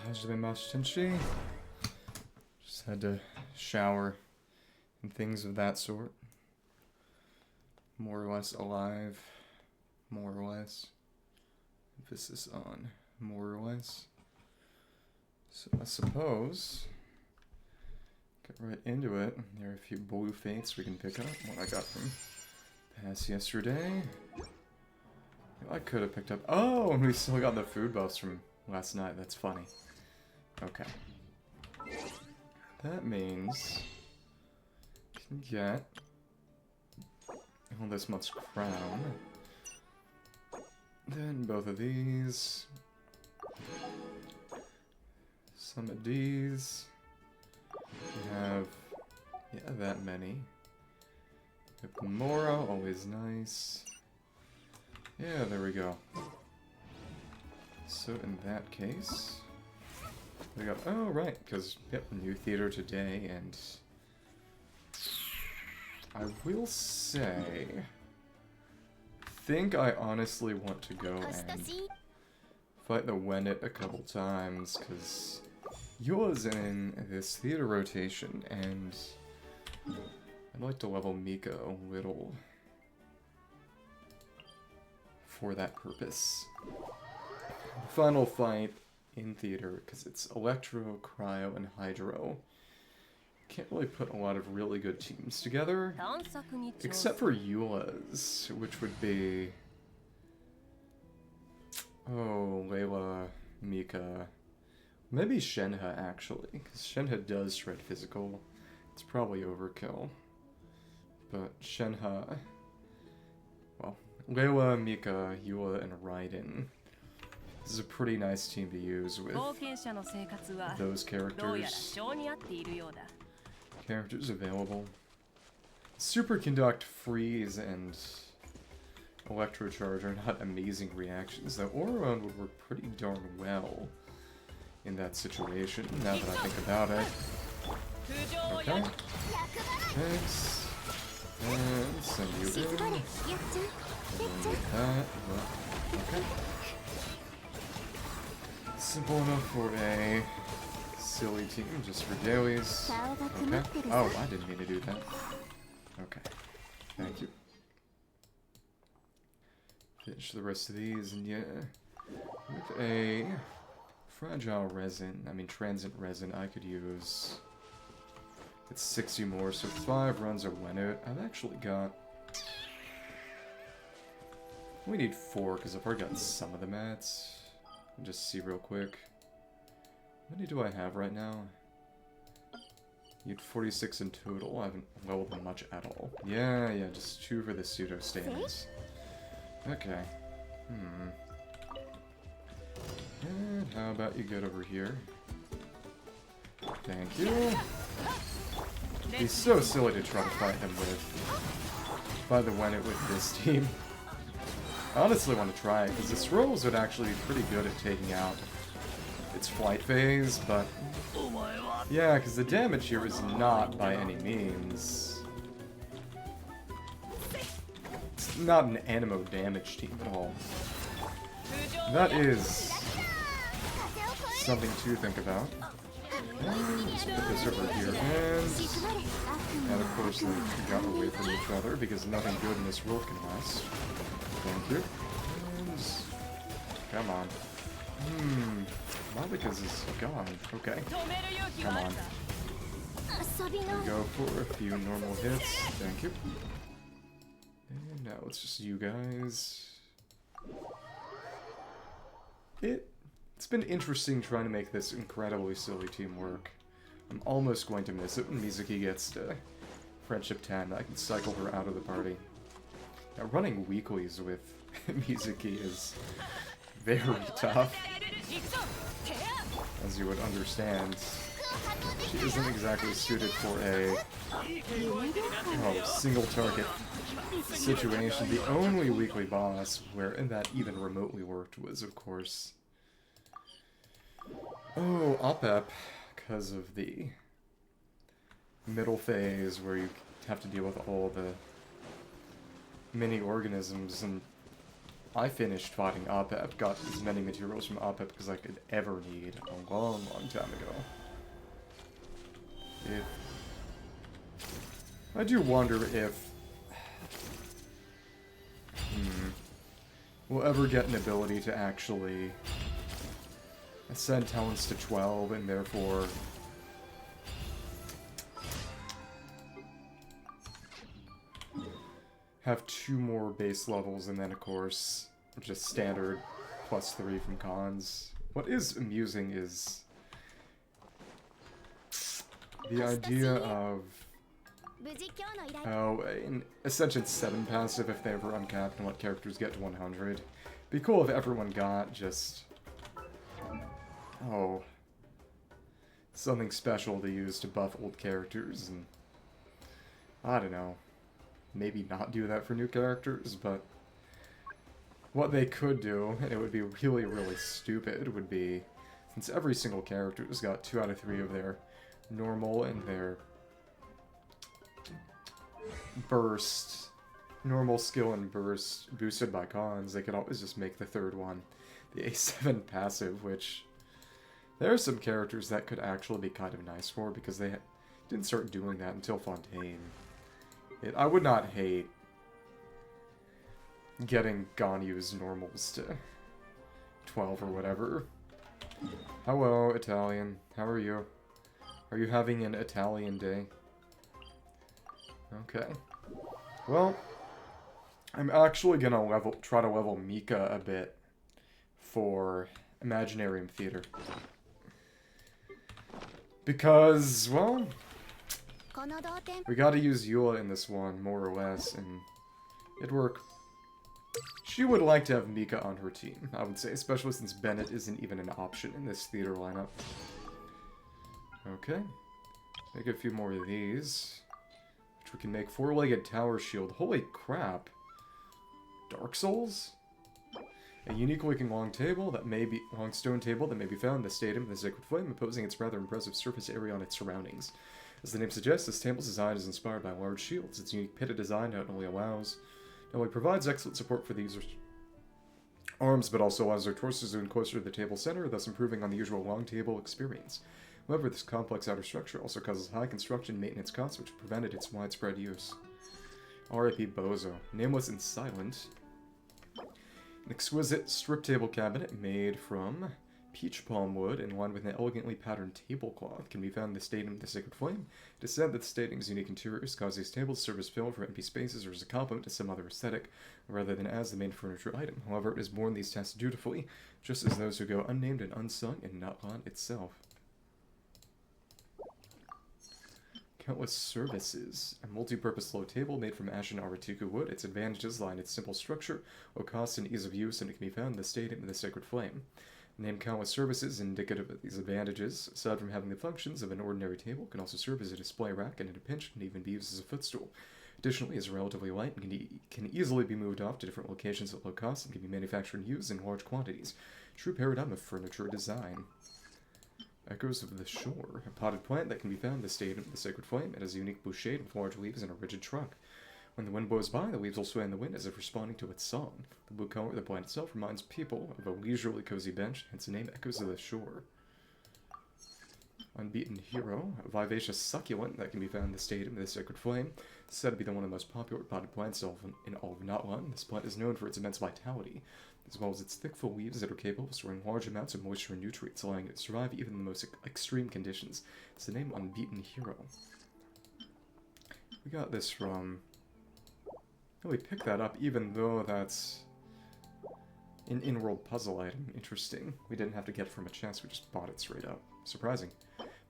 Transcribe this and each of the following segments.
Hajime Just had to shower and things of that sort. More or less alive. More or less. Emphasis on more or less. So I suppose get right into it. There are a few blue fates we can pick up. What I got from past yesterday. I could have picked up. Oh, and we still got the food buffs from last night. That's funny. Okay. That means you can get this month's crown. Then both of these. Some of these. We have, yeah, that many. Mora, always nice. Yeah, there we go. So in that case, we got, oh right, because, yep, new theater today, and I will say, think I honestly want to go and fight the Wenut a couple times, because Eula's in this theater rotation, and I'd like to level Mika a little for that purpose. Final fight in theater, because it's Electro, Cryo, and Hydro. Can't really put a lot of really good teams together, except for Eula's, which would be, oh, Layla, Mika, maybe Shenhe actually, because Shenhe does shred physical. It's probably overkill, but Shenhe, well, Layla, Mika, Eula, and Raiden. This is a pretty nice team to use with those characters. Characters available. Superconduct, Freeze, and Electrocharge are not amazing reactions, though Auron would work pretty darn well in that situation, now that I think about it. Okay. Thanks. And send you in. And like that. Okay. Simple enough for a silly team, just for dailies. Okay. Oh, I didn't mean to do that. Okay. Thank you. Finish the rest of these, and yeah. With a fragile resin, transient resin, I could use. It's 60 more, so 5 runs of Wenut. I've actually got. We need 4, because I've already got some of the mats. Just see real quick. How many do I have right now? You had 46 in total. I haven't leveled them much at all. Yeah, just 2 for the pseudo stands. Okay. And how about you get over here? Thank you. It'd be so silly to try to fight him with. Fight the Wenut with this team. I honestly want to try it, because this rolls would actually be pretty good at taking out its flight phase, but yeah, because the damage here is not by any means. It's not an animo damage team at all. That is something to think about. Let's put this over here, and of course they got away from each other, because nothing good in this world can last. Thank you. And come on. Malika's is gone. Okay. Come on. We go for a few normal hits. Thank you. And now it's just you guys. It's been interesting trying to make this incredibly silly team work. I'm almost going to miss it when Mizuki gets to Friendship 10. I can cycle her out of the party. Now, running weeklies with Mizuki is very tough, as you would understand. She isn't exactly suited for a single target situation. The only weekly boss where that even remotely worked was, of course, Opep, because of the middle phase where you have to deal with all the mini organisms, and I finished fighting Apep, got as many materials from Apep as I could ever need a long, long time ago. I do wonder if we'll ever get an ability to actually ascend talents to 12 and therefore have 2 more base levels and then, of course, just standard +3 from cons. What is amusing is the idea of in Ascension 7 passive, if they ever uncapped and let characters get to 100. Be cool if everyone got just something special to use to buff old characters, and I don't know, maybe not do that for new characters, but what they could do, and it would be really, really stupid, would be, since every single character has got 2 out of 3 of their normal and their burst, normal skill and burst boosted by cons, they could always just make the 3rd one the A7 passive, which there are some characters that could actually be kind of nice for, because they didn't start doing that until Fontaine. I would not hate getting Ganyu's normals to 12 or whatever. Hello, Italian. How are you? Are you having an Italian day? Okay. Well, I'm actually gonna try to level Mika a bit for Imaginarium Theater. Because, well, we gotta use Eula in this one, more or less, and it'd work. She would like to have Mika on her team, I would say, especially since Bennett isn't even an option in this theater lineup. Okay. Make a few more of these, which we can make 4-legged tower shield. Holy crap. Dark Souls? A unique looking long stone table that may be found in the stadium of the Sacred Flame, opposing its rather impressive surface area on its surroundings. As the name suggests, this table's design is inspired by large shields. Its unique pitted design not only provides excellent support for the user's arms, but also allows their torsos to zoom closer to the table center, thus improving on the usual long table experience. However, this complex outer structure also causes high construction maintenance costs, which prevented its widespread use. R.I.P. Bozo. Nameless and silent. An exquisite strip table cabinet made from peach palm wood and lined with an elegantly patterned tablecloth can be found in the stadium of the Sacred Flame. It is said that the stadium's unique interiors cause these tables to serve as fill for empty spaces or as a complement to some other aesthetic, rather than as the main furniture item. However, it has borne these tasks dutifully, just as those who go unnamed and unsung in Natlan itself. Countless services. A multi-purpose low table made from ashen Aratiku wood. Its advantages lie in its simple structure, low cost and ease of use, and it can be found in the stadium of the Sacred Flame. The name Countless Services is indicative of these advantages. Aside from having the functions of an ordinary table, it can also serve as a display rack, and in a pinch can even be used as a footstool. Additionally, it is relatively light and can easily be moved off to different locations at low cost and can be manufactured and used in large quantities. True paradigm of furniture design. Echoes of the Shore. A potted plant that can be found in the stadium of the Sacred Flame. It has a unique bouquet with large leaves and a rigid trunk. When the wind blows by, the leaves will sway in the wind as if responding to its song. The blue color of the plant itself reminds people of a leisurely cozy bench, hence the name Echoes of the Shore. Unbeaten Hero, a vivacious succulent that can be found in the stadium of the Sacred Flame. It's said to be one of the most popular potted plants in all of Natlan. This plant is known for its immense vitality, as well as its thick, full leaves that are capable of storing large amounts of moisture and nutrients, allowing it to survive even in the most extreme conditions. It's the name Unbeaten Hero. We got this from... Oh, we picked that up, even though that's an in-world puzzle item. Interesting. We didn't have to get it from a chest, we just bought it straight up. Surprising.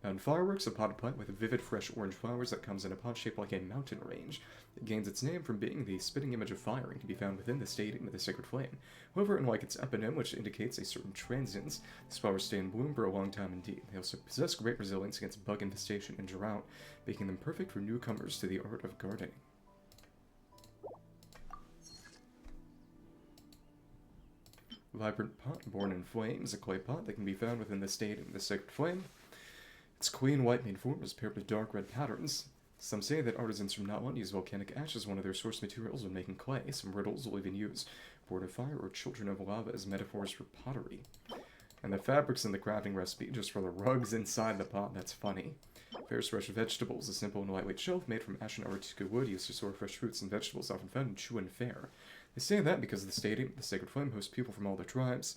Mountain Fireworks, a potted plant with vivid, fresh orange flowers that comes in a pot shaped like a mountain range. It gains its name from being the spitting image of fire and can be found within the stadium of the Sacred Flame. However, unlike its eponym, which indicates a certain transience, these flowers stay in bloom for a long time indeed. They also possess great resilience against bug infestation and drought, making them perfect for newcomers to the art of gardening. Vibrant Pot, born in flames, a clay pot that can be found within the stadium of the Sacred Flame. Its clean white-made form is paired with dark red patterns. Some say that artisans from Natlan use volcanic ash as one of their source materials when making clay. Some riddles will even use Port of Fire, or Children of Lava as metaphors for pottery. And the fabrics in the crafting recipe just for the rugs inside the pot, that's funny. Fair's Fresh Vegetables, a simple and lightweight shelf made from ash and artica wood used to store fresh fruits and vegetables often found in Chuan Fair. They say that because the stadium, the Sacred Flame, hosts people from all their tribes.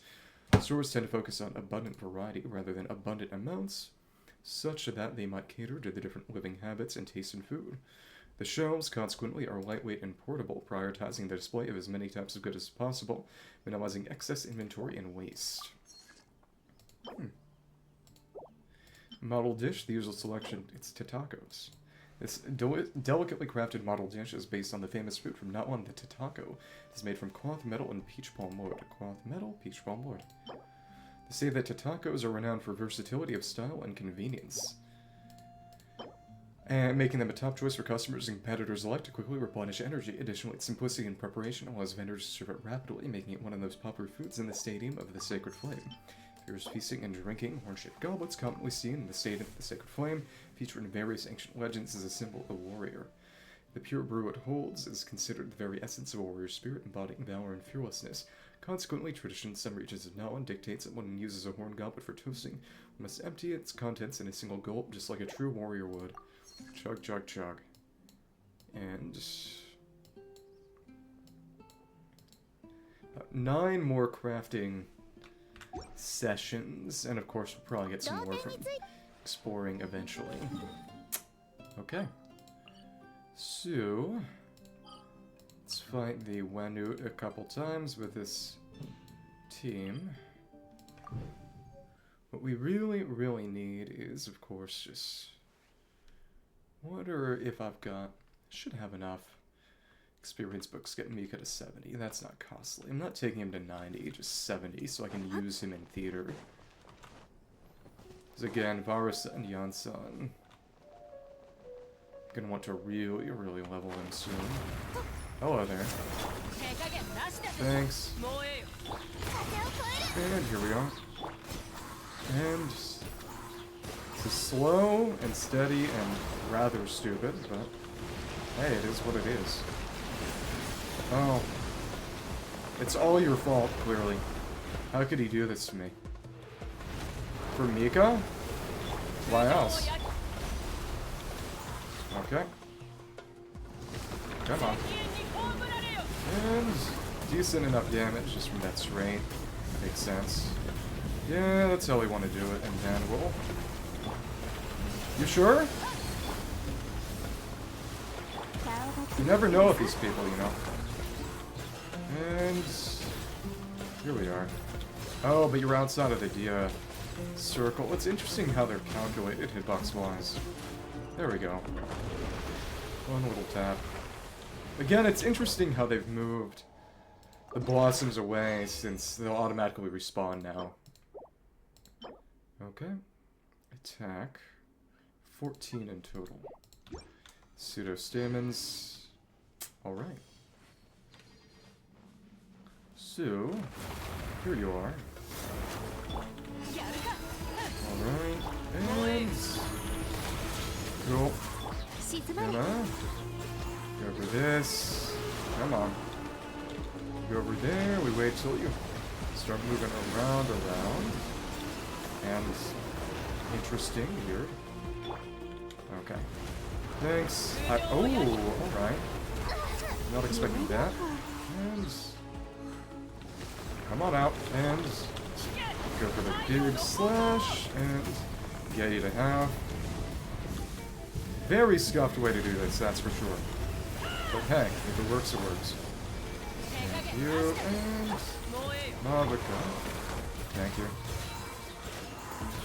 Stores tend to focus on abundant variety rather than abundant amounts, such that they might cater to the different living habits and tastes in food. The shelves, consequently, are lightweight and portable, prioritizing the display of as many types of goods as possible, minimizing excess inventory and waste. Model dish, the usual selection, it's tatacos. This delicately crafted model dish is based on the famous fruit from Natwan, the tatako. It is made from cloth, metal, and peach palm wood. Cloth, metal, peach palm wood. They say that tatacos are renowned for versatility of style and convenience, and making them a top choice for customers and competitors alike to quickly replenish energy. Additionally, its simplicity in preparation allows vendors to serve it rapidly, making it one of those popular foods in the Stadium of the Sacred Flame. There's feasting and drinking, horn-shaped goblets commonly seen in the Stadium of the Sacred Flame, featured in various ancient legends as a symbol of the warrior. The pure brew it holds is considered the very essence of a warrior spirit, embodying valor and fearlessness. Consequently, tradition in some regions of Nawan dictates that when one uses a horn goblet for toasting, one must empty its contents in a single gulp, just like a true warrior would. Chug, chug, chug. And 9 more crafting sessions, and of course we'll probably get some more from exploring eventually. Okay. So, let's fight the Wenut a couple times with this team. What we really need is, of course, just... wonder if I've got... should have enough experience books get Mika to 70. That's not costly. I'm not taking him to 90, just 70, so I can use him in theater. Because again, Varasa and Yansan, gonna want to really level them soon. Hello there. Thanks. And here we are. And it's slow and steady and rather stupid, but hey, it is what it is. Oh. It's all your fault, clearly. How could he do this to me? For Mika? Why else? Okay. Come on. And decent enough damage just from that strain. Makes sense. Yeah, that's how we want to do it. And then we'll... You sure? You never know with these people, you know. And... here we are. Oh, but you're outside of the Dia circle. It's interesting how they're calculated hitbox-wise. There we go. One little tap. Again, it's interesting how they've moved the blossoms away, since they'll automatically respawn now. Okay. Attack. 14 in total. Pseudo-stamens. Alright. So, here you are. Alright, and... go. Come on. Go over this. Come on. Go over there. We wait till you start moving around. And... interesting, weird. Okay. Thanks. Oh, alright. Not expecting that. And... come on out, and go for the big slash, and get you to have. Very scuffed way to do this, that's for sure. But hey, if it works, it works. Thank you, and Mavika. Thank you.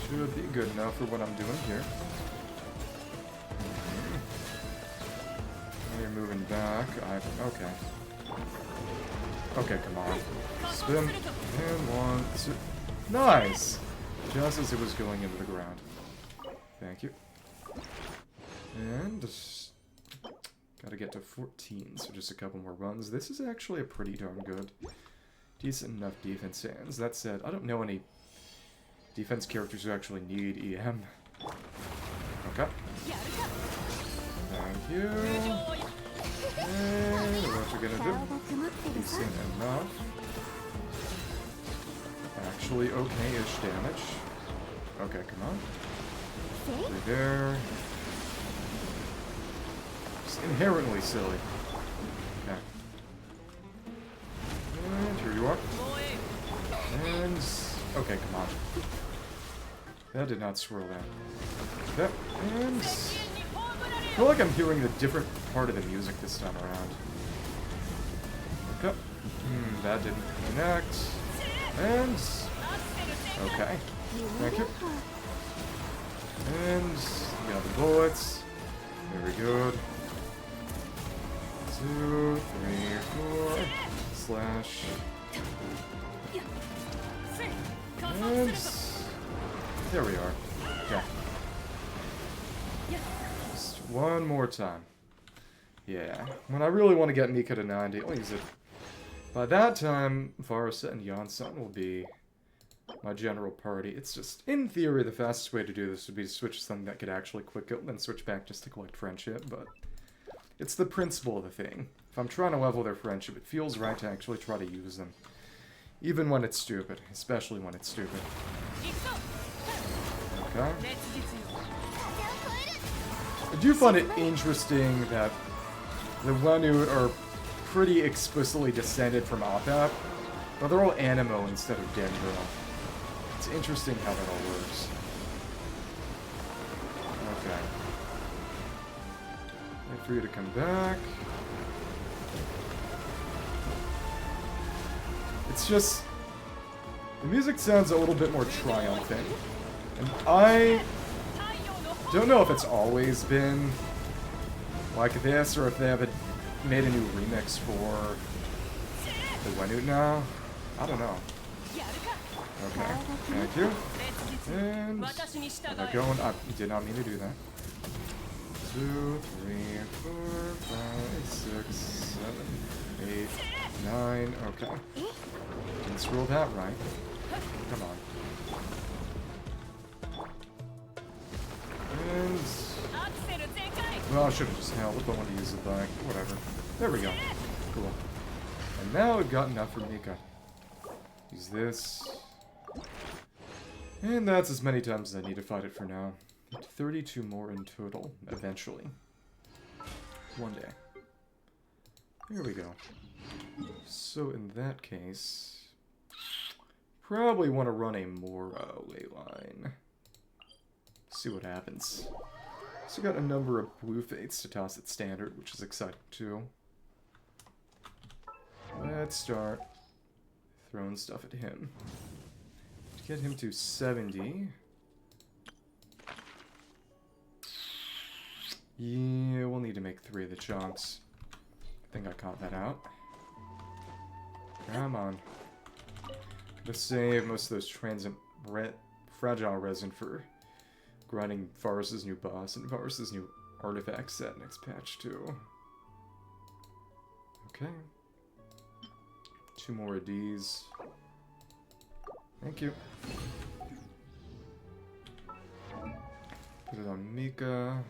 Should be good enough for what I'm doing here. You're moving back. Okay. Okay, come on. Spin. And 1, 2. Nice! Just as it was going into the ground. Thank you. And... gotta get to 14, so just a couple more runs. This is actually a pretty darn good. Decent enough defense hands. That said, I don't know any defense characters who actually need EM. Okay. Thank you. And what we're gonna do? Decent enough. actually okay-ish damage. Okay, come on. Right there. Just inherently silly. Okay. And here you are. And... okay, come on. That did not swirl that. Okay, and... I feel like I'm hearing a different part of the music this time around. Okay. That didn't connect. And... okay. Thank you. And... we got the bullets. Very good. 2, 3, 4... slash... and... there we are. Okay. Just one more time. Yeah. When I really want to get Mika to 90, I'll use it. By that time, Varsa and Janssen will be my general party. It's just, in theory, the fastest way to do this would be to switch to something that could actually quick kill, then switch back just to collect friendship, but it's the principle of the thing. If I'm trying to level their friendship, it feels right to actually try to use them. Even when it's stupid. Especially when it's stupid. Okay. I do find it interesting that the Wenut are pretty explicitly descended from Opap, but they're all Animo instead of Dendro. It's interesting how that all works. Okay. Wait for you to come back. It's just... the music sounds a little bit more triumphant. And I don't know if it's always been like this, or if they have made a new remix for the Wenut now. I don't know. Okay, thank you. And I'm going. I did not mean to do that. 2, 3, 4, 5, 6, 7, 8, 9. Okay. Didn't scroll that right. Come on. And... well, I should have just held if I wanted to use it back. Whatever. There we go. Cool. And now we've got enough for Mika. Use this. And that's as many times as I need to fight it for now. 32 more in total, eventually. One day. There we go. So in that case... probably want to run a Mora Leyline. See what happens. So got a number of blue fates to toss at standard, which is exciting too. Let's start throwing stuff at him. To get him to 70. Yeah, we'll need to make 3 of the chunks. I think I caught that out. Come on. Gonna save most of those fragile resin for grinding Varus's new boss and Varus's new artifact set next patch too. Okay. 2 more of these. Thank you. Put it on Mika.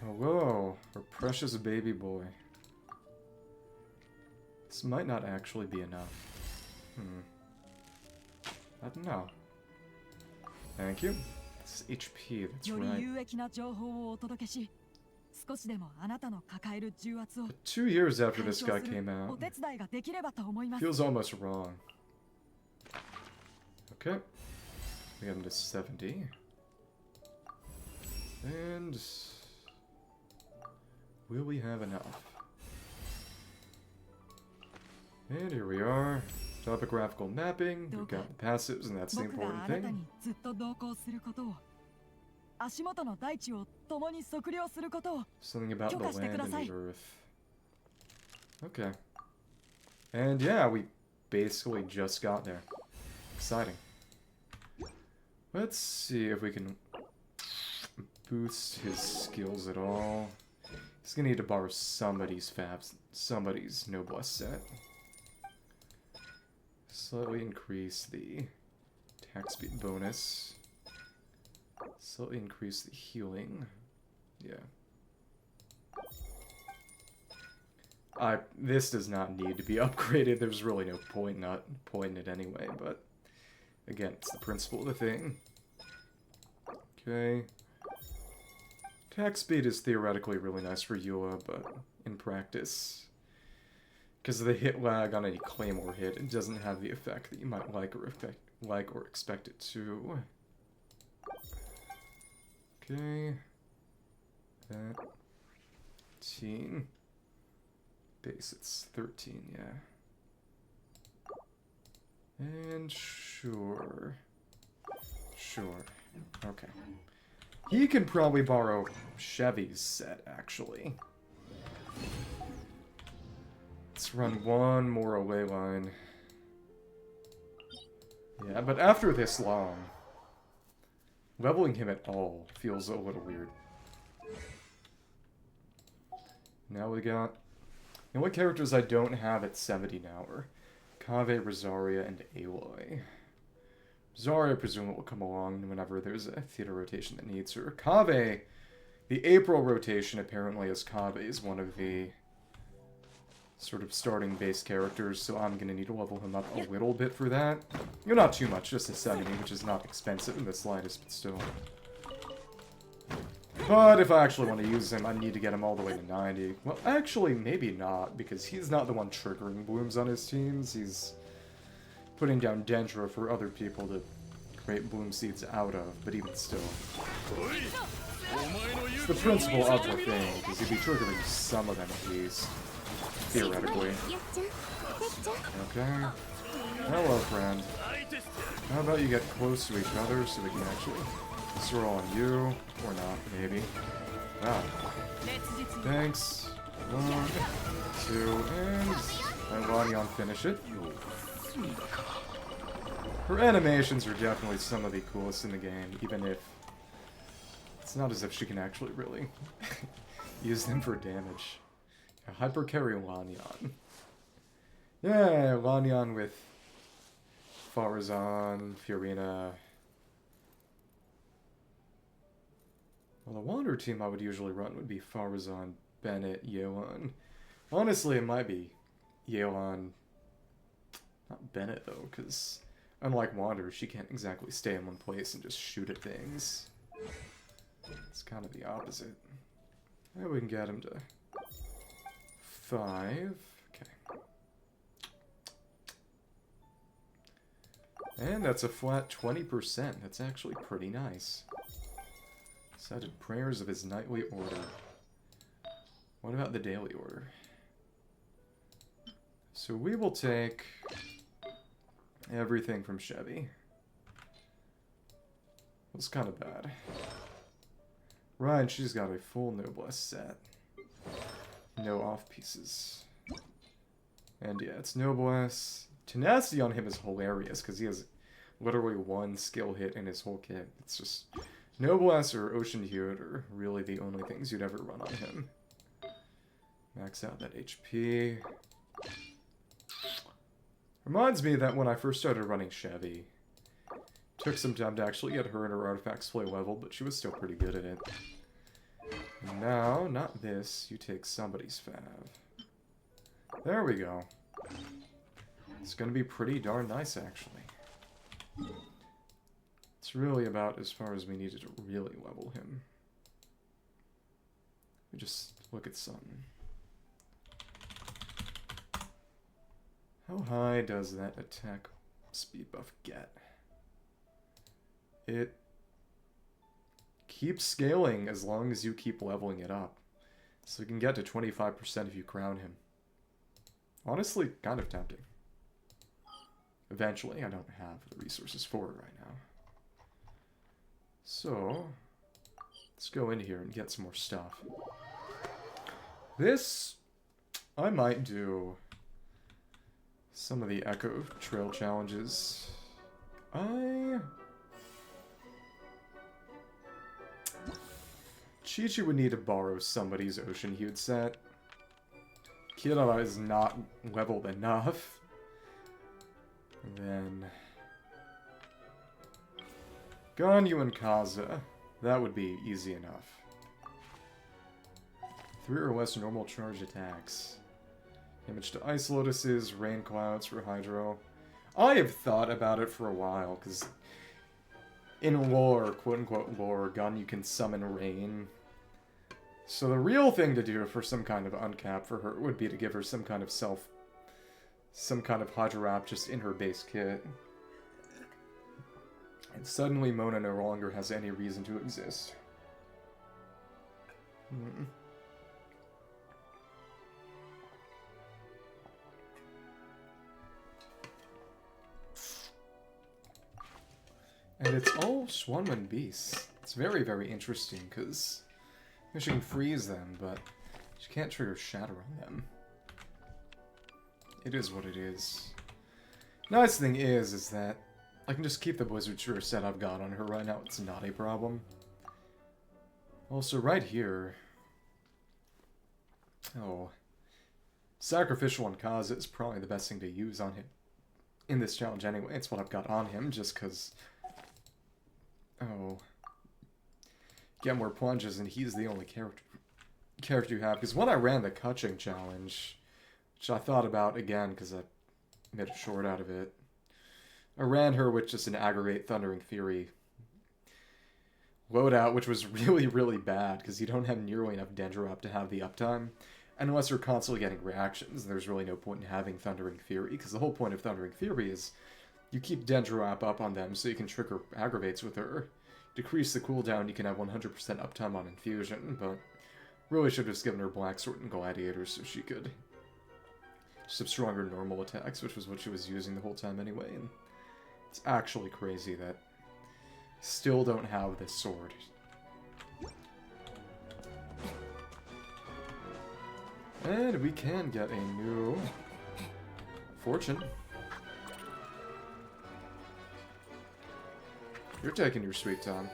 Hello, our precious baby boy. This might not actually be enough. I don't know. Thank you. It's HP, that's right. But 2 years after this guy came out, feels almost wrong. Okay. We have him to 70. And... will we have enough? And here we are. Topographical mapping. We've got the passives, and that's the important thing. Something about the land and the earth. Okay. And yeah, we basically just got there. Exciting. Let's see if we can boost his skills at all. He's gonna need to borrow somebody's noblesse set. Slightly increase the attack speed bonus. Slightly increase the healing. Yeah. This does not need to be upgraded. There's really no point in it anyway, but again, it's the principle of the thing. Okay. Attack speed is theoretically really nice for Eula, but in practice, because of the hit lag on any Claymore hit, it doesn't have the effect that you might like or expect it to. Okay. That 13. Base, it's 13, yeah. And sure. Okay. He can probably borrow Chevy's set, actually. Let's run one more away line. Yeah, but after this long, leveling him at all feels a little weird. Now we got... The only characters I don't have at 70 now are Kaveh, Rosaria, and Aloy. Rosaria, I presume, will come along whenever there's a theater rotation that needs her. Kaveh, the April rotation apparently is Kaveh is one of the sort of starting base characters, so I'm going to need to level him up a little bit for that. Not too much, just a 70, which is not expensive in the slightest, but still. But if I actually want to use him, I need to get him all the way to 90. Well, actually, maybe not, because he's not the one triggering blooms on his teams. He's putting down Dendra for other people to create bloom seeds out of, but even still. It's the principle of the thing, because he'd be triggering some of them at least. Theoretically. Okay. Hello, friend. How about you get close to each other so we can actually throw on you? Or not, maybe. Wow. Thanks. 1, 2, and Lanion finish it. Her animations are definitely some of the coolest in the game, even if it's not as if she can actually really use them for damage. Hyper carry Lanion. Yeah, Lanion with Farazan, Furina. Well, the Wander team I would usually run would be Farazan, Bennett, Yelan. Honestly, it might be Yelan. Not Bennett, though, because unlike Wander, she can't exactly stay in one place and just shoot at things. It's kind of the opposite. Maybe we can get him to 5. Okay. And that's a flat 20%. That's actually pretty nice. Cited prayers of his nightly order. What about the daily order? So we will take everything from Chevy. That's kind of bad. Right, she's got a full Noblesse set. No off pieces. And yeah, it's Noblesse. Tenacity on him is hilarious, because he has literally one skill hit in his whole kit. It's just... Noblesse or Ocean Heat are really the only things you'd ever run on him. Max out that HP. Reminds me that when I first started running Chevy, took some time to actually get her and her artifacts fully leveled, but she was still pretty good at it. Now, not this. You take somebody's fav. There we go. It's gonna be pretty darn nice, actually. It's really about as far as we needed to really level him. We just look at something. How high does that attack speed buff get? It keeps scaling as long as you keep leveling it up. So you can get to 25% if you crown him. Honestly, kind of tempting. Eventually, I don't have the resources for it right now. So, let's go in here and get some more stuff. This, I might do some of the Echo Trail challenges. Chi-Chi would need to borrow somebody's Ocean Hued set. Kirara is not leveled enough. And then... Ganyu and Kaza. That would be easy enough. 3 or less normal charge attacks. Image to Ice Lotuses, Rain Clouds for Hydro. I have thought about it for a while, because in lore, quote-unquote lore, gun, you can summon rain. So the real thing to do for some kind of uncap for her would be to give her some kind of Hydro Wrap just in her base kit. And suddenly Mona no longer has any reason to exist. And it's all Swanman beasts. It's very, very interesting, because she can freeze them, but she can't trigger Shatter on them. It is what it is. Nice thing is that I can just keep the Blizzard Shooter set I've got on her right now. It's not a problem. Also, right here... Oh. Sacrificial Ankaza is probably the best thing to use on him in this challenge anyway. It's what I've got on him, just because... Oh. Get more plunges, and he's the only character you have. Because when I ran the Kutching challenge, which I thought about again, because I made a short out of it, I ran her with just an Aggregate Thundering Fury loadout, which was really, really bad, because you don't have nearly enough Dendro up to have the uptime. And unless you're constantly getting reactions, there's really no point in having Thundering Fury, because the whole point of Thundering Fury is you keep Dendro up on them so you can trigger Aggravates with her. Decrease the cooldown, you can have 100% uptime on Infusion, but really should have just given her Black Sword and Gladiator so she could just have stronger normal attacks, which was what she was using the whole time anyway. And it's actually crazy that I still don't have this sword. And we can get a new fortune. You're taking your sweet time.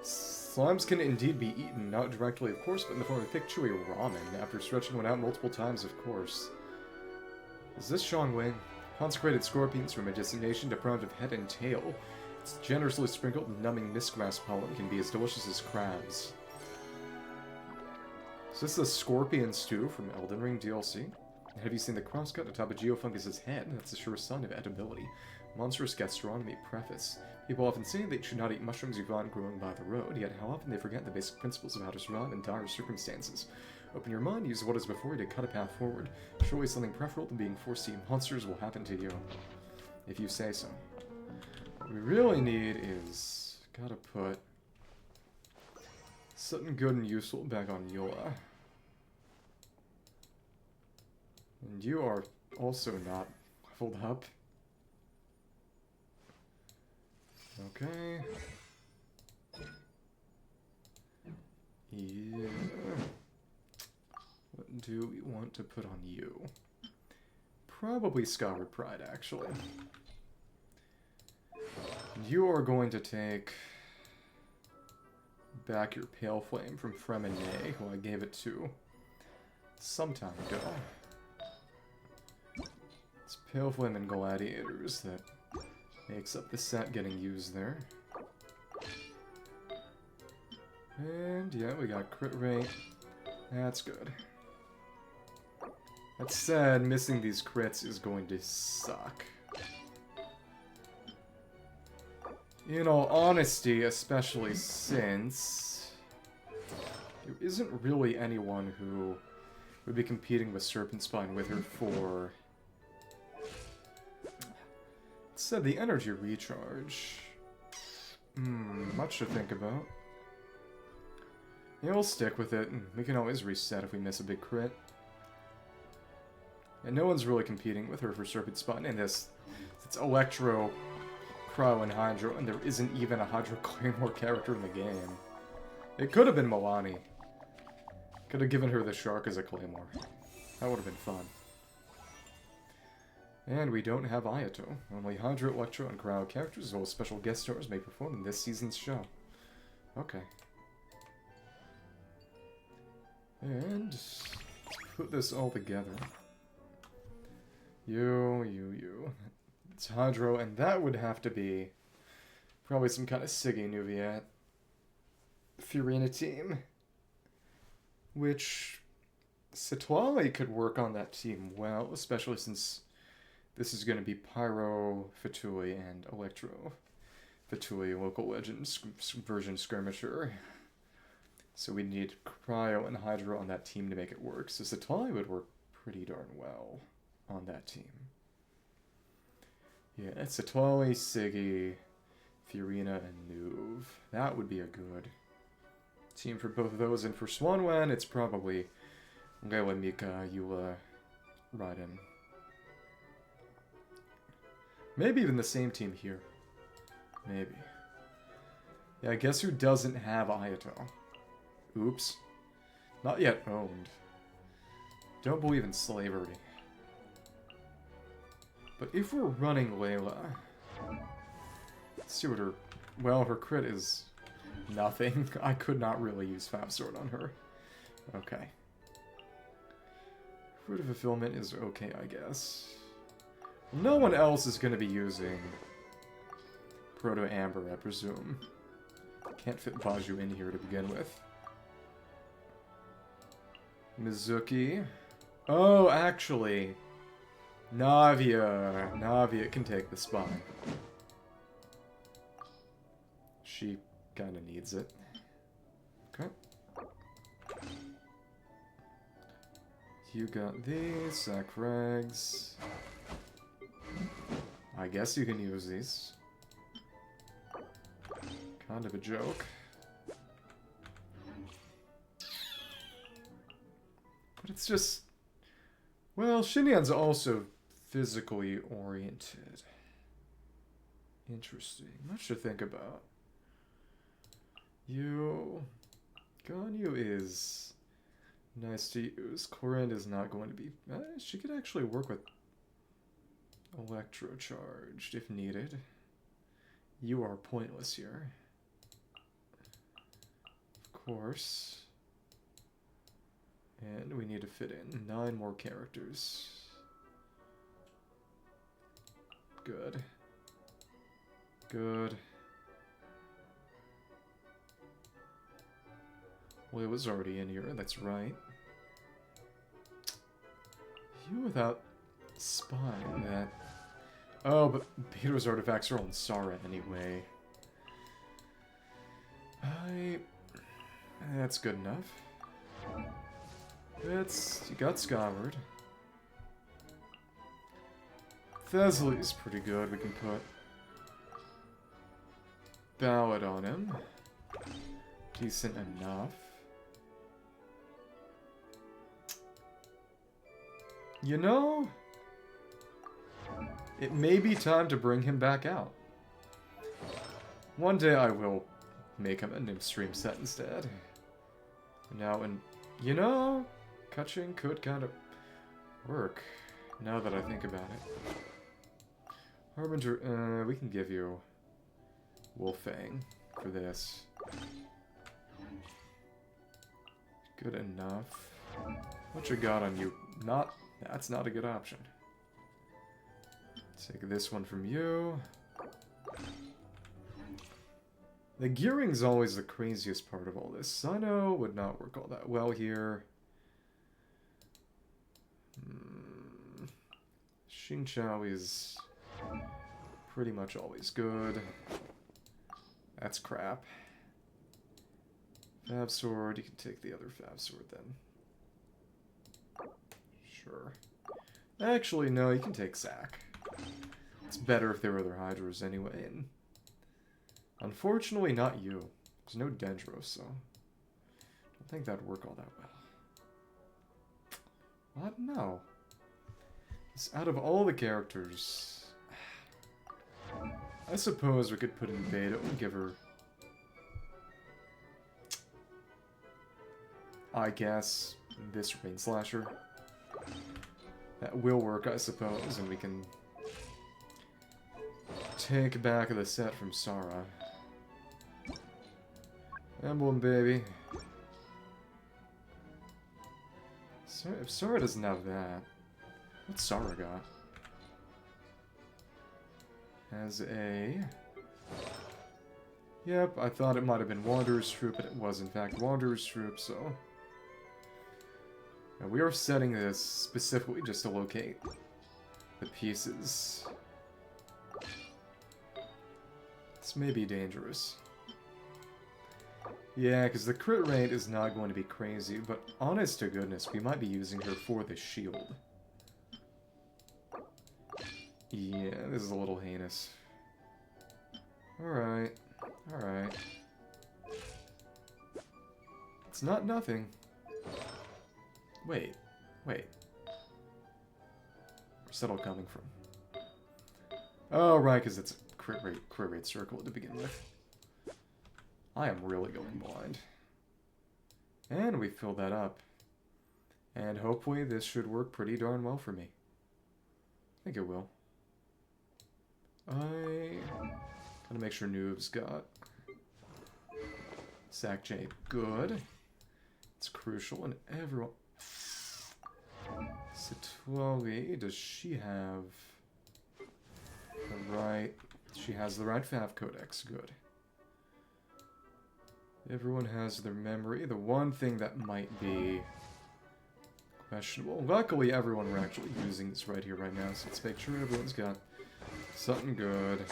Slimes can indeed be eaten, not directly of course, but in the form of thick chewy ramen, after stretching one out multiple times of course. Is this Xiangwing? Consecrated scorpions from a destination deprived of head and tail. Its generously sprinkled, numbing mistgrass pollen can be as delicious as crabs. Is this the scorpion stew from Elden Ring DLC? Have you seen the crosscut atop a Geofungus's head? That's a sure sign of edibility. Monstrous gastronomy preface. People often say they should not eat mushrooms you find growing by the road, yet how often they forget the basic principles of how to survive in dire circumstances. Open your mind, use what is before you to cut a path forward. Surely something preferable than being forced to eat monsters will happen to you. If you say so. What we really need is... gotta put... something good and useful back on Eula. And you are also not leveled up. Okay. Yeah. What do we want to put on you? Probably Skyward Pride, actually. You are going to take back your Pale Flame from Furina, who I gave it to some time ago. It's Pale Flame and Gladiators that makes up the set getting used there. And yeah, we got crit rate. That's good. That said, missing these crits is going to suck. In all honesty, especially since there isn't really anyone who would be competing with Serpent Spine with her for... It said the energy recharge. Much to think about. Yeah, we'll stick with it, and we can always reset if we miss a big crit. And no one's really competing with her for Serpent Spine in this. It's Electro, Cryo, and Hydro, and there isn't even a Hydro Claymore character in the game. It could have been Milani. Could have given her the Shark as a Claymore. That would have been fun. And we don't have Ayato. Only Hydro, Electro, and Cryo characters, as well as special guest stars, may perform in this season's show. Okay. And let's put this all together. You. It's Hydro, and that would have to be probably some kind of Sigewinne and Neuvillette Furina team. Which Citlali could work on that team well, especially since this is going to be Pyro, Fatui, and Electro. Fatui, local legend version skirmisher. So we need Cryo and Hydra on that team to make it work. So Citlali would work pretty darn well on that team. Yeah, it's Citlali, Siggy, Furina, and Neuv. That would be a good team for both of those. And for Swanwen, it's probably Layla, Mika, Eula, Raiden. Maybe even the same team here. Maybe. Yeah, I guess who doesn't have Ayato? Oops. Not yet owned. Don't believe in slavery. But if we're running Layla... Let's see what her... Well, her crit is nothing. I could not really use Fab Sword on her. Okay. Fruit of Fulfillment is okay, I guess. No one else is going to be using Proto Amber, I presume. Can't fit Baju in here to begin with. Mizuki. Oh, actually, Navia can take the spot. She kind of needs it. Okay. You got these, sack rags. I guess you can use these. Kind of a joke. But it's just... Well, Shinyan's also physically oriented. Interesting. Much to think about. Ganyu is nice to use. Clorinde is not going to be... she could actually work with Electro charged if needed. You are pointless here. Of course. And we need to fit in 9 more characters. Good. Good. Well, it was already in here, that's right. You without spine, that... Oh, but Peter's artifacts are on Sara anyway. That's good enough. You got Skyward. Wriothesley's pretty good. We can put Ballad on him. Decent enough. You know, it may be time to bring him back out. One day I will make him a new stream set instead. Now, and you know, Kaching could kind of work, now that I think about it. Harbinger, we can give you Wolfang for this. Good enough. What you got on you? That's not a good option. Take this one from you. The gearing's always the craziest part of all this. Sino would not work all that well here. Xingqiu is pretty much always good. That's crap. Fab Sword, you can take the other Fab Sword then. Sure. Actually, no, you can take Zac. It's better if there were other Hydras anyway, and unfortunately not you. There's no Dendros, so I don't think that'd work all that well. What? No. Out of all the characters, I suppose we could put in Beta and give her, I guess, this Rain Slasher. That will work, I suppose, and we can take back the set from Sara. Emblem, baby. So, if Sara doesn't have that, what's Sara got? Has a... Yep, I thought it might have been Wanderer's Troop, but it was in fact Wanderer's Troop, so... Now we are setting this specifically just to locate the pieces. This may be dangerous. Yeah, because the crit rate is not going to be crazy, but honest to goodness, we might be using her for the shield. Yeah, this is a little heinous. Alright, alright. It's not nothing. Wait. Where's that all coming from? Oh, right, because it's a crit rate circle to begin with. I am really going blind. And we filled that up. And hopefully this should work pretty darn well for me. I think it will. I gotta make sure Noob's got Sack Jade. Good. It's crucial, and everyone... Citlali, does she have the right... She has the right Fav Codex. Good. Everyone has their memory. The one thing that might be questionable... Luckily, everyone we're actually using this right here, right now, so let's make sure everyone's got something good.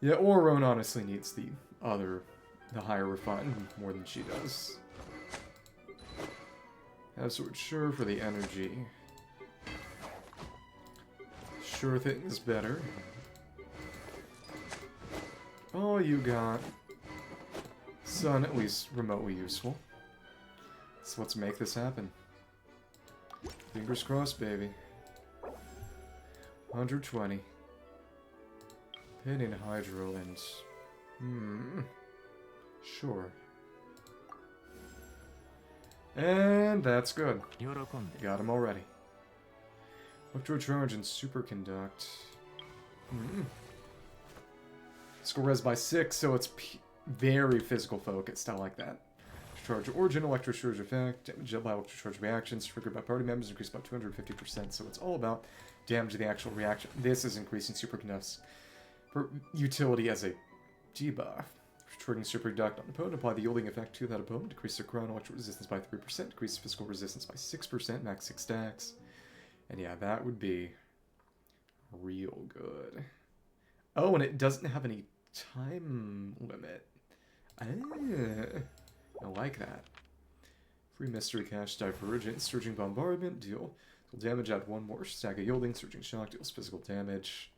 Yeah, Oron honestly needs the higher refine more than she does. Sword sure for the energy. Sure thing's better. Oh, you got Sun, at least remotely useful. So let's make this happen. Fingers crossed, baby. 120. Pinning Hydro and... Sure. And that's good. Got him already. Electro Charge and Superconduct. Physical res by 6, so it's very physical focused. I like that. Charge origin, Electro Charge effect, damage by Electro Charge reactions, triggered by party members, increased by 250%, so it's all about damage to the actual reaction. This is increasing Superconduct's utility as a debuff. Triggering Superconduct on opponent, apply the yielding effect to that opponent, decrease their crown electrical resistance by 3%, decrease physical resistance by 6%, max 6 stacks. And yeah, that would be real good. Oh, and it doesn't have any time limit. I like that. Free Mystery Cache, Divergent, Surging Bombardment, deal damage, add 1 more stack of yielding, Surging Shock, deals physical damage.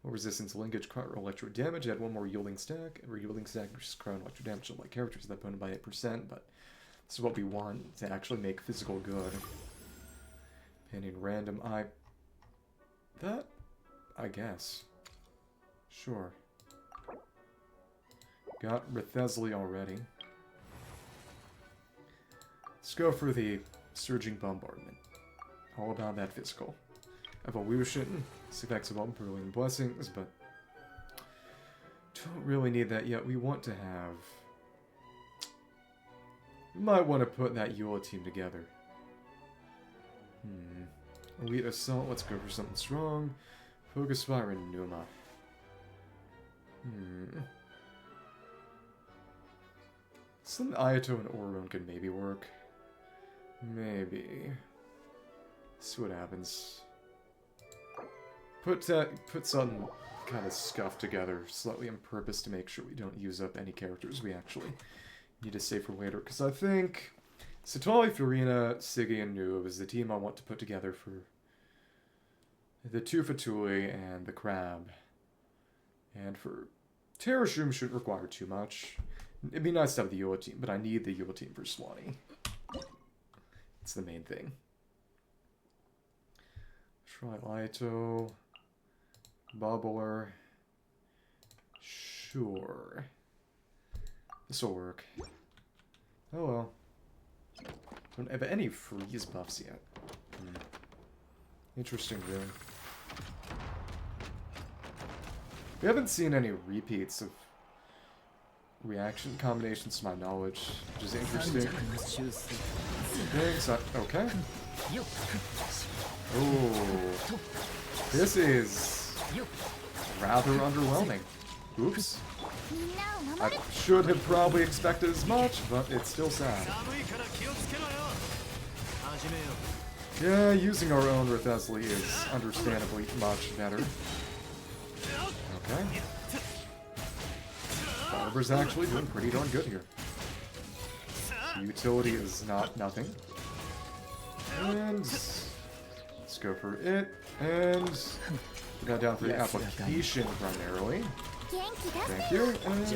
More resistance, linkage, crown electro damage, add 1 more yielding stack. Every yielding stack increases crown electro damage on like characters that opponent by 8%, but this is what we want to actually make physical good. Pinning random that, I guess. Sure. Got Wriothesley already. Let's go for the Surging Bombardment. All about that physical. Evolution, effects of Brilliant Blessings, but don't really need that yet. We want to have... We might want to put that Eula team together. Elite Assault, let's go for something strong. Focus Fire and Numa. Some Ayato and Oron could maybe work. Maybe. See what happens. Put something kind of scuffed together slightly on purpose to make sure we don't use up any characters we actually need to save for later. Because I think Citlali, Furina, Sigewinne, and Neuvillette is the team I want to put together for the 2 Fatui and the Crab. And for Terrorshroom shouldn't require too much. It'd be nice to have the Eula team, but I need the Eula team for Suanni. It's the main thing. Try Laito. Bubbler. Sure. This'll work. Oh well. Don't have any freeze buffs yet. Interesting room. We haven't seen any repeats of reaction combinations to my knowledge, which is interesting. Thanks. Okay. Oh, this is rather underwhelming. Oops. I should have probably expected as much, but it's still sad. Yeah, using our own Wriothesley is understandably much better. Okay. Oliver's actually doing pretty darn good here. The utility is not nothing. And let's go for it. And we got down for the application primarily. Thank you. And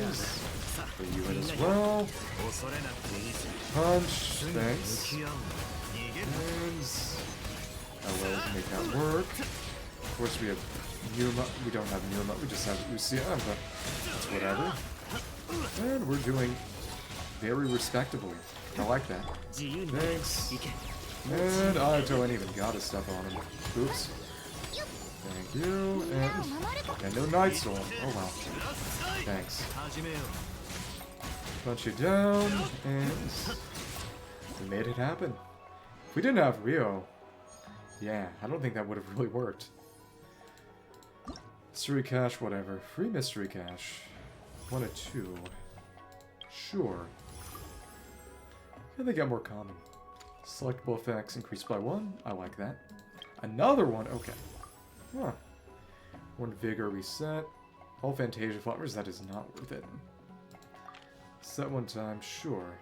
for you as well. Punch. Thanks. And LL to make that work. Of course we have Numa. We don't have Numa. We just have Usia, but that's whatever. And we're doing very respectably. I like that. Thanks. And I ain't even got his stuff on him. Oops. Thank you. And no Night Storm. Oh wow. Thanks. Punch you down, and we made it happen. If we didn't have Rio, yeah, I don't think that would have really worked. Mystery Cache, whatever. Free Mystery Cache. 1 of 2. Sure. And they get more common. Selectable effects increased by 1. I like that. Another one? Okay. Huh. 1 Vigor reset. All Fantasia Flowers, that is not worth it. Set 1 time, sure.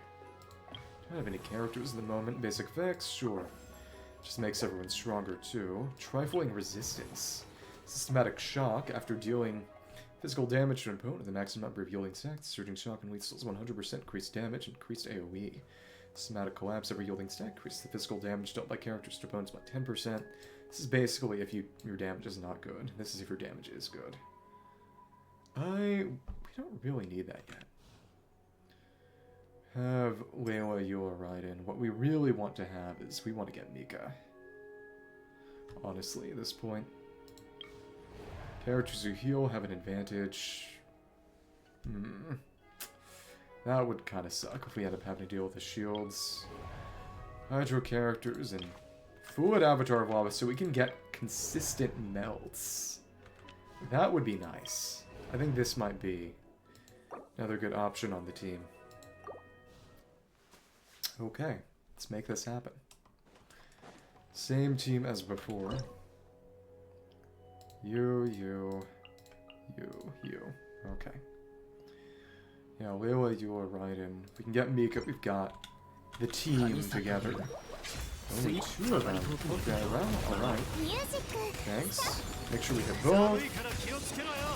Don't have any characters in the moment. Basic effects, sure. Just makes everyone stronger too. Trifling Resistance. Systematic Shock. After dealing physical damage to an opponent, the maximum number of yielding stacks. Surging Shock and Lethal 100% increased damage, increased AoE. Systematic Collapse. Every yielding stack increases the physical damage dealt by characters to opponents by 10%. This is basically if your damage is not good. This is if your damage is good. We don't really need that yet. Have Layla, Eula, Raiden. What we really want to have is we want to get Mika. Honestly, at this point. Characters who heal have an advantage. That would kind of suck if we end up having to deal with the shields. Hydro characters and Fluid Avatar of Lava so we can get consistent melts. That would be nice. I think this might be another good option on the team. Okay, let's make this happen. Same team as before. You. Okay. Yeah, Layla, Eula, Raiden. If we can get Mika, we've got the team together. Only 2 of them. Okay, well, alright. Thanks. Make sure we hit both.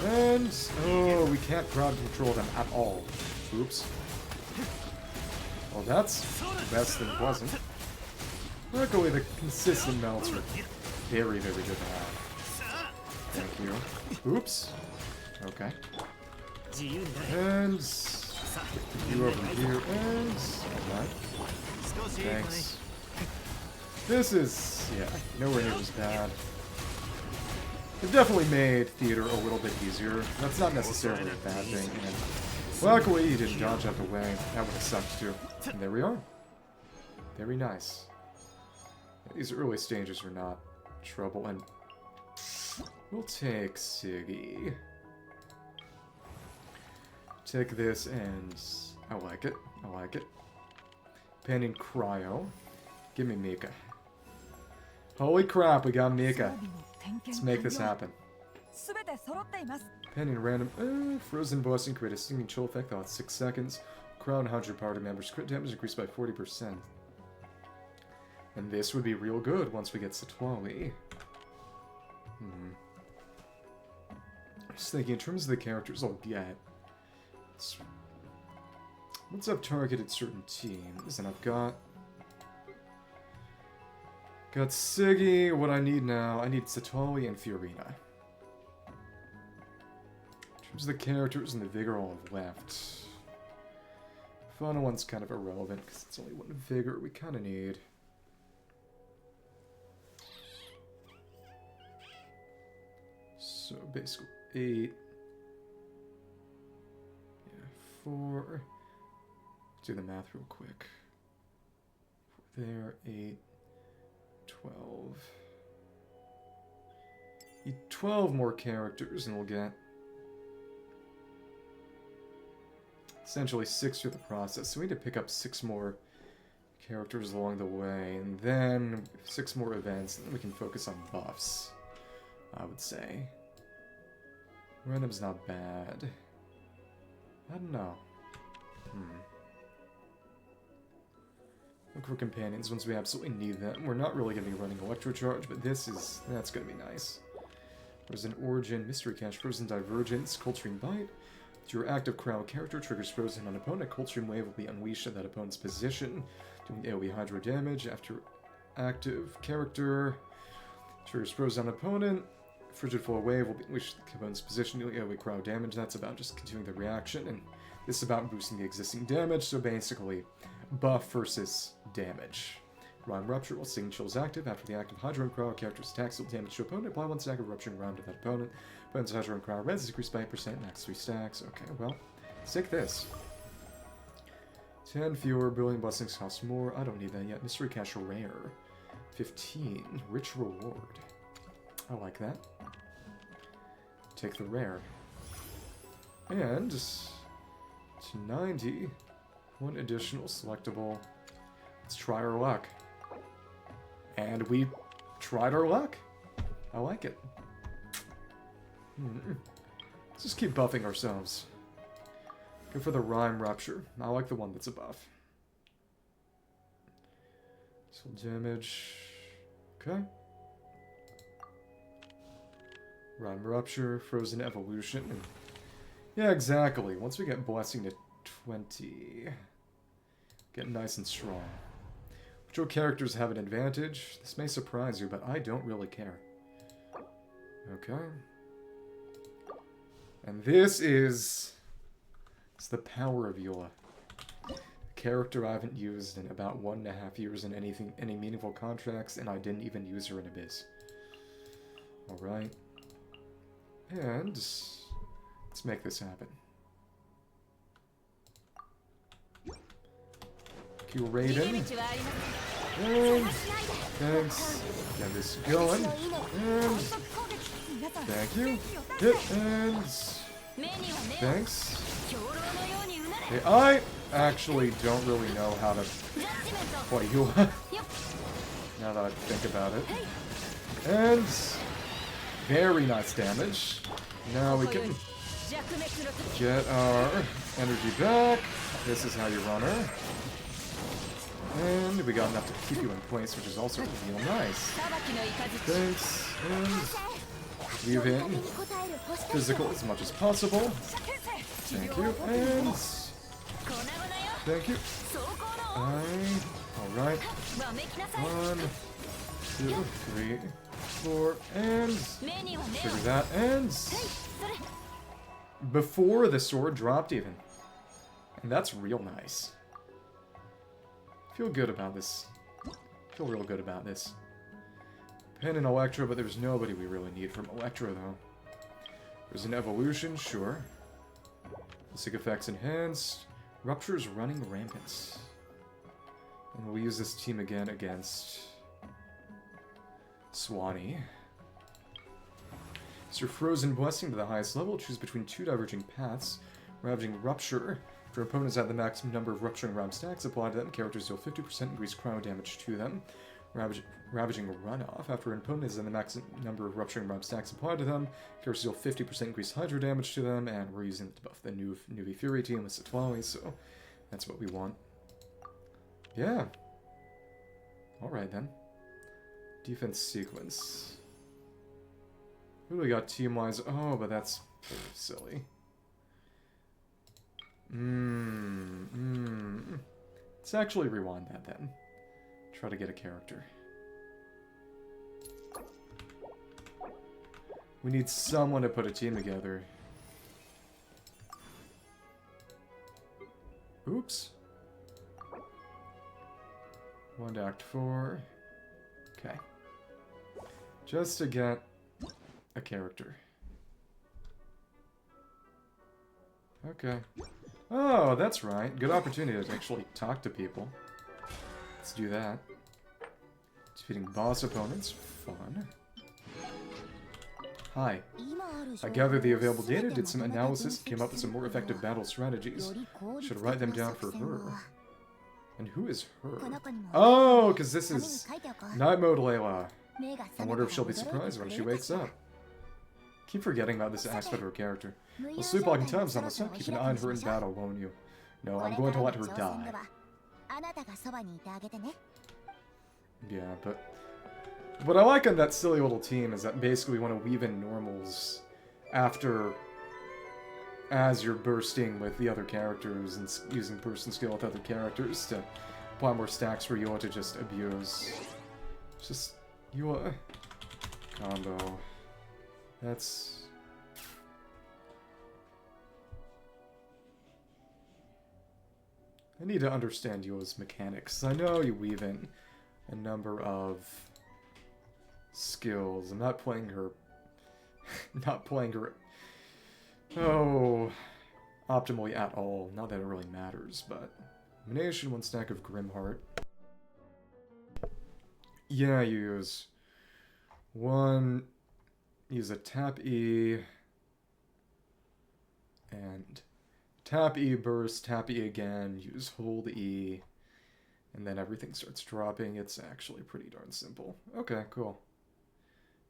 And, oh, we can't crowd control them at all. Oops. Well, that's best than pleasant. Luckily, the consistent melts are very, very good to have. Thank you. Oops. Okay. And you over here, and alright. Thanks. This is, yeah, nowhere near as bad. It definitely made theater a little bit easier. That's not necessarily a bad thing, and luckily he didn't dodge out the way. That would have sucked too. And there we are. Very nice. These early stages are not trouble, and we'll take Siggy. Take this, and I like it. I like it. Pending Cryo. Give me Mika. Holy crap, we got Mika. Let's make this happen. Pending random Frozen Blessing, create a stinging chill effect that lasts 6 seconds. Crown 100 party members. Crit damage increased by 40%. And this would be real good once we get Citlali. Just thinking in terms of the characters I'll get. Once I've targeted certain teams, and I've got Siggy, what I need now, I need Citlali and Furina. In terms of the characters and the Vigor I'll have left. Final one's kind of irrelevant, because it's only 1 Vigor we kind of need. So, basically 8. Yeah, 4. Let's do the math real quick. 4 there, 8. 12. Need 12 more characters and we'll get essentially 6 through the process. So we need to pick up 6 more characters along the way, and then 6 more events, and then we can focus on buffs, I would say. Random's not bad. I don't know. Look for companions once we absolutely need them. We're not really going to be running Electro Charge, but that's going to be nice. Frozen Origin, Mystery Cache, Frozen Divergence, Coldstream Bite. With your active Cryo character triggers Frozen on opponent. Coldstream Wave will be unleashed at that opponent's position, doing AoE Hydro damage. After active character triggers Frozen on opponent, Frigid Flow Wave will be unleashed at the opponent's position, doing AoE Cryo damage. That's about just continuing the reaction, and this is about boosting the existing damage, so basically buff versus damage. Rhyme Rupture while Xingqiu is active. After the active Hydro and Cryo character's attacks deal damage to opponent, apply 1 stack of Rupturing Rhyme to that opponent. Opponent's Hydro and Cryo res is increased by 8%, max 3 stacks. Okay, well, let's take this. 10 fewer, Brilliant Blessings cost more. I don't need that yet. Mystery Cache Rare. 15, Rich Reward. I like that. Take the rare. And to 90, 1 additional selectable. Let's try our luck. And we tried our luck. I like it. Let's just keep buffing ourselves. Go for the Rhyme Rupture. I like the one that's a buff. Soul damage. Okay. Rhyme Rupture, Frozen Evolution. Yeah, exactly. Once we get Blessing to 20, get nice and strong. Which characters have an advantage? This may surprise you, but I don't really care. Okay. And this is... it's the power of Eula. A character I haven't used in about 1.5 years in any meaningful contracts, and I didn't even use her in Abyss. Alright. And let's make this happen. Q Raiden. And thanks. Get this going. And thank you. Hit and thanks. Okay, I actually don't really know how to play Eula. Now that I think about it. And very nice damage. Now we can get our energy back. This is how you run her. And we got enough to keep you in place, which is also real nice. Thanks. And leave in physical as much as possible. Thank you. And thank you. Alright. 1, 2, 3, 4, and trigger that, and before the sword dropped even. And that's real nice. Feel good about this. Feel real good about this. Pen and Electro, but there's nobody we really need from Electro, though. There's an evolution, sure. Basic effects enhanced. Rupture's running rampant. And we'll use this team again against Suanni. It's your Frozen Blessing to the highest level. Choose between 2 diverging paths. Ravaging Rupture. If your opponents have the maximum number of Rupturing Rhyme stacks applied to them, characters deal 50% increased cryo damage to them. Ravaging Runoff. After an opponent has the maximum number of Rupturing Rhyme stacks applied to them, characters deal 50% increased Hydro damage to them, and we're using it to buff the Neuvillette Fury team with Citlali, so that's what we want. Yeah. Alright then. Defense sequence. Who do we got team-wise? Oh, but that's silly. Let's actually rewind that then. Try to get a character. We need someone to put a team together. Oops. 1 to Act 4. Okay. Just to get a character. Okay. Oh, that's right. Good opportunity to actually talk to people. Let's do that. Defeating boss opponents. Fun. Hi. I gathered the available data, did some analysis, and came up with some more effective battle strategies. Should write them down for her. And who is her? Oh, because this is Night Mode Layla. I wonder if she'll be surprised when she wakes up. Keep forgetting about this aspect of her character. Well, sleepwalking time's on the sun. Keep an eye on her in battle, won't you? No, I'm going to let her die. Yeah, but what I like on that silly little team is that basically we want to weave in normals as you're bursting with the other characters and using person skill with other characters to apply more stacks for Eula to just abuse. Just Eula combo. That's... I need to understand Eula's mechanics. I know you weave in a number of skills. I'm not playing her... optimally at all. Not that it really matters, but... Elimination, 1 stack of Grimheart. Yeah, you use... Use a tap E... And... Tap E, burst, tap E again, use hold E... And then everything starts dropping. It's actually pretty darn simple. Okay, cool.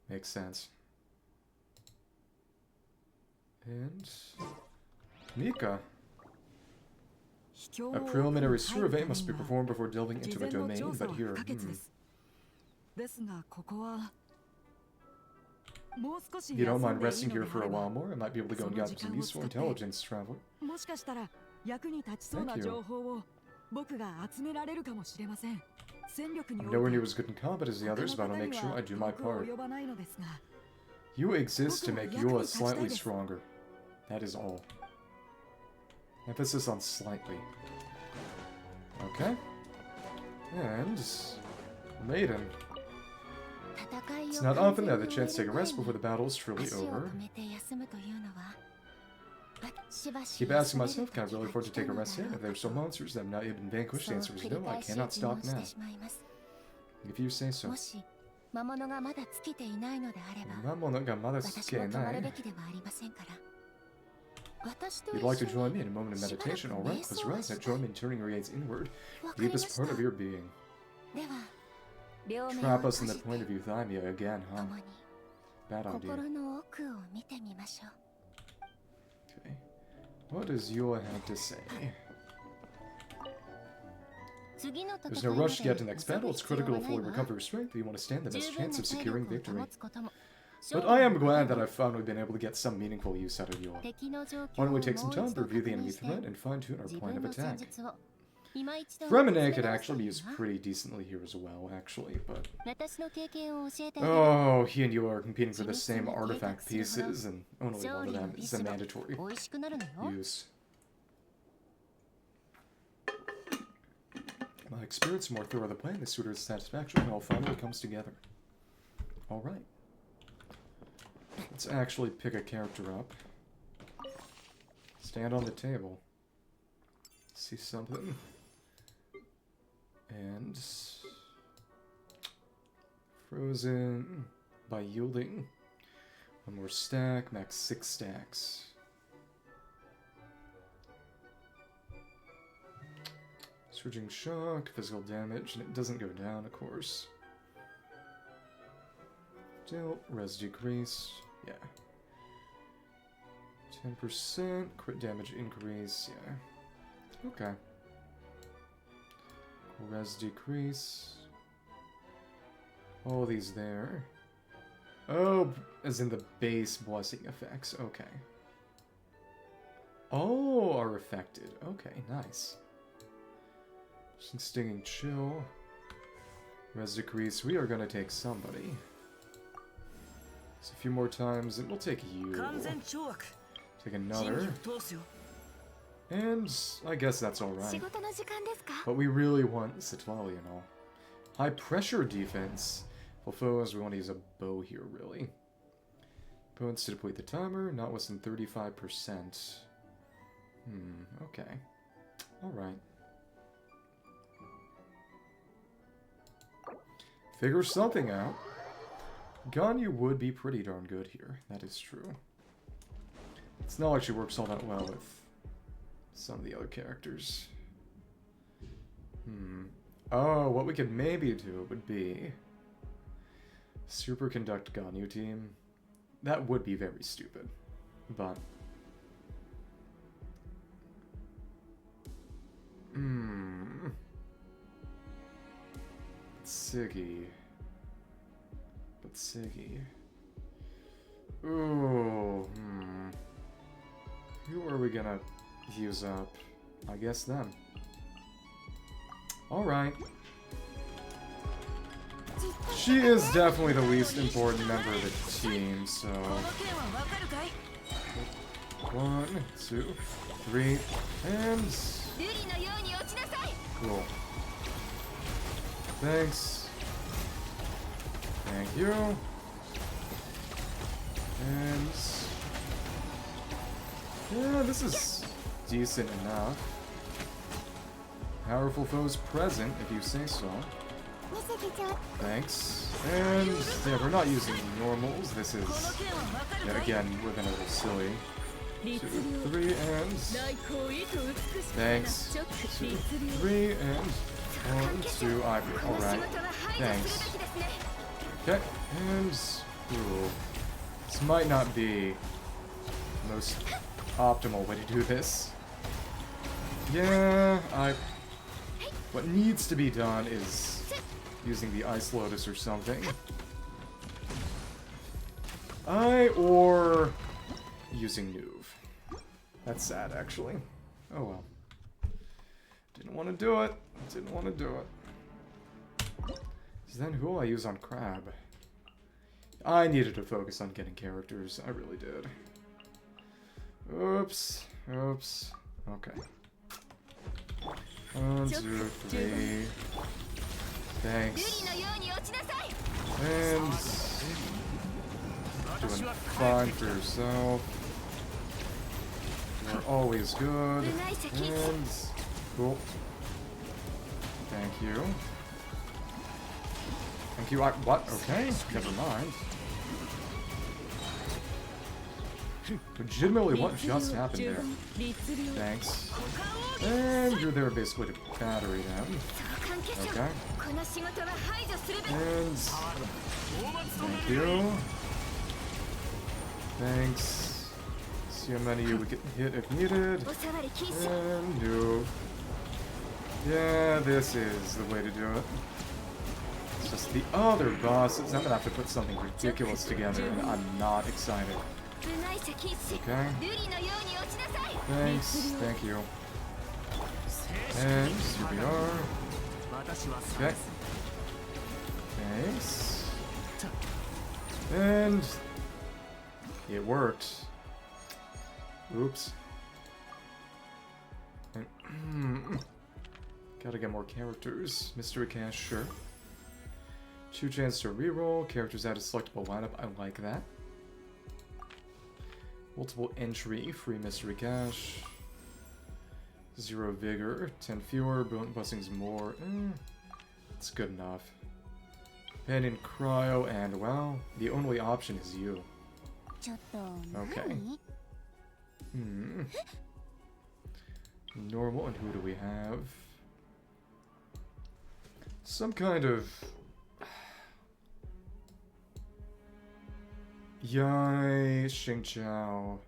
Makes sense. And... Mika. A preliminary survey must be performed before delving into a domain, but here... If you don't mind resting here for a while more, I might be able to go and gather some useful intelligence, traveler. Thank you. I'm nowhere near as good in combat as the others, but I'll make sure I do my part. You exist to make Eula slightly stronger. That is all. Emphasis on slightly. Okay. And... Raiden. It's not often that I have the chance to take a rest before the battle is truly over. Keep asking myself, can I really afford to take a rest yet? If there are still monsters that have not yet been vanquished, the answer is no, I cannot stop now. If you say so. If you'd like to join me in a moment of meditation, alright, close your eyes and join me in turning your gaze inward, the deepest part of your being. Trap us in the point of view Thymia again, huh? Bad idea. Okay. What does Eula have to say? There's no rush to get to the next battle. It's critical to fully recover your strength if you want to stand the best chance of securing victory. But I am glad that I've finally been able to get some meaningful use out of Eula. Why don't we take some time to review the enemy threat and fine-tune our plan of attack? Furina could actually be used pretty decently here as well, actually, but... Oh, he and Eula are competing for the same artifact pieces, and only one of them is a mandatory use. My experience more thorough the plan, the sooner it's satisfaction, and all finally comes together. Alright. Let's actually pick a character up. Stand on the table. See something. And... Frozen by yielding. 1 more stack, max 6 stacks. Surging shock, physical damage, and it doesn't go down, of course. Deal, res decrease, yeah. 10%, crit damage increase, yeah. Okay. Res decrease. All these there. Oh, as in the base blessing effects, okay. Oh, are affected, okay, nice. Some stinging chill. Res decrease, we are gonna take somebody. So a few more times, and we'll take you. Take another. And I guess that's alright. But we really want Citlali and all. High pressure defense. For foes, we want to use a bow here, really. Opponents to deplete the timer, not less than 35%. Okay. Alright. Figure something out. Ganyu would be pretty darn good here. That is true. It's not like she works all that well with some of the other characters. Oh, what we could maybe do would be superconduct Ganyu team. That would be very stupid, but Siggy. But Siggy. Ooh, Who are we gonna use up? I guess them. Alright. She is definitely the least important member of the team, so... 1, 2, 3, and... Cool. Thanks. Thank you. And... yeah, this is decent enough. Powerful foes present, if you say so. Thanks. And yeah, we're not using normals. This is, yet again, we're gonna go silly. 2, 3, and... thanks. 2, 3, and... 1, 2, alright. Thanks. Okay, and... ooh. This might not be the most optimal way to do this. Yeah, what needs to be done is using the Ice Lotus or something. Or using Neuv. That's sad, actually. Oh well. Didn't want to do it. Didn't want to do it. So then who will I use on Crab? I needed to focus on getting characters. I really did. Oops. Oops. Okay. 1, 2, 3. Thanks. And doing fine for yourself. You're always good. And cool. Thank you. Thank you. What? Okay. Never mind. Legitimately, what just happened there? Thanks. And you're there basically to battery them. Okay. And thank you. Thanks. See how many we can hit if needed. And no. Yeah, this is the way to do it. It's just the other bosses. I'm gonna have to put something ridiculous together, and I'm not excited. Okay. Thanks. Thank you. And here we are. Okay. Thanks. And it worked. Oops. Gotta get more characters. Mystery Cache, sure. 2 chance to reroll. Characters add a selectable lineup. I like that. Multiple entry. Free Mystery Cache. 0 vigor. 10 fewer. Brilliant blessings more. It's good enough. Pen in cryo, and well, the only option is you. Okay. Normal, and who do we have? Some kind of... Yai, Xingqiu.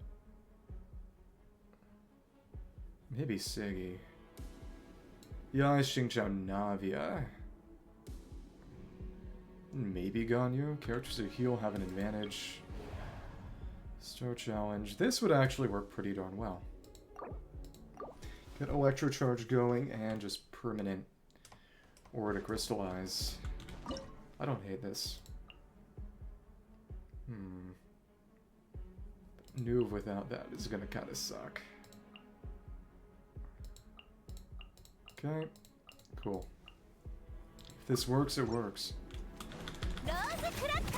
Maybe Siggy. Yai, Xingqiu, Navia. Maybe Ganyu. Characters who heal have an advantage. Star Challenge. This would actually work pretty darn well. Get Electro Charge going and just permanent Aura to crystallize. I don't hate this. Neuv without that is gonna kinda suck. Okay. Cool. If this works, it works.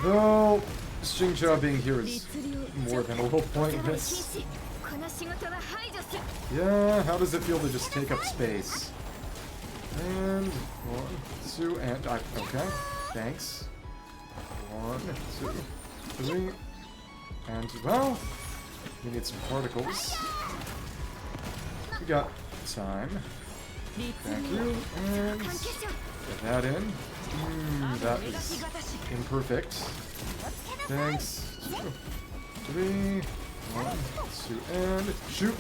Though, Xingqiu being here is more than a little pointless. Yeah, how does it feel to just take up space? And 1, 2, and okay. Thanks. 1, 2, 3. And well, we need some particles. We got time. Thank you. And get that in. That is imperfect. Thanks. 2, 3, 1, 2, and shoot.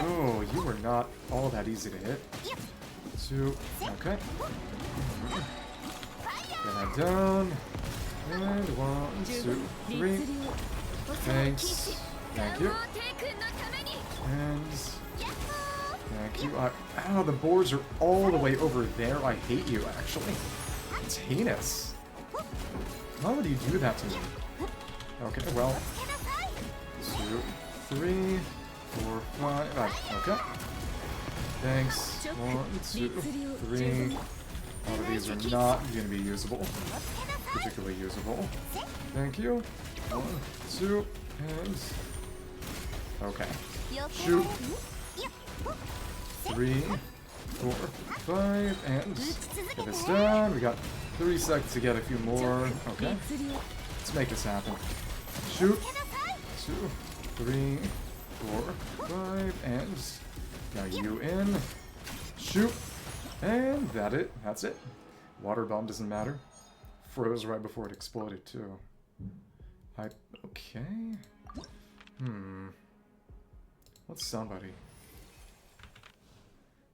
Oh, you were not all that easy to hit. 2, okay. Get that down. And 1, 2, 3. Thanks. Thank you. And thank you. Ow, the boards are all the way over there. I hate you, actually. It's heinous. Why would you do that to me? Okay, well. 2, 3, 4, 5. Okay. Thanks. 1, 2, 3. All of these are not going to be usable. Particularly usable. Thank you. 1, 2, and... okay. Shoot. 3, 4, 5, and get this down. We got 30 seconds to get a few more. Okay. Let's make this happen. Shoot. 2, 3, 4, 5, and now you in. Shoot. And that's it. Water bomb doesn't matter. Froze right before it exploded too. Okay. Let's somebody.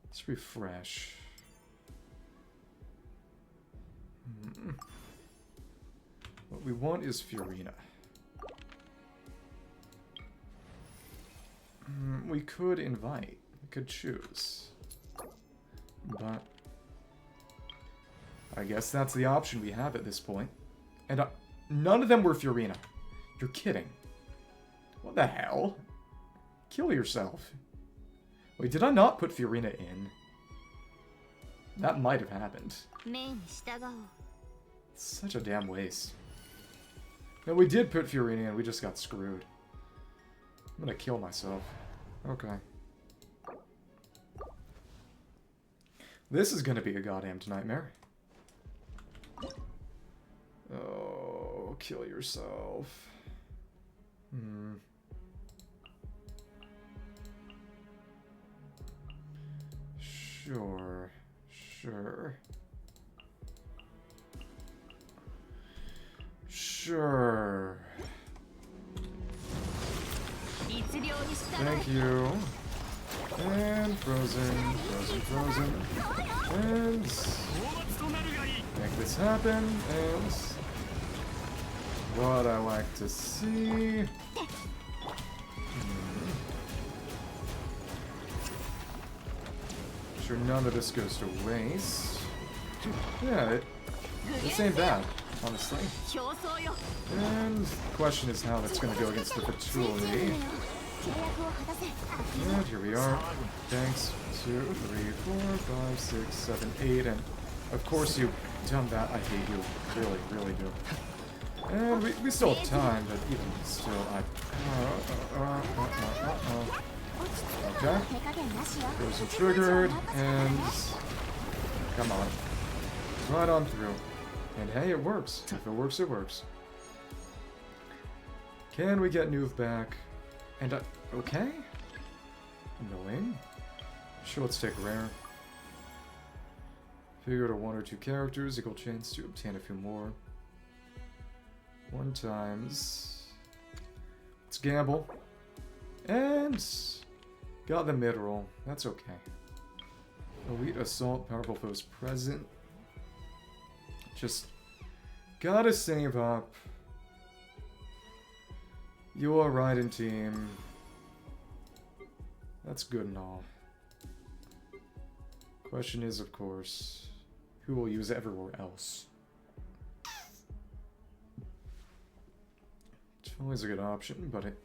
Let's refresh. What we want is Furina. We could invite. We could choose. But I guess that's the option we have at this point. And none of them were Furina. You're kidding. What the hell? Kill yourself. Wait, did I not put Furina in? That might have happened. Such a damn waste. No, we did put Furina in, we just got screwed. I'm gonna kill myself. Okay. This is gonna be a goddamn nightmare. Oh, kill yourself. Sure. Thank you. And frozen. And make this happen. And what I like to see. Sure, none of this goes to waste. Yeah, this ain't bad, honestly. And the question is how that's going to go against the Fatui. And here we are. Thanks. 2, 3, 4, 5, 6, 7, 8, and of course you've done that. I hate you. Really do. And we still have time, but even still, okay. Frozen triggered, and come on. Right on through. And hey, it works. If it works, it works. Can we get Neuv back? And okay. Annoying. Sure, let's take rare. Figure to 1 or 2 characters, equal chance to obtain a few more. 1 times. Let's gamble. And got the mid-roll. That's okay. Elite Assault, powerful foes present. Just gotta save up. Your Raiden team. That's good and all. Question is, of course, who will use it everywhere else? It's always a good option, but it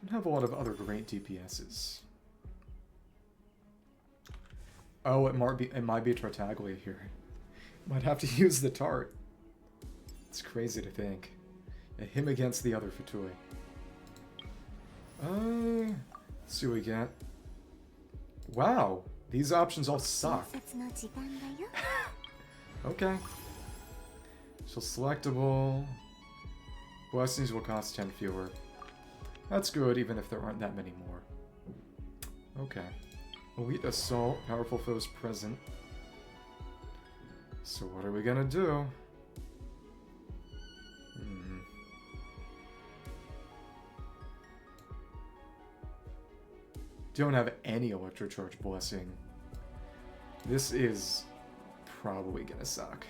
doesn't have a lot of other great DPSs. Oh, it might be Tartaglia here. Might have to use the Tart. It's crazy to think. Him against the other Fatui. Let's see what we get. Wow, these options all suck. Okay. So selectable. Blessings will cost 10 fewer. That's good, even if there aren't that many more. Okay. Elite assault, powerful foes present. So what are we gonna do? Don't have any Electrocharge Blessing. This is probably gonna suck.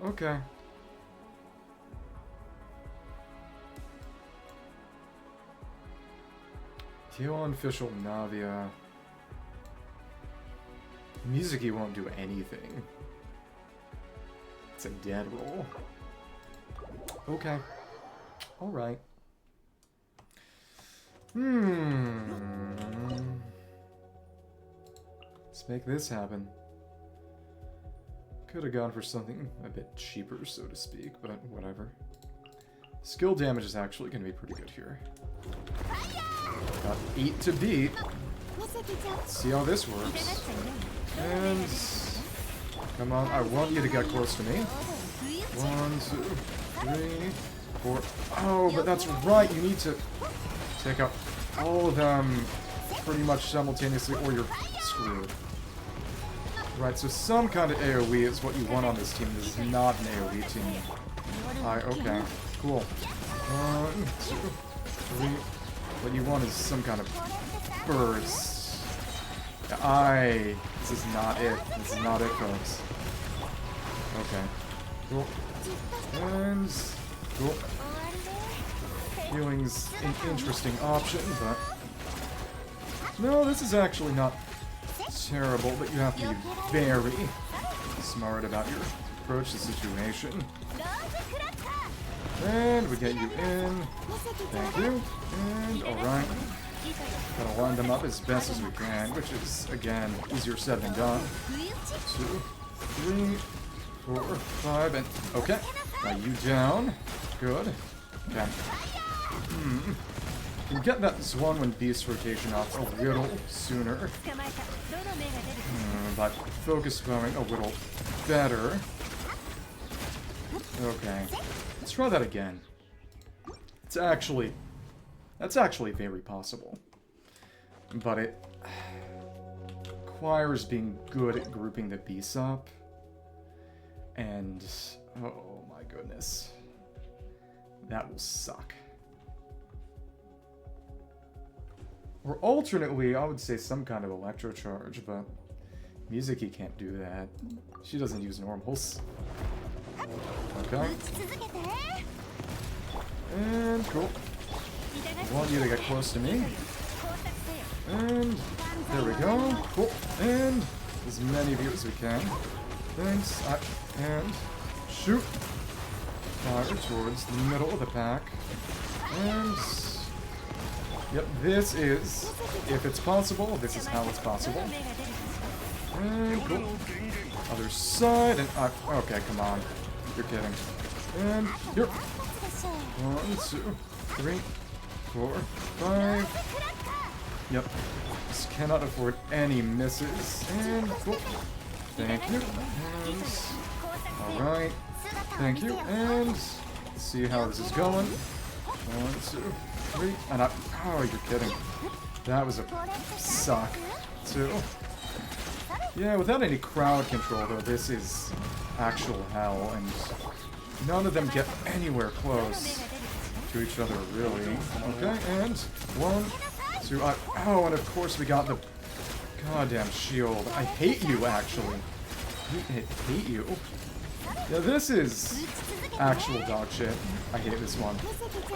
Okay. Yelan Official Navia. Mizuki won't do anything. It's a dead roll. Okay. Alright. Let's make this happen. Could have gone for something a bit cheaper, so to speak, but whatever. Skill damage is actually going to be pretty good here. Got 8 to beat. Let's see how this works. And... come on, I want you to get close to me. 1, 2, 3, 4... oh, but that's right, you need to take out all of them pretty much simultaneously, or you're screwed. Right, so some kind of AoE is what you want on this team. This is not an AoE team. Okay, cool. 1, 2, 3... what you want is some kind of burst. This is not it. This is not it, folks. Okay. Cool. And... cool. Healing's an interesting option, but... no, this is actually not terrible, but you have to be very smart about your approach to the situation. And we get you in. Thank you. And alright. Gotta line them up as best as we can, which is, again, easier said than done. 2, 3, 4, 5, and... okay. Now you down. Good. Okay. You can get that Swanwind Beast rotation off a little sooner. But focus going a little better. Okay. Let's try that again. That's actually very possible. But it requires being good at grouping the beasts up. And, oh my goodness. That will suck. Or alternately, I would say some kind of Electro Charge, but Mizuki can't do that. She doesn't use normals. Okay. And cool. I want you to get close to me. And there we go. Cool. And as many of you as we can. Thanks. And shoot. Fire towards the middle of the pack. And yep, this is, if it's possible, this is how it's possible. And cool. Other side, and okay, come on. You're kidding. And here. 1, 2, 3, 4, 5. Yep. Just cannot afford any misses. And cool. Thank you. And alright. Thank you. And let's see how this is going. 1, 2, 3. And oh, you're kidding. That was a suck, too. Yeah, without any crowd control, though, this is actual hell, and none of them get anywhere close to each other, really. Okay, and 1, 2, oh, and of course we got the goddamn shield. I hate you, actually. I hate you. Yeah, this is actual dog shit. I hate this one.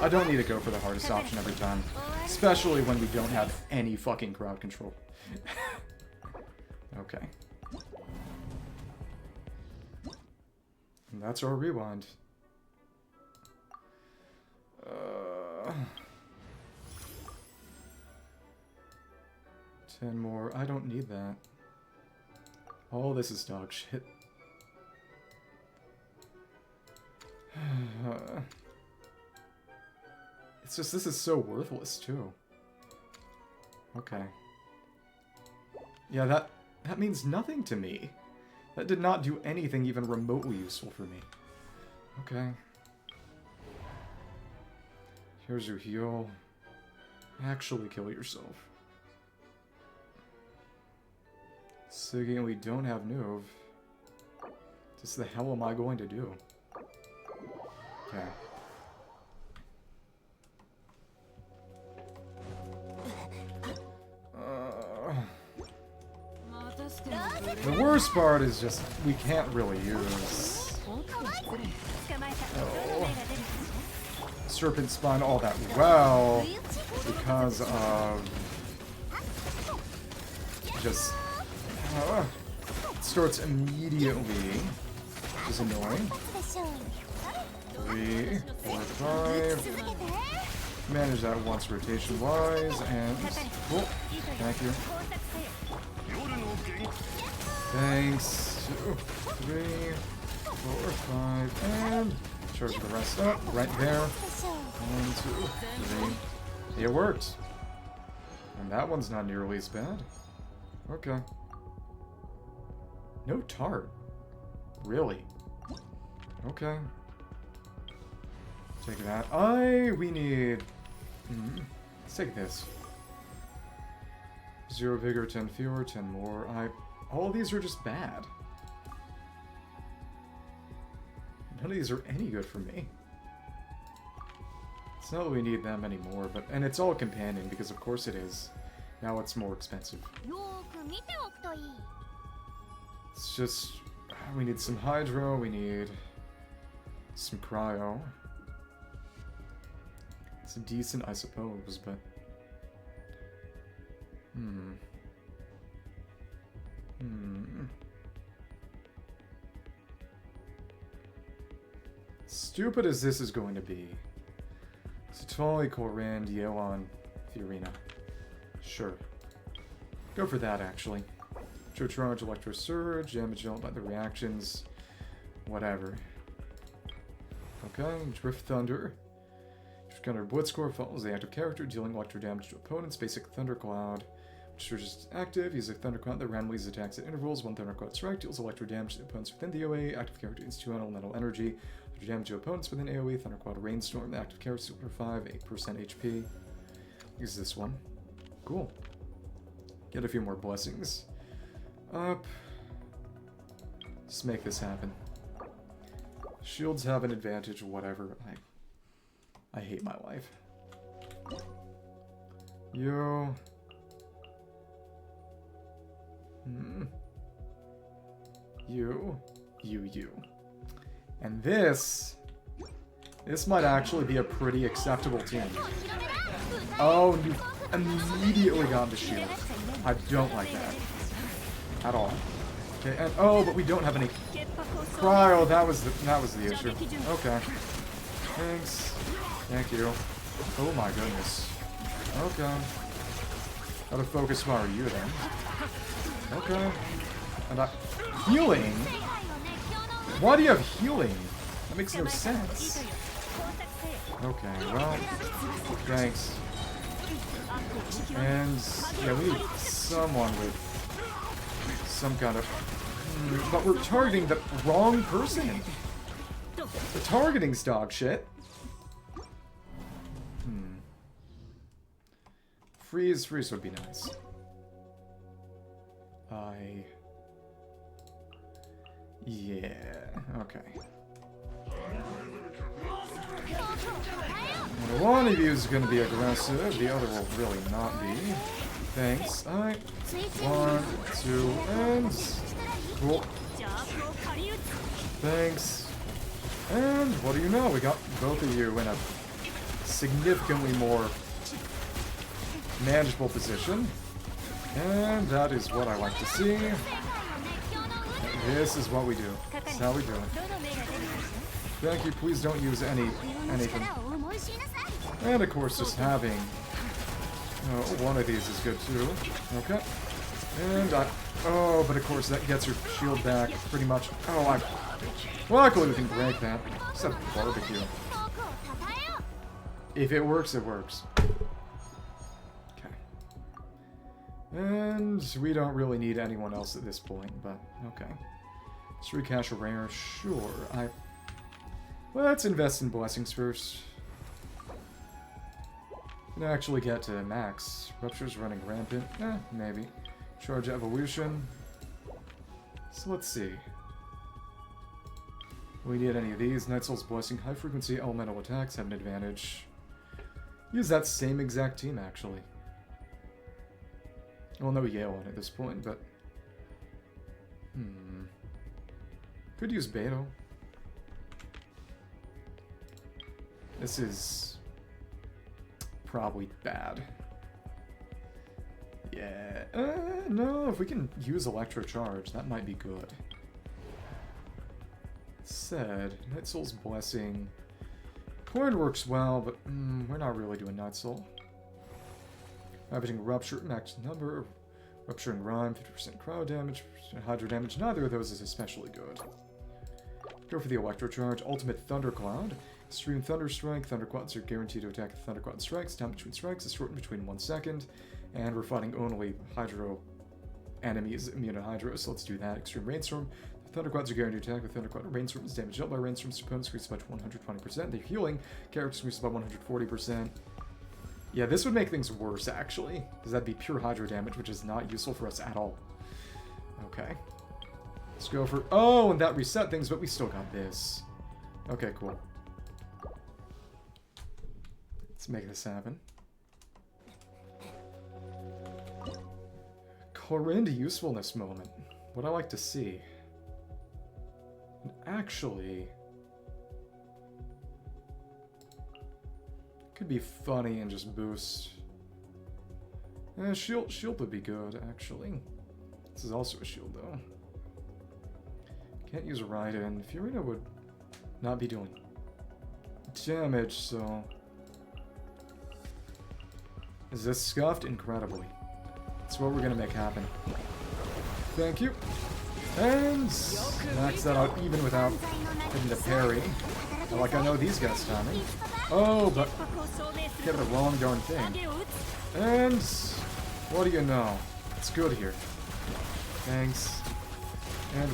I don't need to go for the hardest option every time. Especially when we don't have any fucking crowd control. Okay. And that's our rewind. 10 more. I don't need that. All this is dog shit. It's just, this is so worthless, too. Okay. Yeah, that means nothing to me. That did not do anything even remotely useful for me. Okay. Here's your heal. Actually kill yourself. Siggy, and we don't have Neuv. Just the hell am I going to do? Okay. The worst part is just we can't really use Serpent Spine all that well because of just it starts immediately, which is annoying. 3, 4, 5. Manage that once rotation wise, and cool. Thank you. Thanks. 2, 3, 4, 5, and charge the rest up right there. 1, 2, 3. It worked. And that one's not nearly as bad. Okay. No tart. Really? Okay. Take that. We need... let's take this. 0 vigor, 10 fewer, 10 more. All of these are just bad. None of these are any good for me. It's not that we need them anymore, but... And it's all companion, because of course it is. Now it's more expensive. It's just... We need some Hydro, we need... some Cryo. It's decent, I suppose, but... Stupid as this is going to be. Citlali, Clorinde, Yelan, Furina. Sure. Go for that, actually. Charge, Electro Surge, damage dealt by the reactions. Whatever. Okay, Drift Thunder. Counter Blitzcore follows the active character, dealing electro damage to opponents. Basic Thundercloud, which is just active. Use a Thundercloud that randomly uses attacks at intervals. 1 Thundercloud strike deals electro damage to opponents within the AoE. Active character is 2 elemental energy. Electro damage to opponents within AoE. Thundercloud Rainstorm. The active character super 5, 8% HP. Use this one. Cool. Get a few more blessings. Up. Let's make this happen. Shields have an advantage, whatever. I hate my life. You. You. And this might actually be a pretty acceptable team. Oh, you immediately got the shield. I don't like that. At all. Okay, and oh, but we don't have any Cryo. That was the issue. Okay. Thanks. Thank you. Oh my goodness. Okay. Gotta focus more on you then. Okay. And healing? Why do you have healing? That makes no sense. Okay, well, thanks. And yeah, we need someone with some kind of... but we're targeting the wrong person. The targeting's dog shit. Freeze would be nice. Yeah, okay. And one of you is going to be aggressive, the other will really not be. Thanks. Alright. 1, 2, and... Cool. Thanks. And what do you know? We got both of you in a significantly more manageable position. And that is what I like to see. This is what we do. That's how we do it. Thank you. Please don't use anything. And of course, just having one of these is good too. Okay. And oh, but of course that gets your shield back pretty much. Oh, luckily we can break that. It's a barbecue. If it works, it works. Okay. And we don't really need anyone else at this point, but okay. Let's recash a rare. Sure. Let's invest in blessings first. Can actually get to max. Rupture's running rampant. Maybe. Charge evolution. So let's see. We need any of these. Night Soul's Blessing, high frequency elemental attacks have an advantage. Use that same exact team, actually. Well, no Yelan at this point, but... Could use Beto. This is... probably bad. Yeah... no, if we can use Electro Charge, that might be good. Said, Night Soul's Blessing... Clorinde works well, but we're not really doing Night Soul. Ravaging Rupture, max number, Rupturing Rhyme, 50% cryo damage, Hydro damage. Neither of those is especially good. Go for the Electro Charge. Ultimate Thundercloud. Extreme Thunder Strike. Thunderclouds are guaranteed to attack the Thundercloud strikes. Time between strikes is shortened between 1 second. And we're fighting only Hydro enemies immune to Hydro, so let's do that. Extreme Rainstorm. The Thunderclouds are guaranteed to attack with Thundercloud. Rainstorm is damage dealt by Rainstorm's opponents increases by 120%. The healing characters increases by 140%. Yeah, this would make things worse, actually. Because that'd be pure Hydro damage, which is not useful for us at all. Okay. Let's go for... Oh, and that reset things, but we still got this. Okay, cool. Let's make this happen. Clorinde usefulness moment. What I like to see. And actually... could be funny and just boost. Shield would be good, actually. This is also a shield, though. Can't use Raiden. Furina would not be doing damage, so... Is this scuffed? Incredibly. That's what we're gonna make happen. Thank you. And max that out even without hitting the parry. Like I know these guys' timing. Oh, but get the wrong darn thing. And what do you know? It's good here. Thanks. And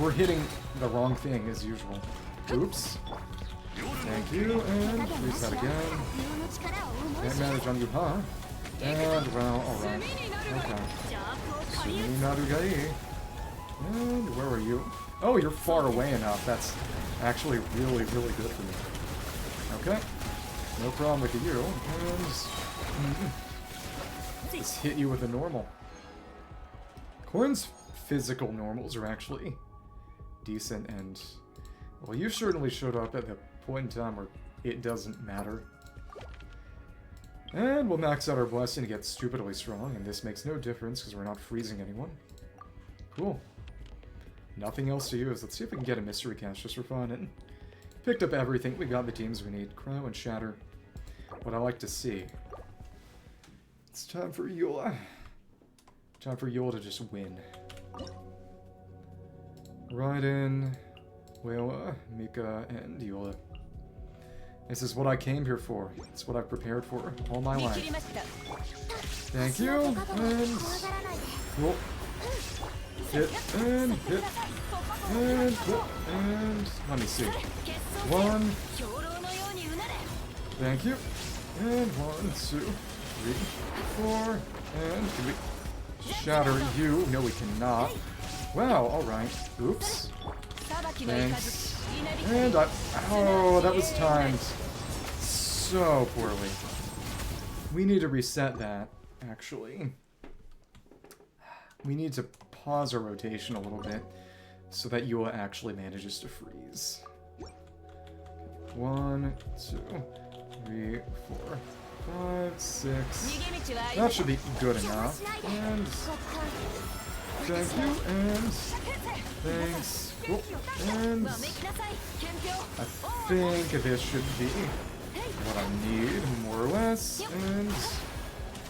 we're hitting the wrong thing as usual. Oops. Thank you, and reset again. Can't manage on you, huh? And, well, alright. Okay. Sumi Narugai. And where are you? Oh, you're far away enough. That's actually really, really good for me. Okay. No problem with you. And... just hit you with a normal. Clorinde's physical normals are actually decent, and... well, you certainly showed up at the point in time where it doesn't matter. And we'll max out our blessing to get stupidly strong, and this makes no difference because we're not freezing anyone. Cool. Nothing else to use. Let's see if we can get a mystery cast just for fun. And picked up everything. We got the teams we need. Cryo and Shatter. What I like to see. It's time for Eula. Time for Eula to just win. Raiden, Layla, Mika, and Eula. This is what I came here for. It's what I've prepared for all my life. Thank you, and... cool. Hit, and hit, and cool, and... let me see. 1. Thank you. And 1, 2, 3, 4, and... can we shatter you? No, we cannot. Wow, alright. Oops. Thanks. And I... oh, that was timed so poorly. We need to reset that, actually. We need to pause our rotation a little bit so that Eula actually manages to freeze. 1, 2, 3, 4, 5, 6. That should be good enough. And... thank you, and... thanks. Cool. And... I think this should be what I need, more or less. And...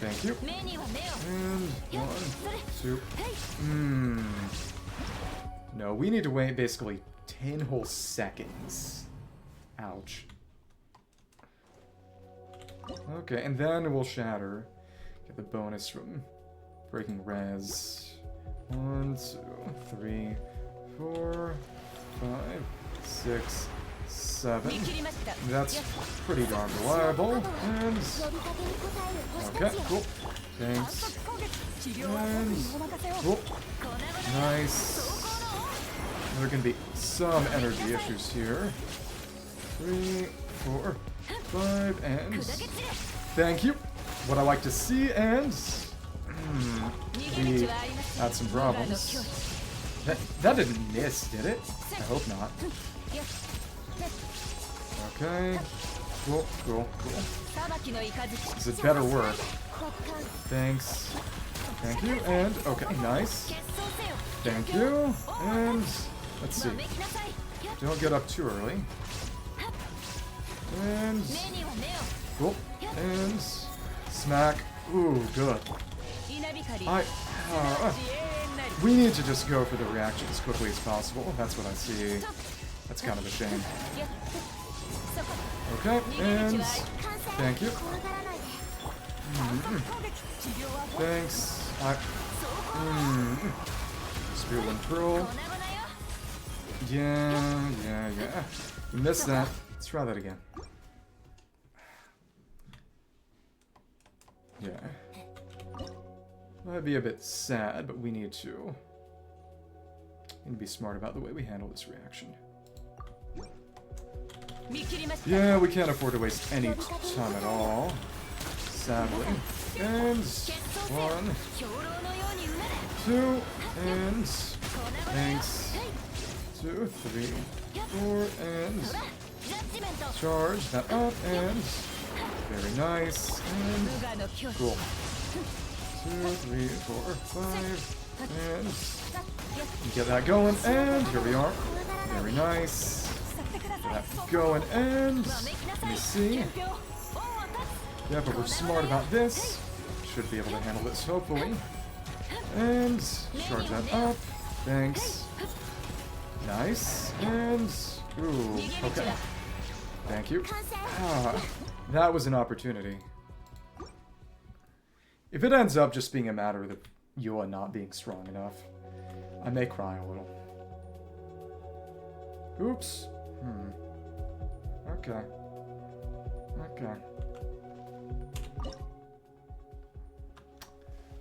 thank you. And... 1, 2... no, we need to wait basically 10 whole seconds. Ouch. Okay, and then we'll shatter. Get the bonus from breaking res. 1, 2, 3, 4, 5, 6, 7. That's pretty darn reliable. And... okay, cool. Thanks. And... cool. Nice. There are going to be some energy issues here. 3, 4, 5, and... Thank you! What I like to see, and... we had some problems. That didn't miss, did it? I hope not. Okay. Cool, cool, cool. This is better work. Thanks. Thank you, and... Okay, nice. Thank you, and... Let's see. Don't get up too early. And... Cool. And... Smack. Ooh, good. We need to just go for the reaction as quickly as possible. That's what I see. That's kind of a shame. Okay, and... Thank you. Thanks. Spear and Pearl. Yeah. You missed that. Let's try that again. Yeah. Might be a bit sad, but we need to be smart about the way we handle this reaction. Yeah, we can't afford to waste any time at all. Sadly. And 1, 2, and thanks. 2, 3, 4, and charge that up, and very nice, and cool. 2, 3, 4, 5, and get that going, and here we are. Very nice. Get that going, and let me see. Yeah, but we're smart about this. Should be able to handle this, hopefully. And charge that up. Thanks. Nice. And ooh, okay. Thank you. That was an opportunity. If it ends up just being a matter of Eula not being strong enough, I may cry a little. Oops. Okay. Okay.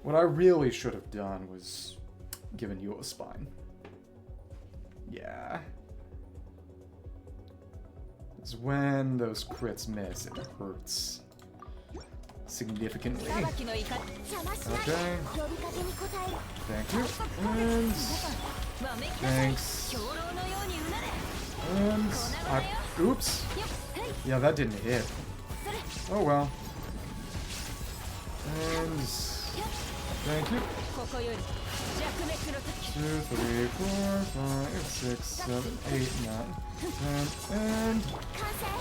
What I really should have done was given you a spine. Yeah. It's when those crits miss, it hurts. Significantly. Okay. Thank you. And... Thanks. And... oops. Yeah, that didn't hit. Oh well. And... Thank you. 2, 3, 4, 5, 6, 7, 8, 9, 10, and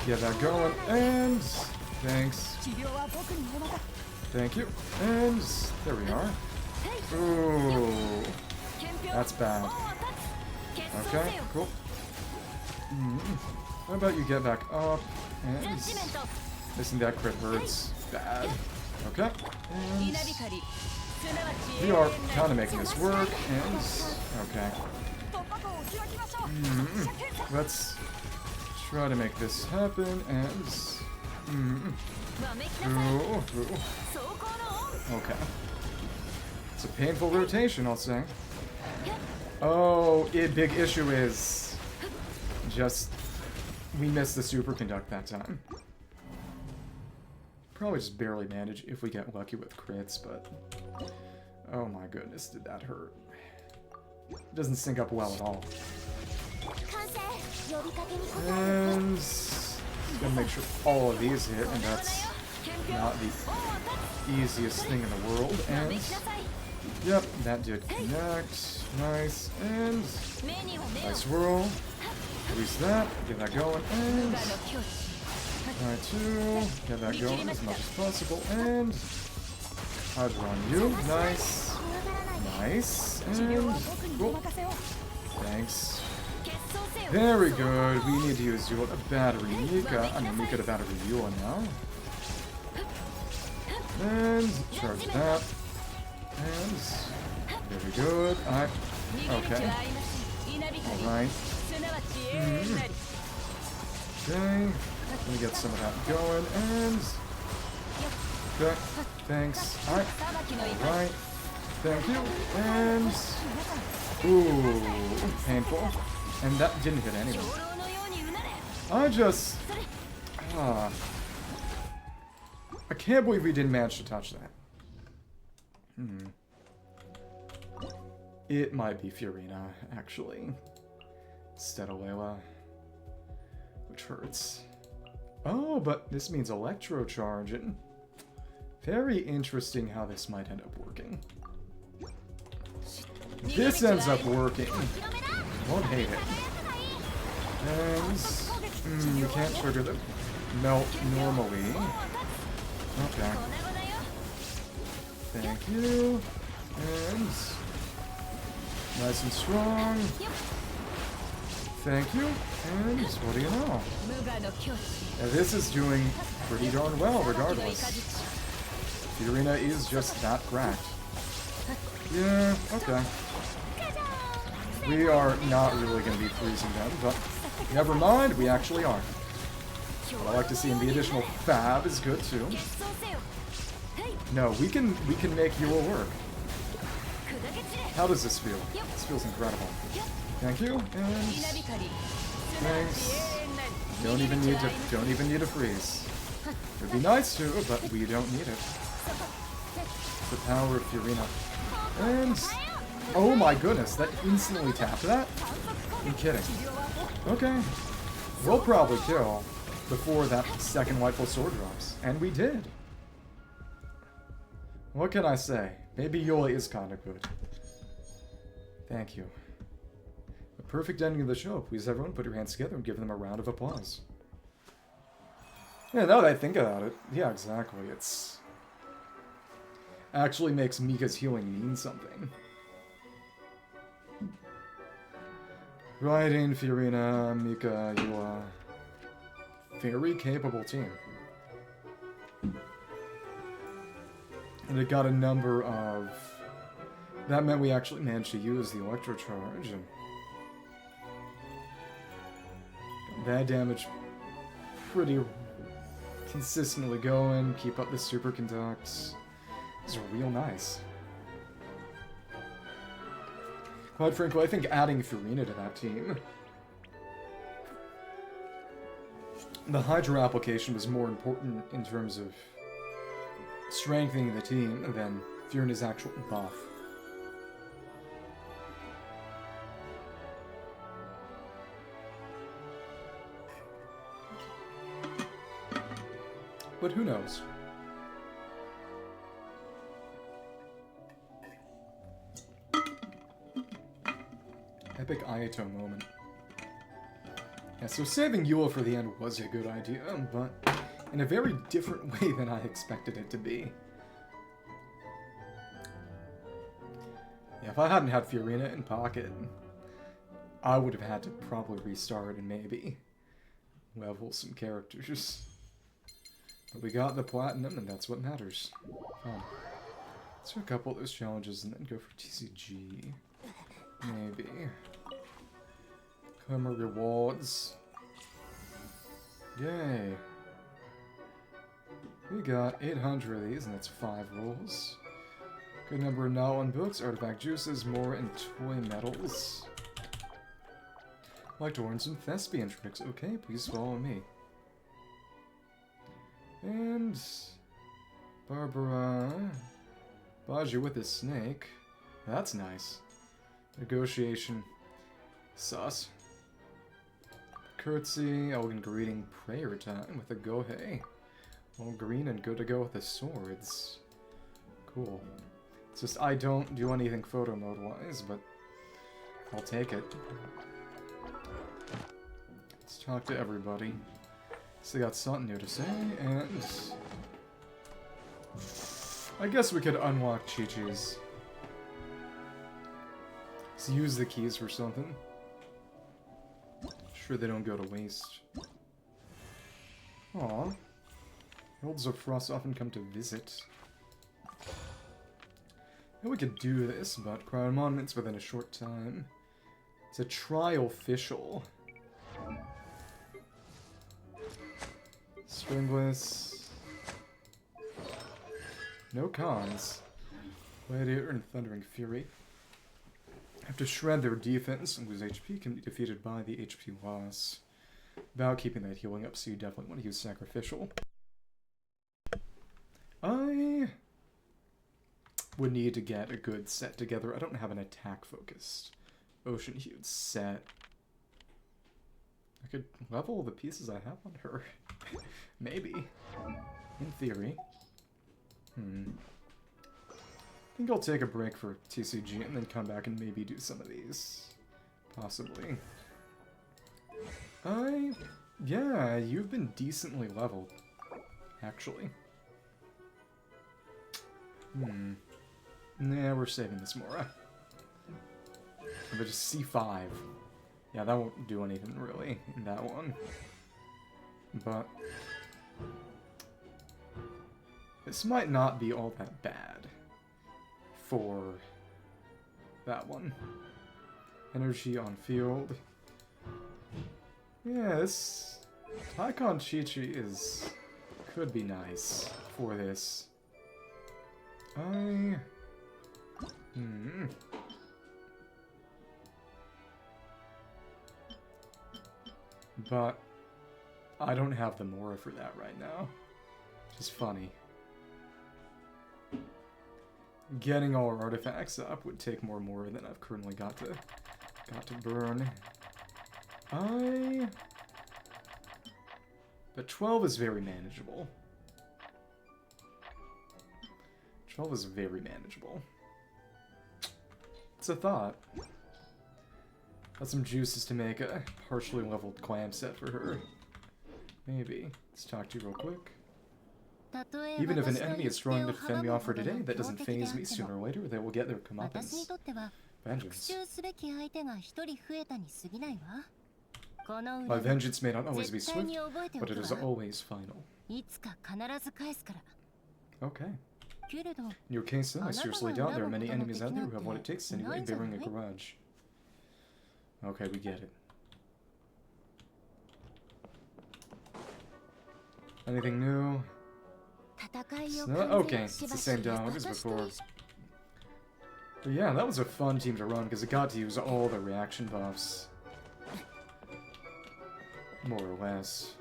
get that going, and thanks. Thank you, and there we are. Ooh, that's bad. Okay, cool. How about you get back up, and missing that crit hurts bad. Okay, and we are kind of making this work, and okay. Let's try to make this happen, and okay. It's a painful rotation, I'll say. Oh, big issue is just we missed the superconduct that time. Probably just barely manage if we get lucky with crits, but oh my goodness, did that hurt. It doesn't sync up well at all. And gonna make sure all of these hit, and that's not the easiest thing in the world. And yep, that did connect. Nice, and nice whirl. Release that, get that going, and try to get that going as much as possible, and Hydra on you. Nice. Nice. And cool. Thanks. Very good. We need to use Eula to battery Mika. I mean, Mika to battery Eula now. And charge that. And very good. Okay. Alright. Okay. Let me get some of that going, and... Okay, thanks. Alright. Thank you, and... Ooh, painful. And that didn't hit anyone. I just... I can't believe we didn't manage to touch that. It might be Furina, actually. Instead of Layla. Which hurts. Oh, but this means Electro charging. Very interesting how this might end up working. If this ends up working, won't hate it. And you can't trigger the melt normally. Okay. Thank you. And nice and strong. Thank you. And what do you know? Now, this is doing pretty darn well, regardless. Furina is just that cracked. Yeah, okay. We are not really going to be freezing them, but never mind, we actually are. What I like to see in the additional fab is good too. No, we can make Eula work. How does this feel? This feels incredible. Thank you, and thanks. Don't even need to freeze. It'd be nice to, but we don't need it. The power of Furina. And oh my goodness, that instantly tapped that? I'm kidding. Okay. We'll probably kill before that second Whiteful Sword drops. And we did. What can I say? Maybe Eula is kind of good. Thank you. A perfect ending of the show. Please everyone put your hands together and give them a round of applause. Yeah, now that I think about it, yeah, exactly. It's actually makes Mika's healing mean something. Raiden, Furina, Mika, Eula. Very capable team. And it got a number of... That meant we actually managed to use the Electro charge. And that damage pretty consistently going. Keep up the super conducts. These are real nice. Quite frankly, I think adding Furina to that team... The Hydra application was more important in terms of strengthening the team than Furina's actual buff. But who knows? Epic Ayato moment. Yeah, so saving Eula for the end was a good idea, but in a very different way than I expected it to be. Yeah, if I hadn't had Furina in pocket, I would have had to probably restart and maybe level some characters. But we got the platinum, and that's what matters. Fun. Let's do a couple of those challenges and then go for TCG. Maybe. Karma rewards. Yay. We got 800 of these, and that's 5 rolls. Good number of not one books, artifact juices, more, and toy medals. I'd like to learn some thespian tricks. Okay, please follow me. And... Barbara... Baji with a snake. That's nice. Negotiation. Sus. Curtsy, elegant greeting, prayer time with a gohei. All green and good to go with the swords. Cool. It's just I don't do anything photo mode wise, but I'll take it. Let's talk to everybody. So they got something new to say, and I guess we could unlock Chi-Chi's. Let's use the keys for something. Sure they don't go to waste. Aw. Heralds of Frost often come to visit. Yeah, we could do this, but Cryo Monuments within a short time. It's a trial official. Stringless. No cons. Gladiator and Thundering Fury. have to shred their defense and lose HP, can be defeated by the HP loss. About keeping that healing up, so you definitely want to use Sacrificial. I would need to get a good set together. I don't have an attack-focused ocean-hued set. I could level the pieces I have on her. Maybe. In theory. I think I'll take a break for TCG and then come back and maybe do some of these. Possibly. Yeah, you've been decently leveled. Actually. Nah, we're saving this Mora. But just C5. Yeah, that won't do anything really in that one. But this might not be all that bad for that one. Energy on field. Yeah, this Taikon Chi-Chi could be nice for this. But I don't have the Mora for that right now. Which is funny. Getting all our artifacts up would take more Mora than I've currently got to burn. But 12 is very manageable. 12 is very manageable. It's a thought. Got some juices to make a partially leveled clam set for her. Maybe. Let's talk to you real quick. Even if an enemy is strong to defend me off for today, that doesn't faze me. Sooner or later, they will get their comeuppance. Vengeance. My vengeance may not always be swift, but it is always final. Okay. In your case, though, I seriously doubt there are many enemies out there who have what it takes anyway, bearing a grudge. Okay, we get it. Anything new? Okay, it's the same dialogue as before. But yeah, that was a fun team to run, because it got to use all the reaction buffs. More or less.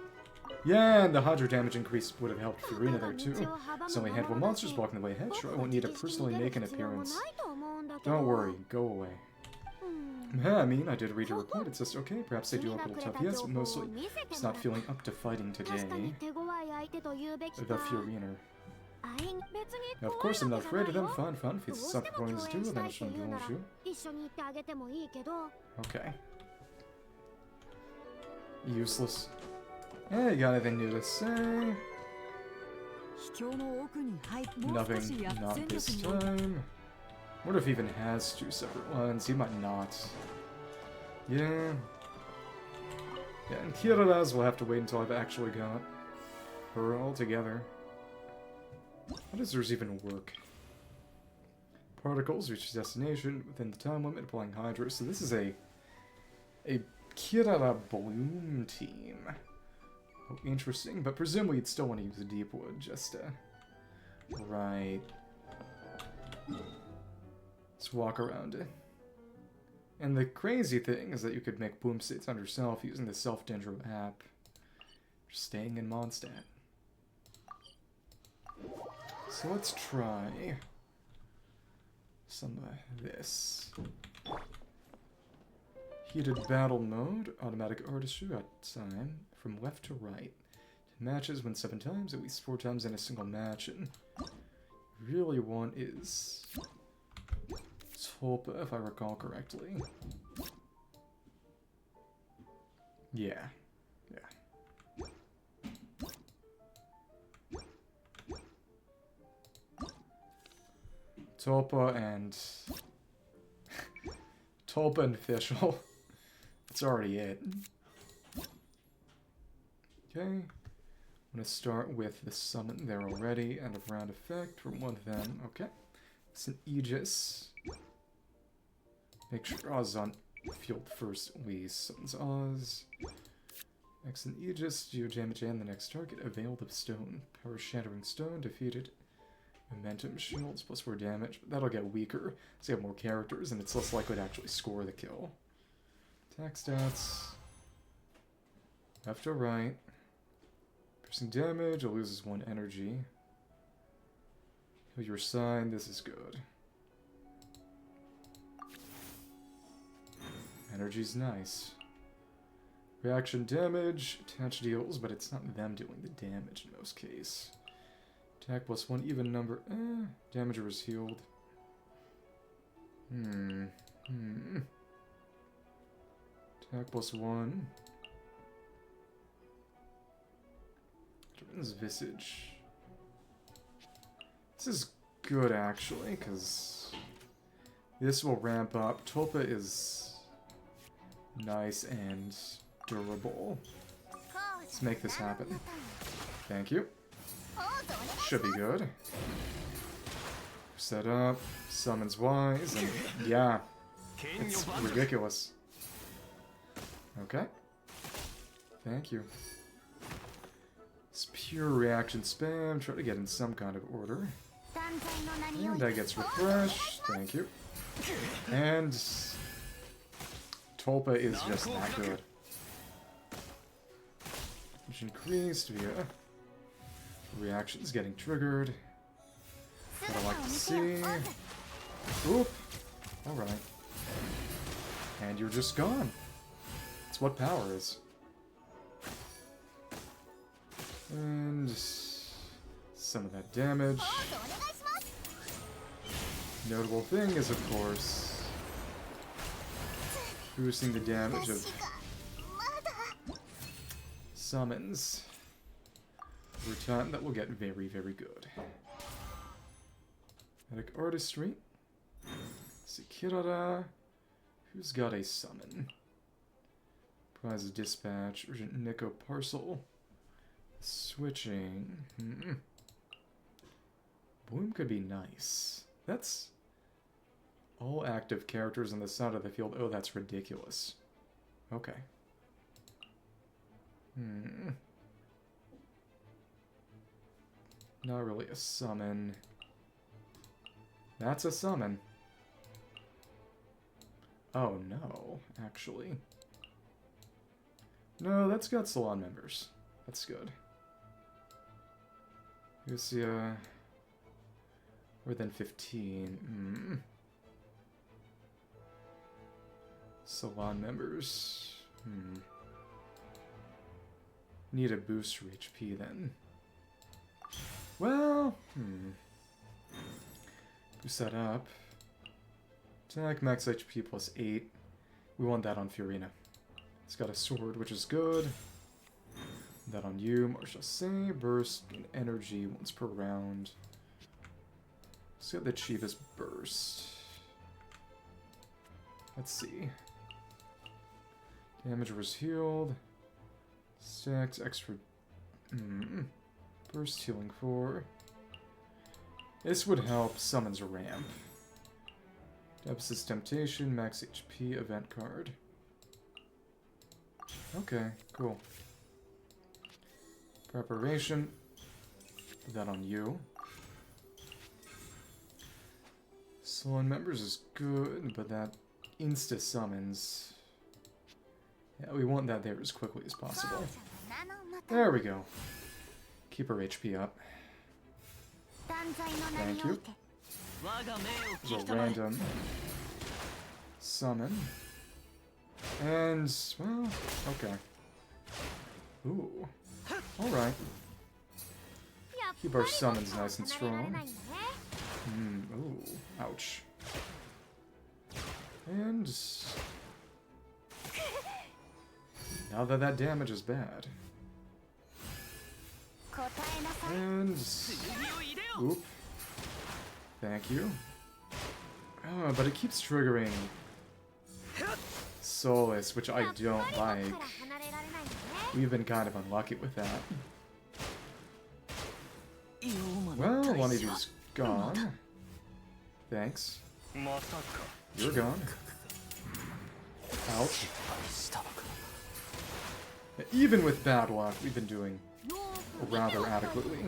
Yeah, and the Hydro damage increase would have helped Furina there too. It's only a handful of monsters blocking the way ahead, sure I won't need to personally make an appearance. Don't worry, go away. I mean, I did read your report, it's just okay, perhaps they do look a little tough, yes, but mostly just not feeling up to fighting today. The Furina. Now, of course I'm not afraid of them, fine, if it's something for me to do, then I shouldn't indulge you. Okay. Useless. Hey, you got anything new to say? Nothing, not this time. What if he even has two separate ones? He might not. Yeah. Yeah, and Kirara's will have to wait until I've actually got her all together. How does theirs even work? Particles reach destination within the time limit, applying Hydro. So this is a Kirara Bloom team. Oh, interesting, but presumably you'd still want to use a Deep Wood just to... Right. Let's walk around it. And the crazy thing is that you could make bloom states on yourself using the Self-Dendro app. Just staying in Mondstadt. So let's try some of this. Heated battle mode, automatic artistry at time, from left to right. 10 matches, win 7 times, at least 4 times in a single match, and really one is Tulpa, if I recall correctly. Yeah. Tulpa and... Tulpa and Fischl. That's already it. Okay. I'm gonna start with the summon there already, end of round effect from one of them. Okay. It's an Aegis. Make sure Oz is on field first. We summons Oz. Next an Aegis, geo damage and the next target. Avail the stone. Power Shattering Stone defeated. Momentum shields, plus 4 damage, but that'll get weaker as you have more characters, and it's less likely to actually score the kill. Attack stats. Left to right. Piercing damage, it loses 1 energy. Heal your sign, this is good. Energy's nice. Reaction damage, attach deals, but it's not them doing the damage in most cases. Attack plus 1 even number. Damager is healed. Attack plus 1. Jordan's Visage. This is good actually, because this will ramp up. Tulpa is nice and durable. Let's make this happen. Thank you. Should be good. Set up, summons wise, and yeah, it's ridiculous. Okay. Thank you. It's pure reaction spam. Try to get in some kind of order. And that gets refreshed. Thank you. And Tulpa is just that good. Which increased via reactions getting triggered. What I like to see. Oop. Alright. And you're just gone. That's what power is. And some of that damage. Notable thing is, of course, boosting the damage of summons. Over time, that will get very, very good. Medic Artistry. Sekirara. Who's got a summon? Prize Dispatch. Urgent Nico Parcel. Switching. Bloom could be nice. That's all active characters on the side of the field. Oh, that's ridiculous. Okay. Not really a summon. That's a summon. Oh no, actually. No, that's got salon members. That's good. Here's the, more than 15. Salon members. Need a boost for HP then. Well, boost that up. Attack max HP plus 8. We want that on Furina. It's got a sword, which is good. That on you, Marshal Say, burst and energy once per round. Let's get the cheapest burst. Let's see. Damage was healed. Stacks extra. Burst healing 4. This would help summons a ramp. Deficit's Temptation, max HP, event card. Okay, cool. Preparation. Put that on you. Salon members is good, but that insta summons. Yeah, we want that there as quickly as possible. There we go. Keep her HP up. Thank you. There's a random summon. And, well, okay. Ooh. Alright. Keep our summons nice and strong. Ooh. Ouch. And now that damage is bad. And oop. Thank you. Oh, but it keeps triggering Solace, which I don't like. We've been kind of unlucky with that. Well, one of you's gone. Thanks. You're gone. Ouch. Even with bad luck, we've been doing rather adequately.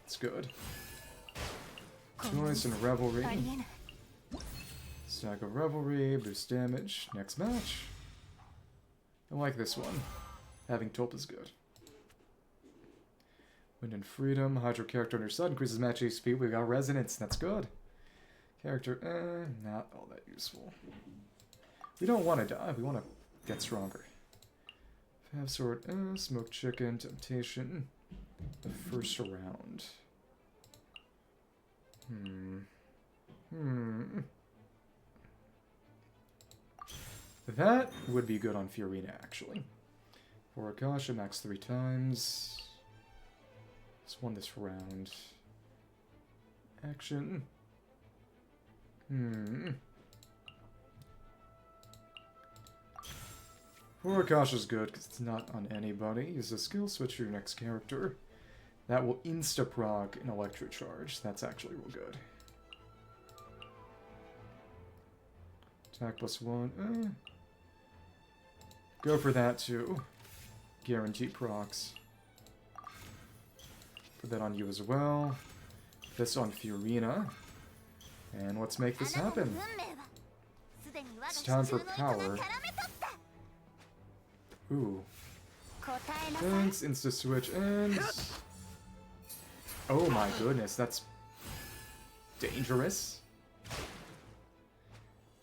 It's good. Choice and Revelry. Stack of Revelry, boost damage. Next match. I like this one. Having Tulp is good. Wind and Freedom. Hydro character on your side increases match HP. We got Resonance. That's good. Character, not all that useful. We don't want to die. We want to get stronger. Have Sword, Smoked Chicken, Temptation. The first round. That would be good on Furina, actually. For Akasha, max 3 times. Let's won this round. Action. For Akasha's good, because it's not on anybody. Use a skill, switch to your next character. That will insta-prog an Electro charge. That's actually real good. Attack +1. Go for that too. Guaranteed procs. Put that on you as well. This on Furina. And let's make this happen. It's time for power. Ooh. Thanks, insta-switch, and... Oh my goodness, that's... dangerous.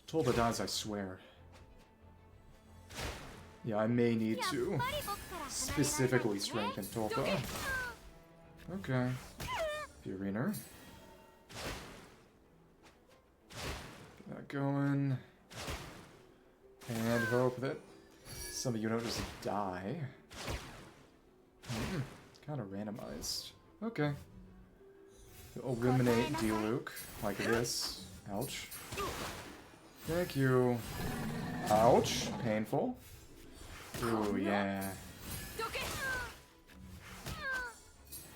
Tulpa dies, I swear. Yeah, I may need to specifically strengthen Tulpa. Okay. Furina. Get that going. And hope that some of you don't just die. Kind of randomized. Okay. Eliminate Diluc like this. Ouch. Thank you. Ouch. Painful. Ooh, yeah.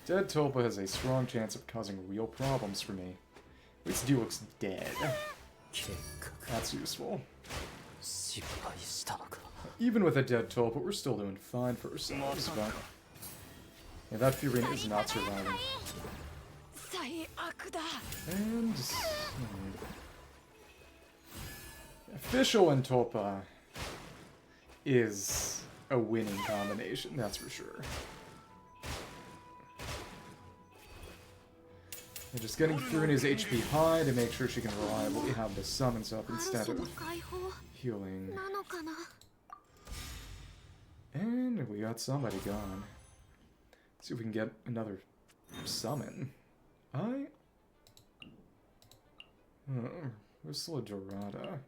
Dead Tulpa has a strong chance of causing real problems for me. At least Diluc's dead. That's useful. Even with a dead Tulpa, we're still doing fine for ourselves, but... Yeah, that Furina is not surviving. And... Official and Tulpa is a winning combination, that's for sure. And just getting Furina's HP high to make sure she can reliably have the summons up instead of healing. And we got somebody gone. Let's see if we can get another summon. Where's Dorada?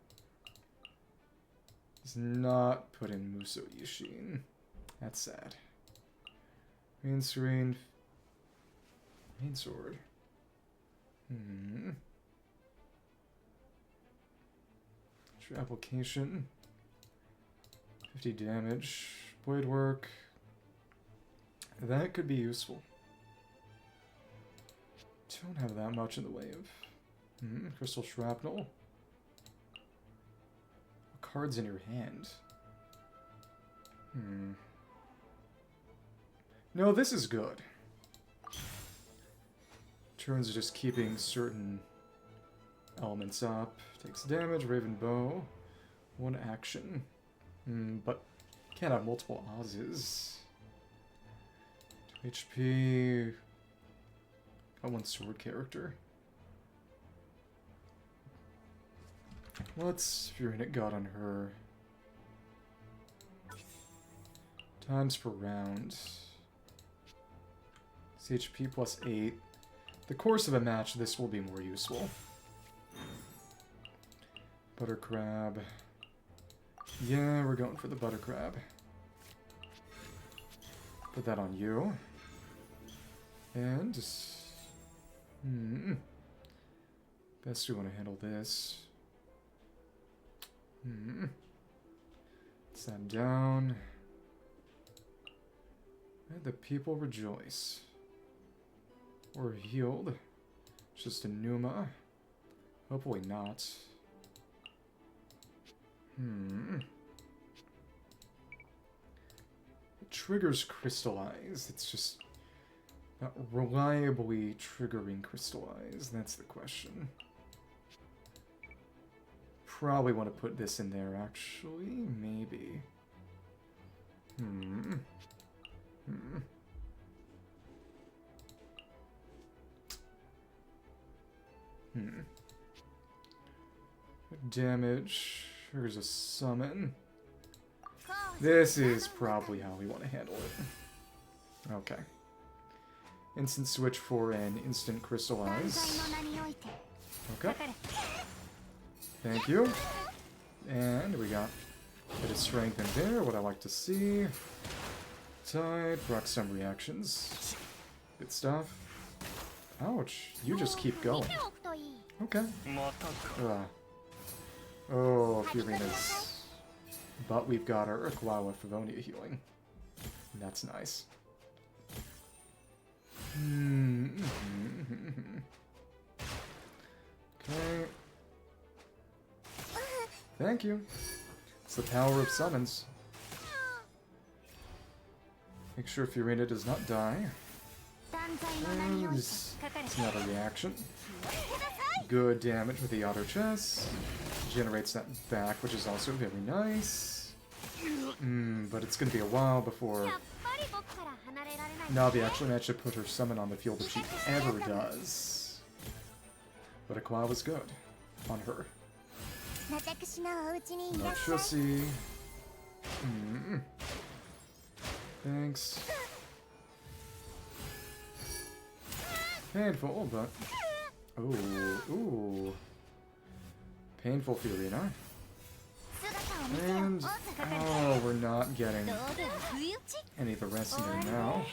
Does not put in Muso Yashin. That's sad. Main Serene. Main Sword. Application. 50 damage. Blade work. That could be useful. Don't have that much in the way of Crystal Shrapnel. What cards in your hand? No, this is good. Turns just keeping certain elements up. Takes damage, Raven Bow. 1 action. But can't have multiple Oz's. 2 HP. Got 1 sword character. What's Furina got on her? Times per round. It's HP +8. The course of a match, this will be more useful. Butter Crab. Yeah, we're going for the Butter Crab. Put that on you. And... best we want to handle this. Set that down. And the people rejoice. Or healed. Just a Numa. Hopefully not. It triggers Crystallize. It's just Not reliably triggering crystallize, that's the question. Probably want to put this in there, actually. Maybe. What damage? Here's a summon. This is probably how we want to handle it. Okay. Instant switch for an instant crystallize. Okay. Thank you. And we got a bit of strength in there, what I like to see. Tide, proc some reactions. Good stuff. Ouch, you just keep going. Okay. Oh, Furina's. But we've got our Urquawa Favonia healing. That's nice. Okay. Thank you. It's the power of summons. Make sure Furina does not die. And it's another reaction. Good damage with the auto chess. Generates that back, which is also very nice. But it's going to be a while before Navi actually managed to put her summon on the field if she ever does. But Aqua was good on her. Electricity. Thanks. Painful, but... Ooh. Painful Furina. And... Oh, we're not getting any of the rest in there now.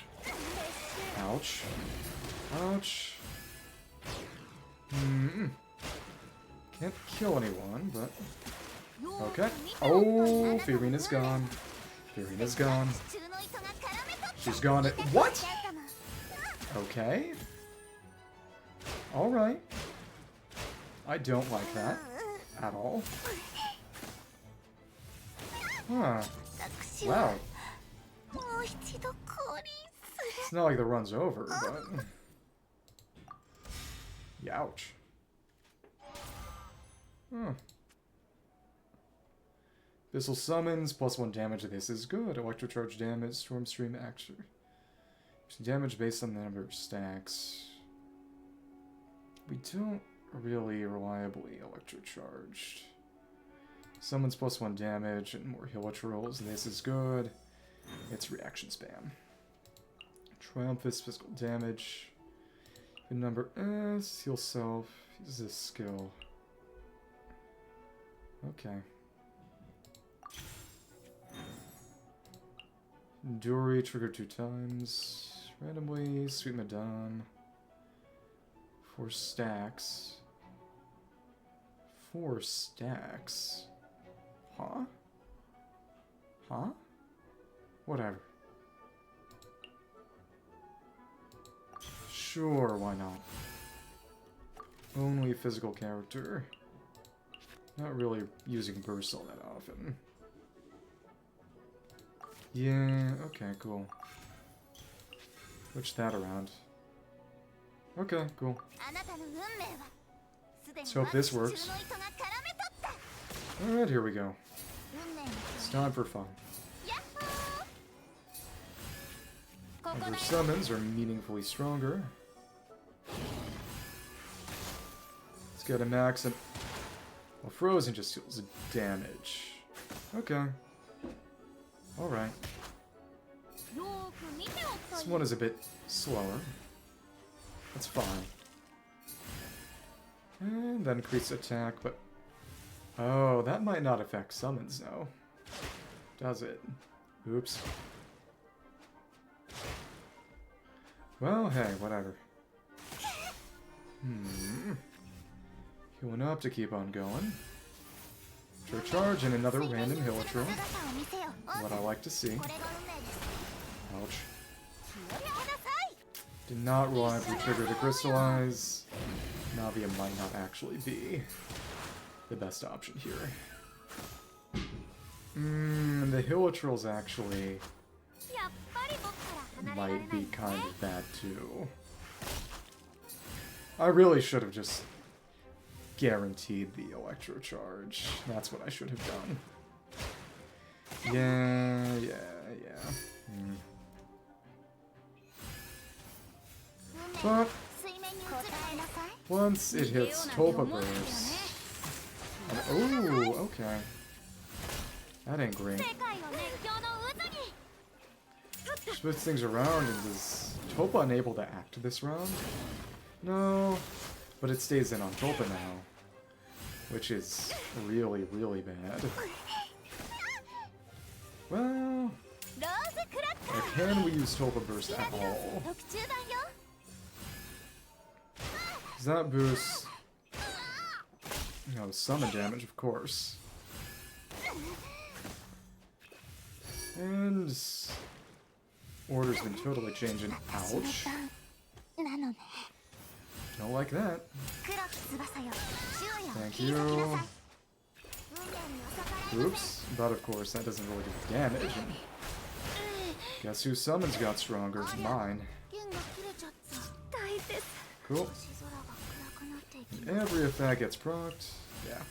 Ouch. Ouch. Can't kill anyone, but... Okay. Oh, Furina's gone. Furina's gone. She's gone at... What?! Okay. Alright. I don't like that. At all. Huh. Wow. It's not like the run's over, but... Youch. Huh. Abyssal summons, +1 damage. This is good. Electro charge damage, storm stream action. Damage based on the number of stacks. We don't really reliably electro charged. Summons +1 damage and more Hilitrals. This is good. It's reaction spam. Triumphus, physical damage. Good number. Heal self. Use this skill. Okay. Dory triggered 2 times. Randomly, Sweet Madame. 4 stacks. 4 stacks? Huh? Huh? Whatever. Sure, why not? Only physical character. Not really using burst all that often. Yeah, okay, cool. Switch that around. Okay, cool. Let's hope this works. Alright, here we go. It's time for fun. Our summons are meaningfully stronger. Let's get a max and... Well, Frozen just deals damage. Okay. Alright. This one is a bit slower. That's fine. And then increase attack, but... Oh, that might not affect summons, though. Does it? Oops. Well, hey, whatever. Healing up to keep on going. For charge and another random Hilitrol. What I like to see. Ouch. Did not reliably trigger the crystallize. Navia might not actually be the best option here. The Hilitrol's actually might be kind of bad too. I really should have just guaranteed the Electro charge. That's what I should have done. Yeah. But once it hits Tulpa Burst... Oh, okay. That ain't great. Switch things around, and is Tulpa unable to act this round? No, but it stays in on Tulpa now, which is really, really bad. Well, can we use Tulpa Burst at all? Does that boost... No, summon damage, of course. And... Order's been totally changing. Ouch. Don't like that. Thank you. Oops. But of course, that doesn't really do damage. And guess whose summons got stronger? Mine. Cool. Every effect gets procced. Yeah.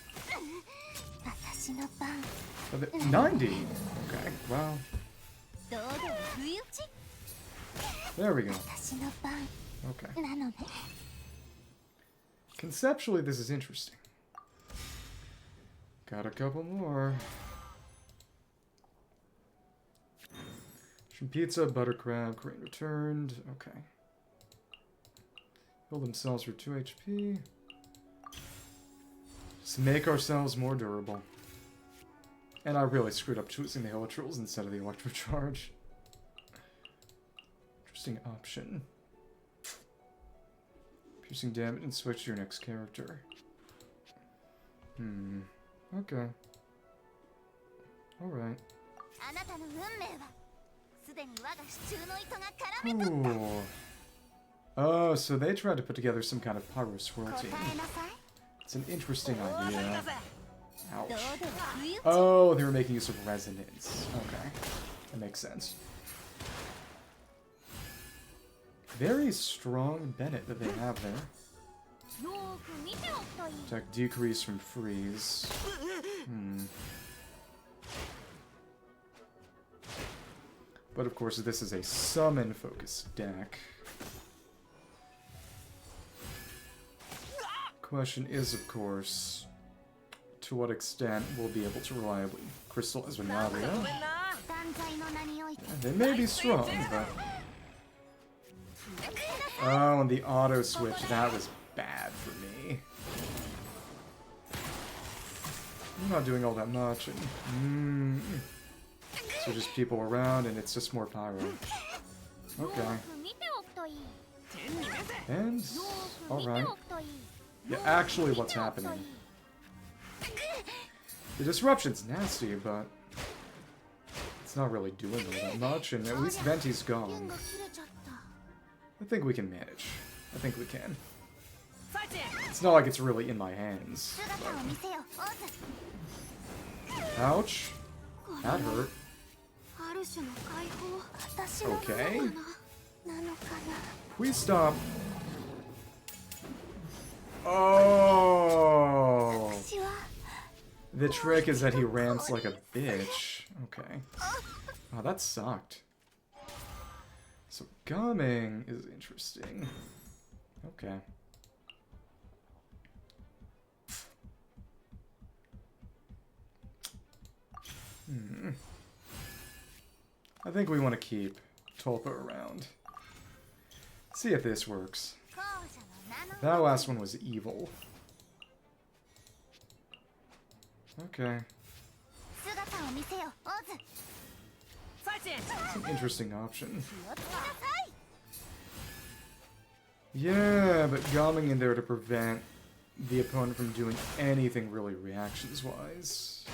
90! Okay, wow. There we go. Okay. Conceptually, this is interesting. Got a couple more. Some pizza, buttercrab, crane returned. Okay. Heal themselves for 2 HP. Just make ourselves more durable. And I really screwed up choosing the Electros instead of the Electro Charge. Interesting option. Piercing damage and switch to your next character. Okay. Alright. Ooh. Oh, so they tried to put together some kind of Pyro swirl team. It's an interesting idea. Ouch. Oh, they were making use of resonance. Okay. That makes sense. Very strong Bennett that they have there. Attack decrease from freeze. But of course, this is a summon-focused deck. Question is, of course, to what extent we'll be able to reliably crystallize Venalia. They may be strong, but... Oh, and the auto switch, that was bad for me. I'm not doing all that much. So just people around, and it's just more Pyro. Okay. And... alright. Yeah, actually what's happening. The disruption's nasty, but... it's not really doing all that much, and at least Venti's gone. I think we can manage. I think we can. It's not like it's really in my hands. But... ouch. That hurt. Okay. Please stop. Oh. The trick is that he ramps like a bitch. Okay. Oh, that sucked. So gumming is interesting. Okay. I think we want to keep Tulpa around. See if this works. That last one was evil. Okay. It's an interesting option. Yeah, but gumming in there to prevent the opponent from doing anything really reactions-wise.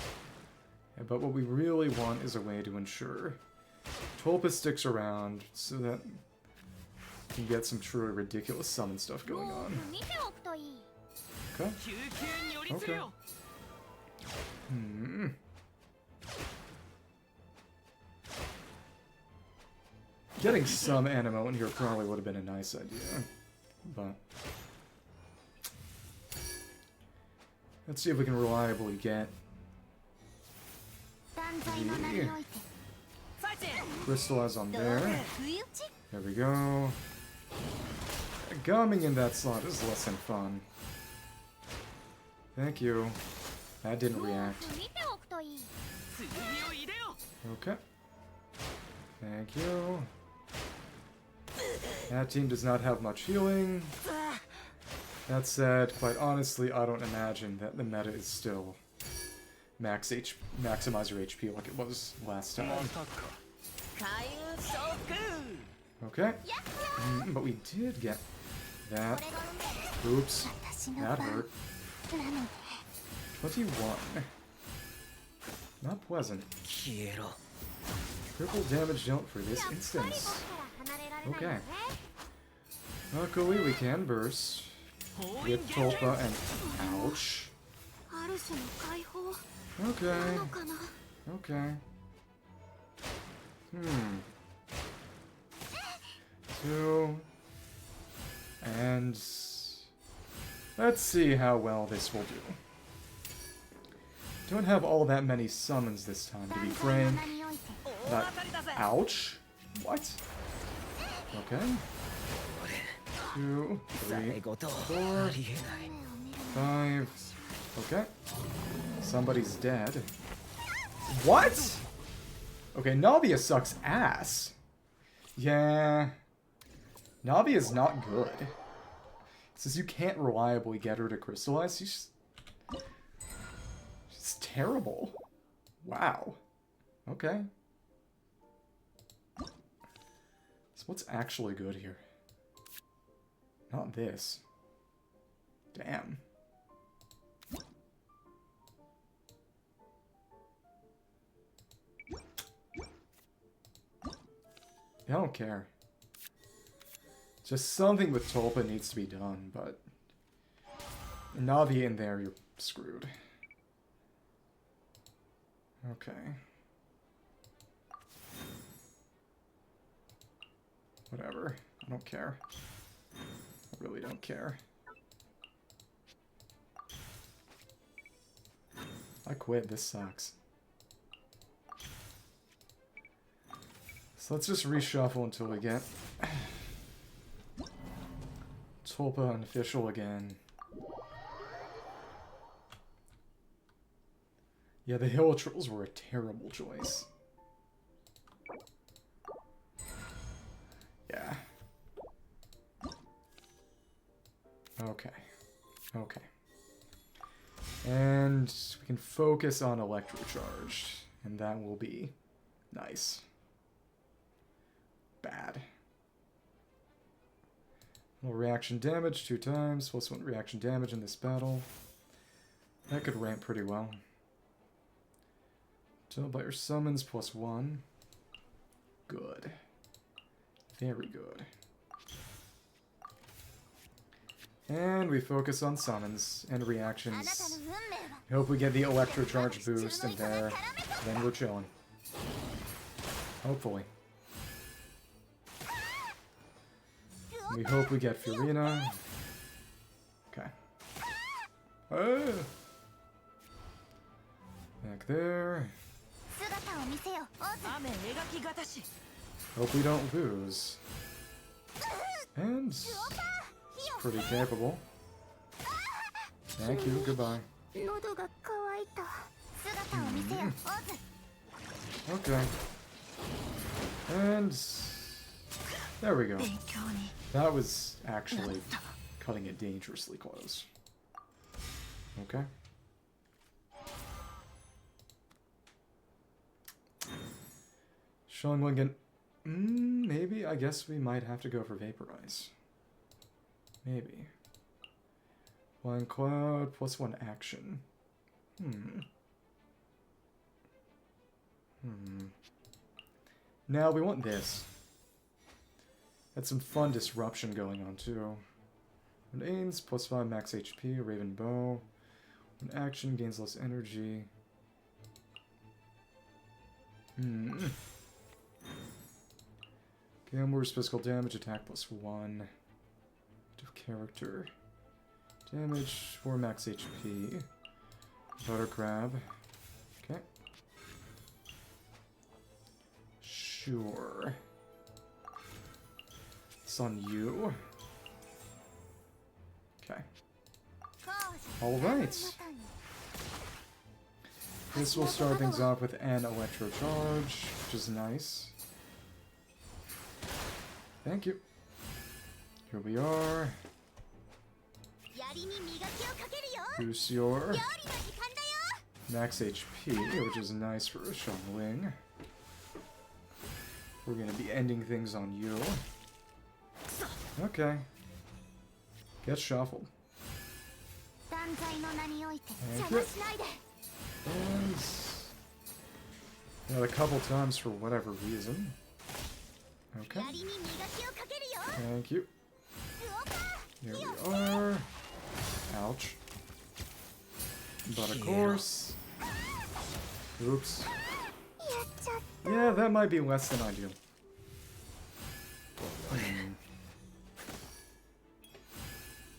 Yeah, but what we really want is a way to ensure Tulpa sticks around so that we can get some truly ridiculous summon stuff going on. Okay. Okay. Getting some Anemo in here probably would have been a nice idea, but let's see if we can reliably get the Crystallize on there. There we go. Gumming in that slot is less than fun. Thank you. That didn't react. Okay. Thank you. That team does not have much healing. That said, quite honestly, I don't imagine that the meta is still maximize your HP like it was last time. Okay. But we did get that. Oops. That hurt. 21. Not pleasant. Triple damage dealt for this instance. Okay. Luckily we can burst with Tulpa and ouch. Okay. Okay. 2. And let's see how well this will do. Don't have all that many summons this time, to be frank. That, ouch. What? Okay. 2, 3, 4, 5. Okay. Somebody's dead. What? Okay, Navia sucks ass. Yeah. Navia is not good. Since you can't reliably get her to crystallize, she's terrible. Wow. Okay. So what's actually good here? Not this. Damn. I don't care. Just something with Tulpa needs to be done, but Navi in there, you're screwed. Okay. Whatever. I don't care. I really don't care. I quit. This sucks. So let's just reshuffle until we get Tulpa unofficial again. Yeah, the Hill Trolls were a terrible choice. Yeah. Okay. Okay. And we can focus on Electro Charge, and that will be nice. Bad. Little reaction damage 2 times, plus 1 reaction damage in this battle. That could ramp pretty well. Tailbiter summons plus 1. Good. Very good. And we focus on summons and reactions. Hope we get the Electro Charge boost in there. Then we're chilling. Hopefully. We hope we get Furina. Okay. Oh. Back there. Hope we don't lose. And it's pretty capable. Thank you, goodbye. Okay. And there we go. That was actually cutting it dangerously close. Okay. Shanglingan. Maybe, I guess we might have to go for Vaporize. Maybe. Flying Cloud, plus 1 action. Now we want this. Had some fun disruption going on too. When aims, plus 5 max HP, Raven Bow. When action, gains less energy. Gambler's physical damage, attack +1. Active character. Damage, 4 max HP. Buttercrab. Okay. Sure. It's on you. Okay. Alright. This will start things off with an Electro charge, which is nice. Thank you. Here we are. Boost your max HP, which is nice for a Xiangling. We're gonna be ending things on you. Okay. Get shuffled. Thank you. And a couple times for whatever reason. Okay. Thank you. Here we are. Ouch. But of course. Oops. Yeah, that might be less than ideal.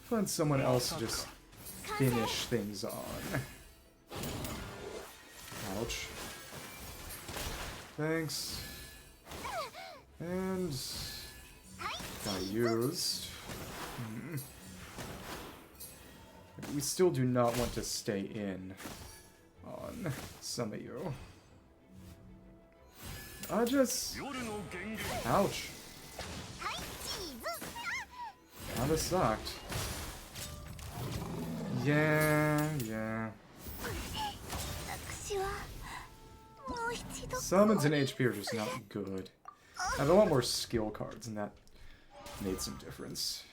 Find someone else to just finish things on. Ouch. Thanks. And I used. We still do not want to stay in on some of you. I just... Ouch. Kinda sucked. Yeah. Summons and HP are just not good. I have a lot more skill cards, and that made some difference.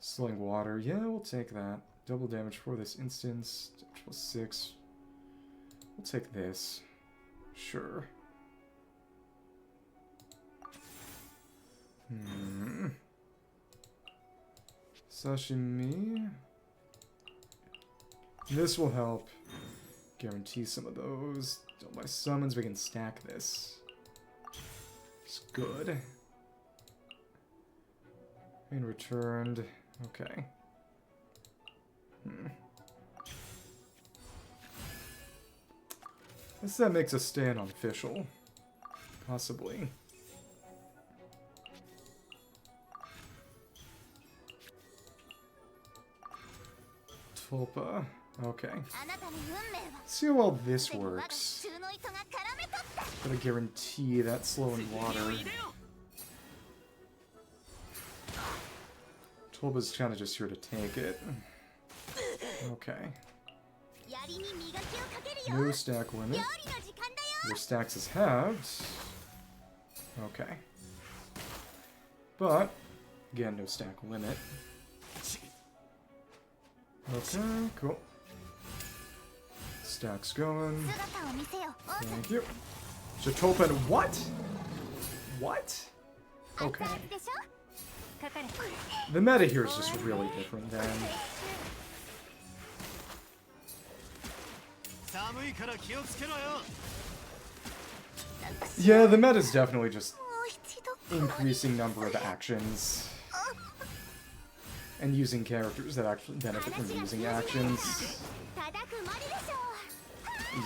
Slowing water. Yeah, we'll take that. Double damage for this instance. Damage +6. We'll take this. Sure. Sashimi. This will help guarantee some of those. Don't buy summons, we can stack this. It's good. And returned. Okay. Guess that makes us stay unofficial. Possibly. Tulpa. Okay. See how well this works. Gotta guarantee that slowing water. Tulpa's kind of just here to take it. Okay. No stack limit. Your stacks is halved. Okay. But, again, no stack limit. Okay, cool. Stacks going. Thank you. Jadeplume, what? What? Okay. The meta here is just really different than... Yeah, the meta is definitely just increasing number of actions. And using characters that actually benefit from using actions.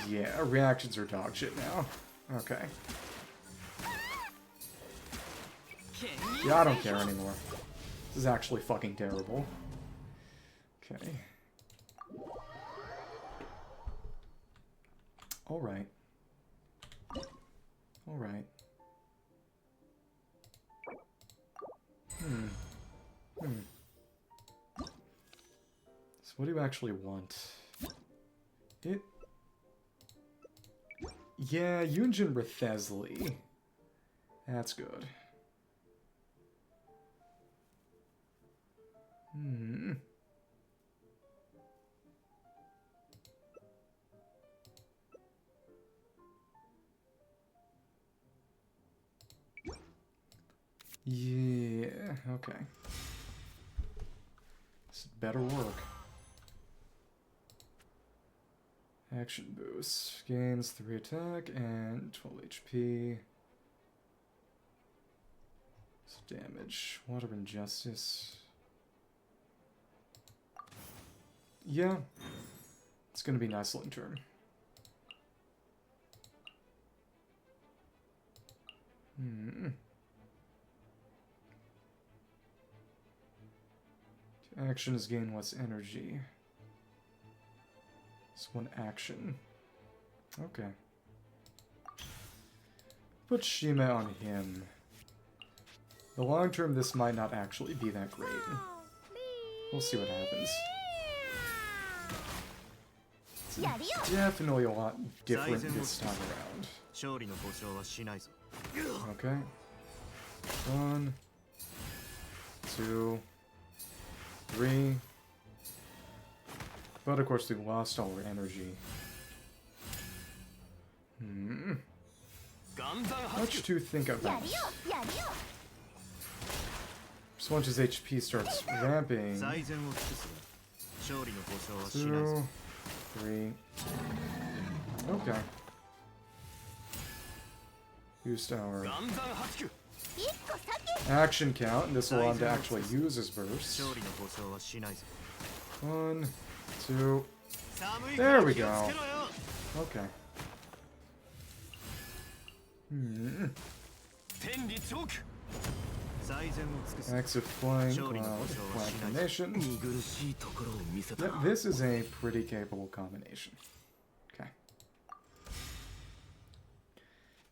Yeah, reactions are dog shit now. Okay. Yeah, I don't care anymore. This is actually fucking terrible. Okay. Alright. Alright. So what do you actually want? Yeah, Yunjin Wriothesley. That's good. Yeah, okay. This better work. Action boost. Gains 3 attack and 12 HP. Damage. Water Injustice. Yeah. It's gonna be nice long term. Actions gain less energy. It's one action. Okay. Put Shima on him. The long term, this might not actually be that great. We'll see what happens. It's definitely a lot different this time around. Okay. 1, 2, 3. But of course we lost all our energy. Much to think about. Just once his HP starts ramping. 2, 3. Okay. Used our action count, and this will allow him to actually use his burst. 1, 2. There we go. Okay. Active flying, cloud, flag combination. Yep, this is a pretty capable combination. Okay.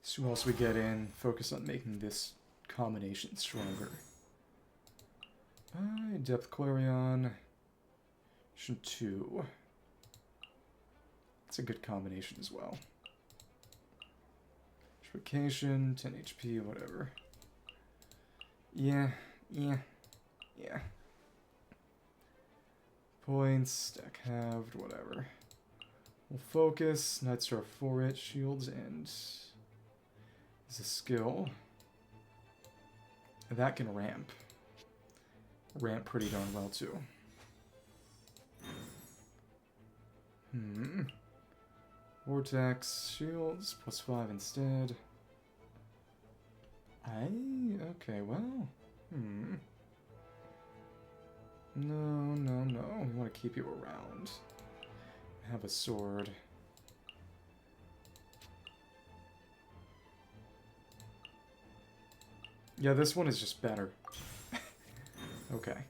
So who else we get in? Focus on making this combination stronger. Depth Clarion. 2. It's a good combination as well. Vacation, 10 HP, whatever. Yeah. Points, stack halved, whatever. We'll focus, Nightstar for it, shields, and is a skill. That can ramp. Ramp pretty darn well too. Vortex, shields, +5 instead. Okay, well. No. We want to keep you around. Have a sword. Yeah, this one is just better. Okay.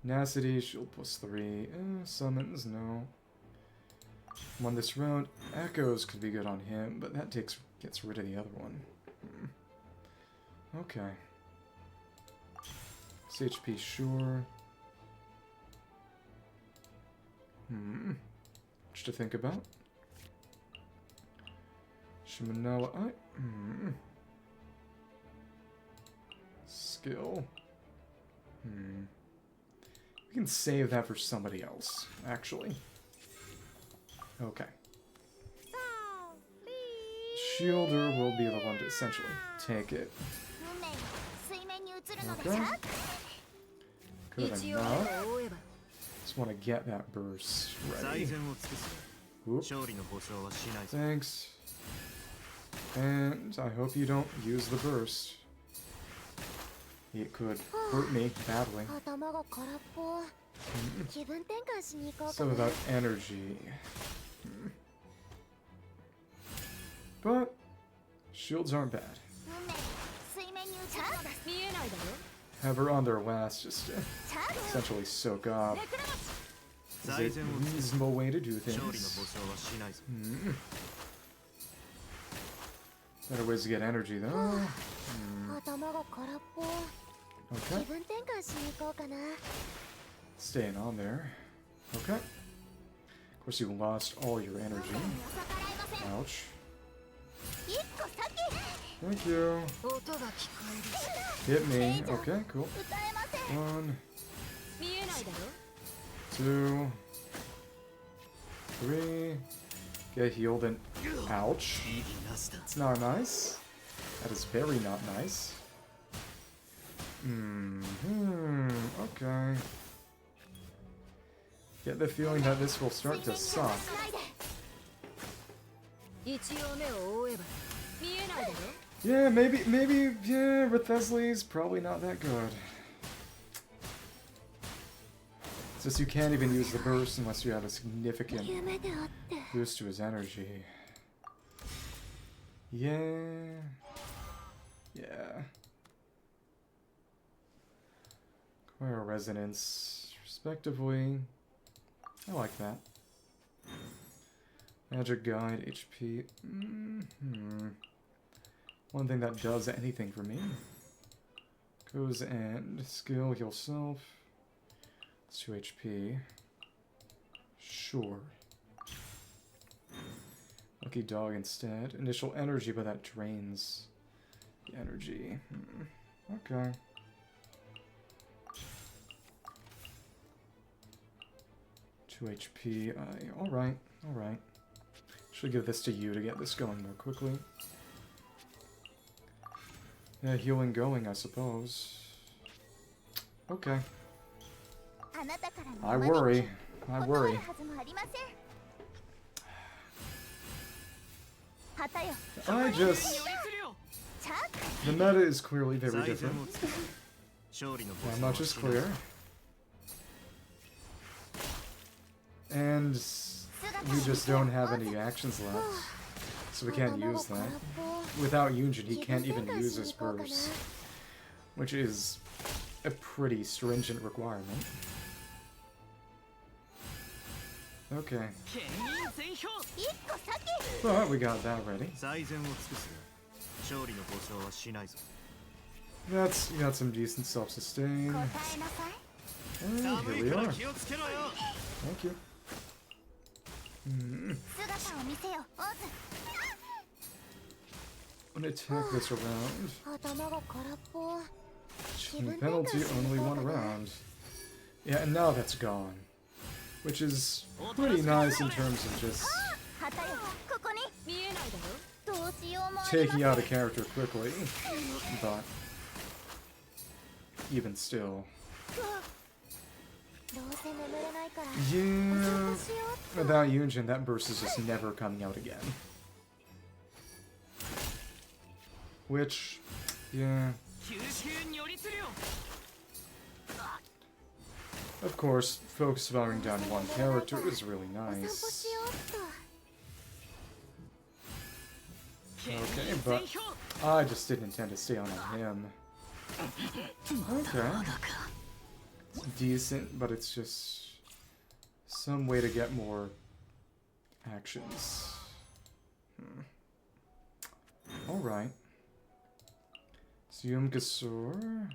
Tenacity, shield +3. Summons, no. On this round, Echoes could be good on him, but that gets rid of the other one. Okay. HP, sure. Much to think about. Shimanawa, Skill. We can save that for somebody else, actually. Okay. Shielder will be the one to essentially take it. Okay. Good enough. Just want to get that burst ready. Whoop. Thanks. And I hope you don't use the burst. It could hurt me badly. So about energy. But shields aren't bad. Have her on their last just to essentially soak up. Is it a reasonable way to do things? Better ways to get energy though. Okay. Staying on there. Okay. Of course you lost all your energy. Ouch. Thank you. Hit me. Okay, cool. 1, 2, 3. Get healed and ouch. It's not nice. That is very not nice. Okay. Get the feeling that this will start to suck. Yeah, maybe, yeah, Wriothesley's probably not that good. It's just you can't even use the burst unless you have a significant boost to his energy. Yeah. Yeah. Cryo Resonance, respectively. I like that. Magic Guide, HP. One thing that does anything for me. Goes and skill, heal self. It's 2 HP. Sure. Lucky Dog instead. Initial energy, but that drains the energy. Okay. Two HP. Alright, alright. Should give this to you to get this going more quickly. Yeah, healing going, I suppose. Okay. I worry. I worry. The meta is clearly very different. That much is clear. And we just don't have any actions left, so we can't use that. Without Yunjin, he can't even use his burst, which is a pretty stringent requirement. Okay. But we got that ready. That's got some decent self-sustain. And here we are. Thank you. I'm gonna attack this around. Penalty only 1 round. Yeah, and now that's gone. Which is pretty nice in terms of just taking out a character quickly. But even still. Yeah, without Yunjin, that burst is just never coming out again. Which, yeah. Of course, focusing down one character is really nice. Okay, but I just didn't intend to stay on him. Okay. It's decent, but it's just some way to get more actions. Alright. Gasor.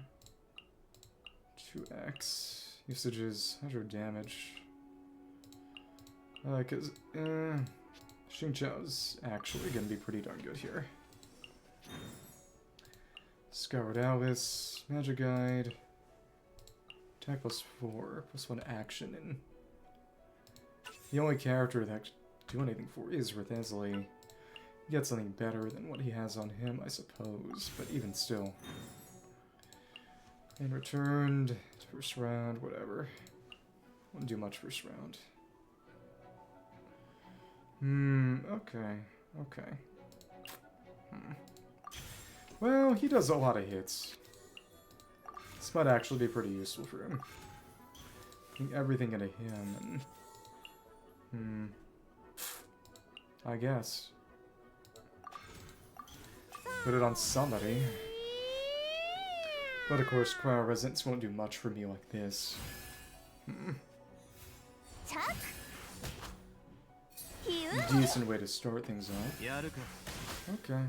2x. Usages 100 damage. Because Xingqiu's actually gonna be pretty darn good here. Scoured Alice. Magic Guide. Attack +4, +1 action, and the only character that can do anything for is Wriothesley. He gets something better than what he has on him, I suppose, but even still. And returned, first round, whatever. Wouldn't do much first round. Okay, okay. Well, he does a lot of hits. This might actually be pretty useful for him. Putting everything into him and... I guess. Put it on somebody. But of course, Cryo Resonance won't do much for me like this. Decent way to start things off. Okay.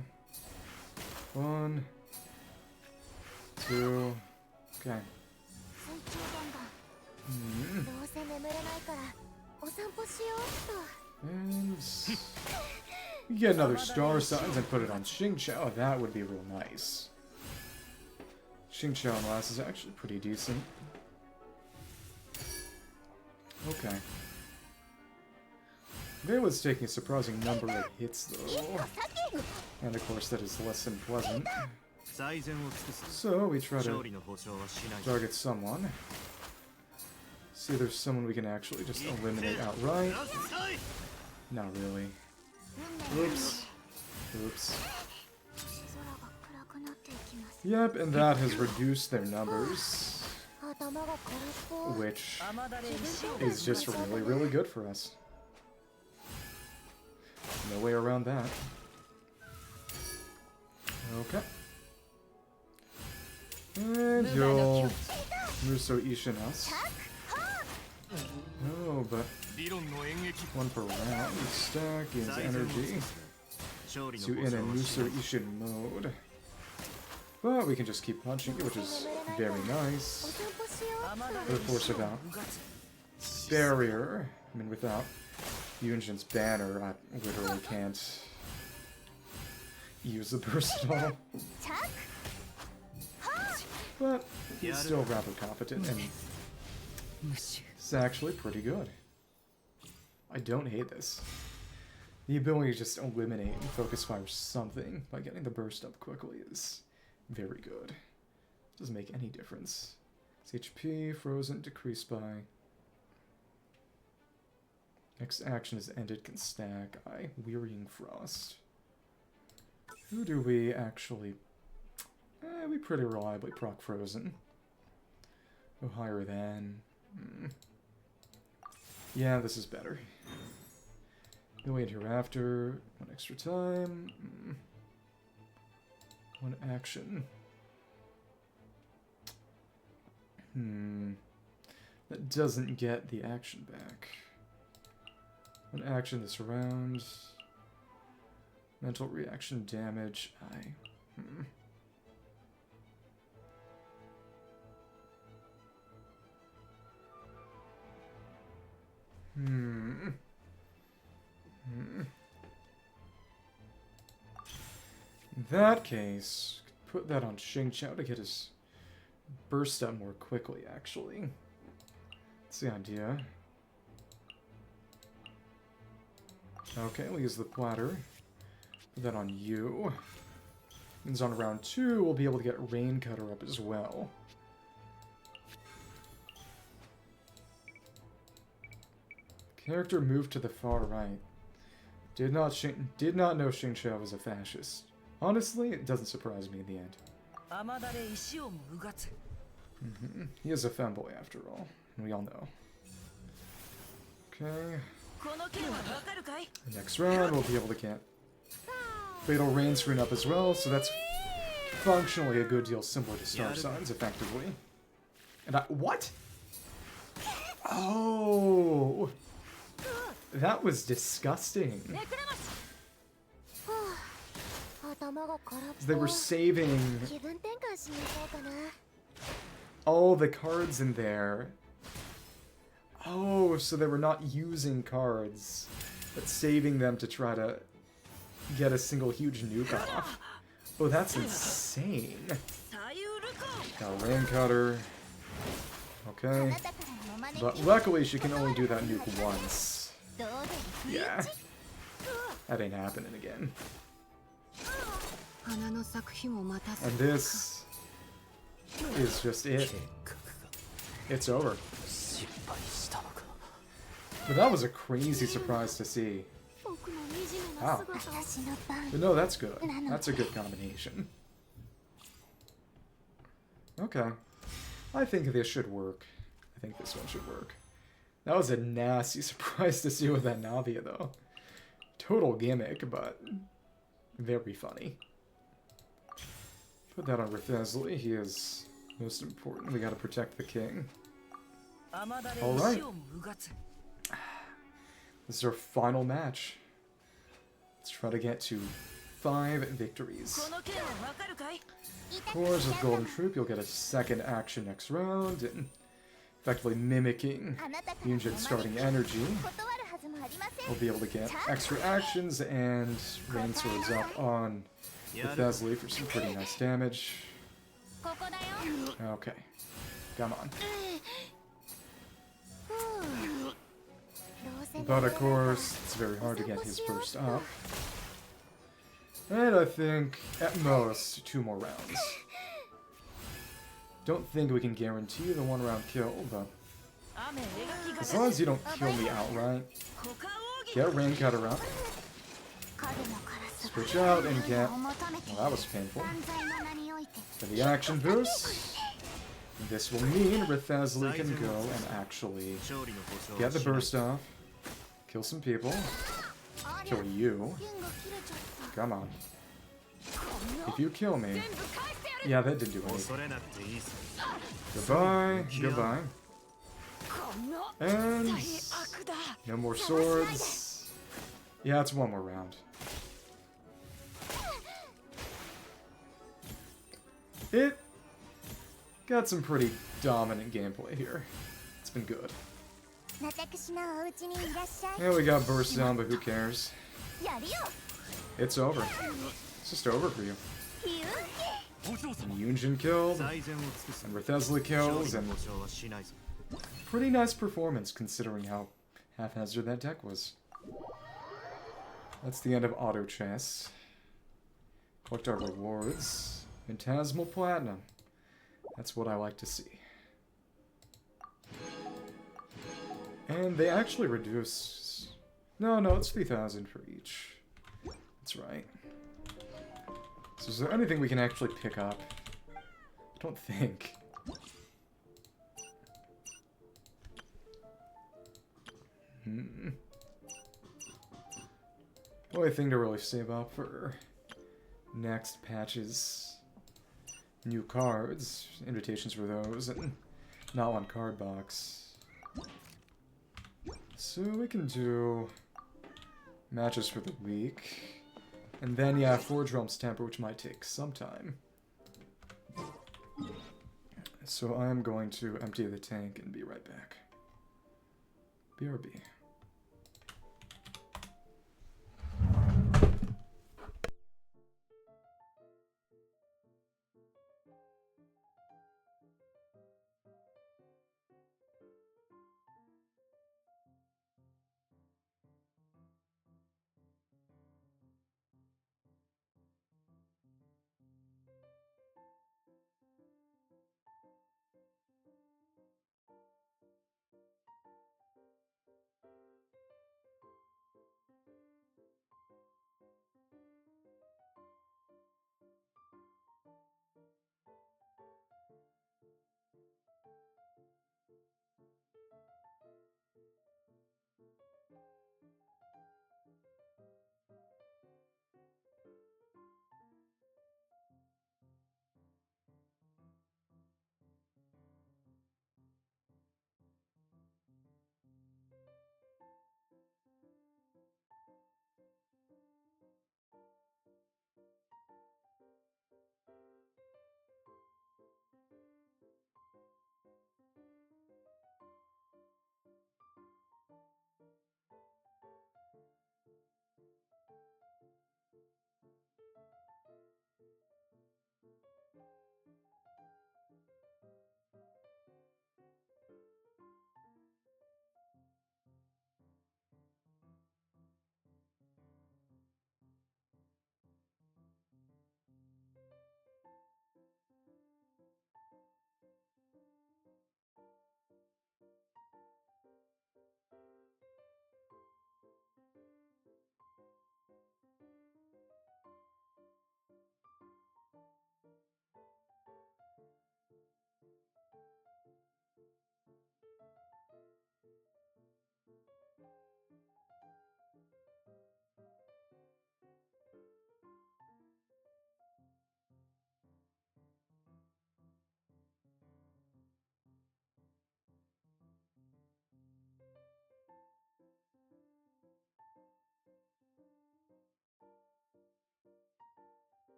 1, 2... Okay. And you get another Star Signs and put it on Xingqiu. That would be real nice. Xingqiu on last is actually pretty decent. Okay. Layla's taking a surprising number of hits though. And of course that is less than pleasant. So we try to target someone. See if there's someone we can actually just eliminate outright. Not really. Oops. Oops. Yep, and that has reduced their numbers, which is just really, really good for us. No way around that. Okay. And you'll Muso Ishin us. Oh, but 1 per round. Stack gains energy to in a Muso Ishin mode. But we can just keep punching it, which is very nice. But of course, without barrier, I mean, without Yunjin's banner, I literally can't use the burst at all. But he's still rather competent, and it's actually pretty good. I don't hate this. The ability to just eliminate and focus fire something by getting the burst up quickly is very good. Doesn't make any difference. Its HP frozen, decreased by. Next action is ended, can stack. Wearying Frost. Who do we actually... we pretty reliably proc frozen. Go higher than... Yeah, this is better. No wait hereafter. 1 extra time. 1 action. That doesn't get the action back. 1 action this round. Mental reaction damage. In that case, put that on Xingqiu to get his burst up more quickly, actually. That's the idea. Okay, we'll use the platter. Put that on you. Means on round 2, we'll be able to get Raincutter up as well. Character moved to the far right. Did not know Xingqiu was a fascist. Honestly, it doesn't surprise me in the end. He is a femboy after all, and we all know. Okay. Next round, we'll be able to get Fatal Rain's Rune up as well, so that's functionally a good deal similar to Star Signs, effectively. And what? Oh! That was disgusting. They were saving all the cards in there. Oh, so they were not using cards, but saving them to try to get a single huge nuke off. Oh, that's insane. Now Raincutter. Okay. But luckily she can only do that nuke once. Yeah. That ain't happening again. And this is just it. It's over. But that was a crazy surprise to see. Wow. But no, that's good. That's a good combination. Okay. I think this should work. I think this one should work. That was a nasty surprise to see with that Navia, though. Total gimmick, but very funny. Put that on Wriothesley. He is most important. We gotta protect the king. Alright. This is our final match. Let's try to get to 5 victories. Of course, with Golden Troop, you'll get a second action next round, and effectively mimicking Yunjin's starting energy. We'll be able to get extra actions and Rain Swords up on Wriothesley for some pretty nice damage. Okay. Come on. But of course, it's very hard to get his burst up. And I think, at most, 2 more rounds. Don't think we can guarantee the 1-round kill, but as long as you don't kill me outright, get Raincutter up. Switch out and get... Well, that was painful. For the action boost, this will mean Wriothesley can go and actually get the burst off, kill some people, kill you. Come on. If you kill me... Yeah, that didn't do anything. Goodbye, goodbye. And... no more swords. Yeah, it's one more round. It got some pretty dominant gameplay here. It's been good. Yeah, we got burst down, but who cares? It's over. It's just over for you. And Yunjin killed, and Wriothesley kills, and pretty nice performance considering how haphazard that deck was. That's the end of Auto Chess. Collect our rewards. Phantasmal Platinum. That's what I like to see. And they actually reduce... No, it's 3,000 for each. That's right. So is there anything we can actually pick up? I don't think. Only thing to really save up for next patches. New cards, invitations for those, and not one card box. So we can do matches for the week. And then, yeah, Forge Realm's Temper, which might take some time. So I'm going to empty the tank and be right back. BRB.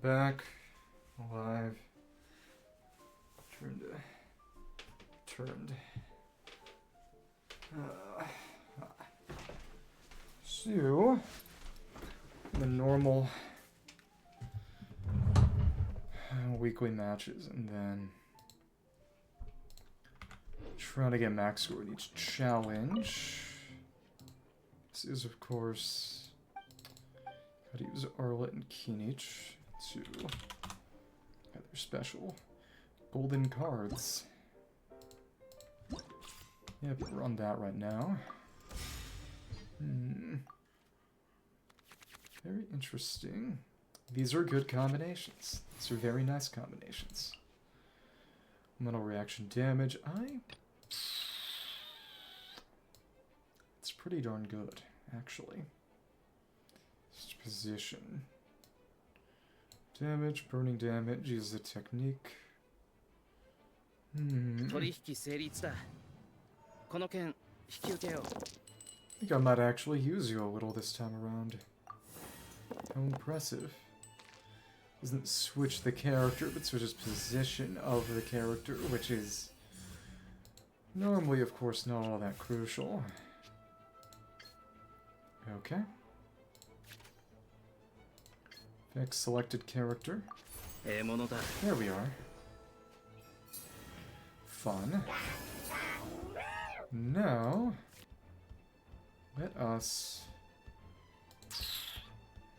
Back. Alive. Turned. So, the normal weekly matches, and then trying to get max score in each challenge. This is, of course, gotta use Arlecchino and Kinich to get their special golden cards. Yep, we're on that right now. Very interesting. These are good combinations. These are very nice combinations. Mental reaction damage. It's pretty darn good, actually. Just position. Damage, burning damage, use the technique. I think I might actually use you a little this time around. How impressive. Doesn't switch the character, but switches position of the character, which is normally, of course, not all that crucial. Okay. Fix selected character. There we are. Fun. Now, let us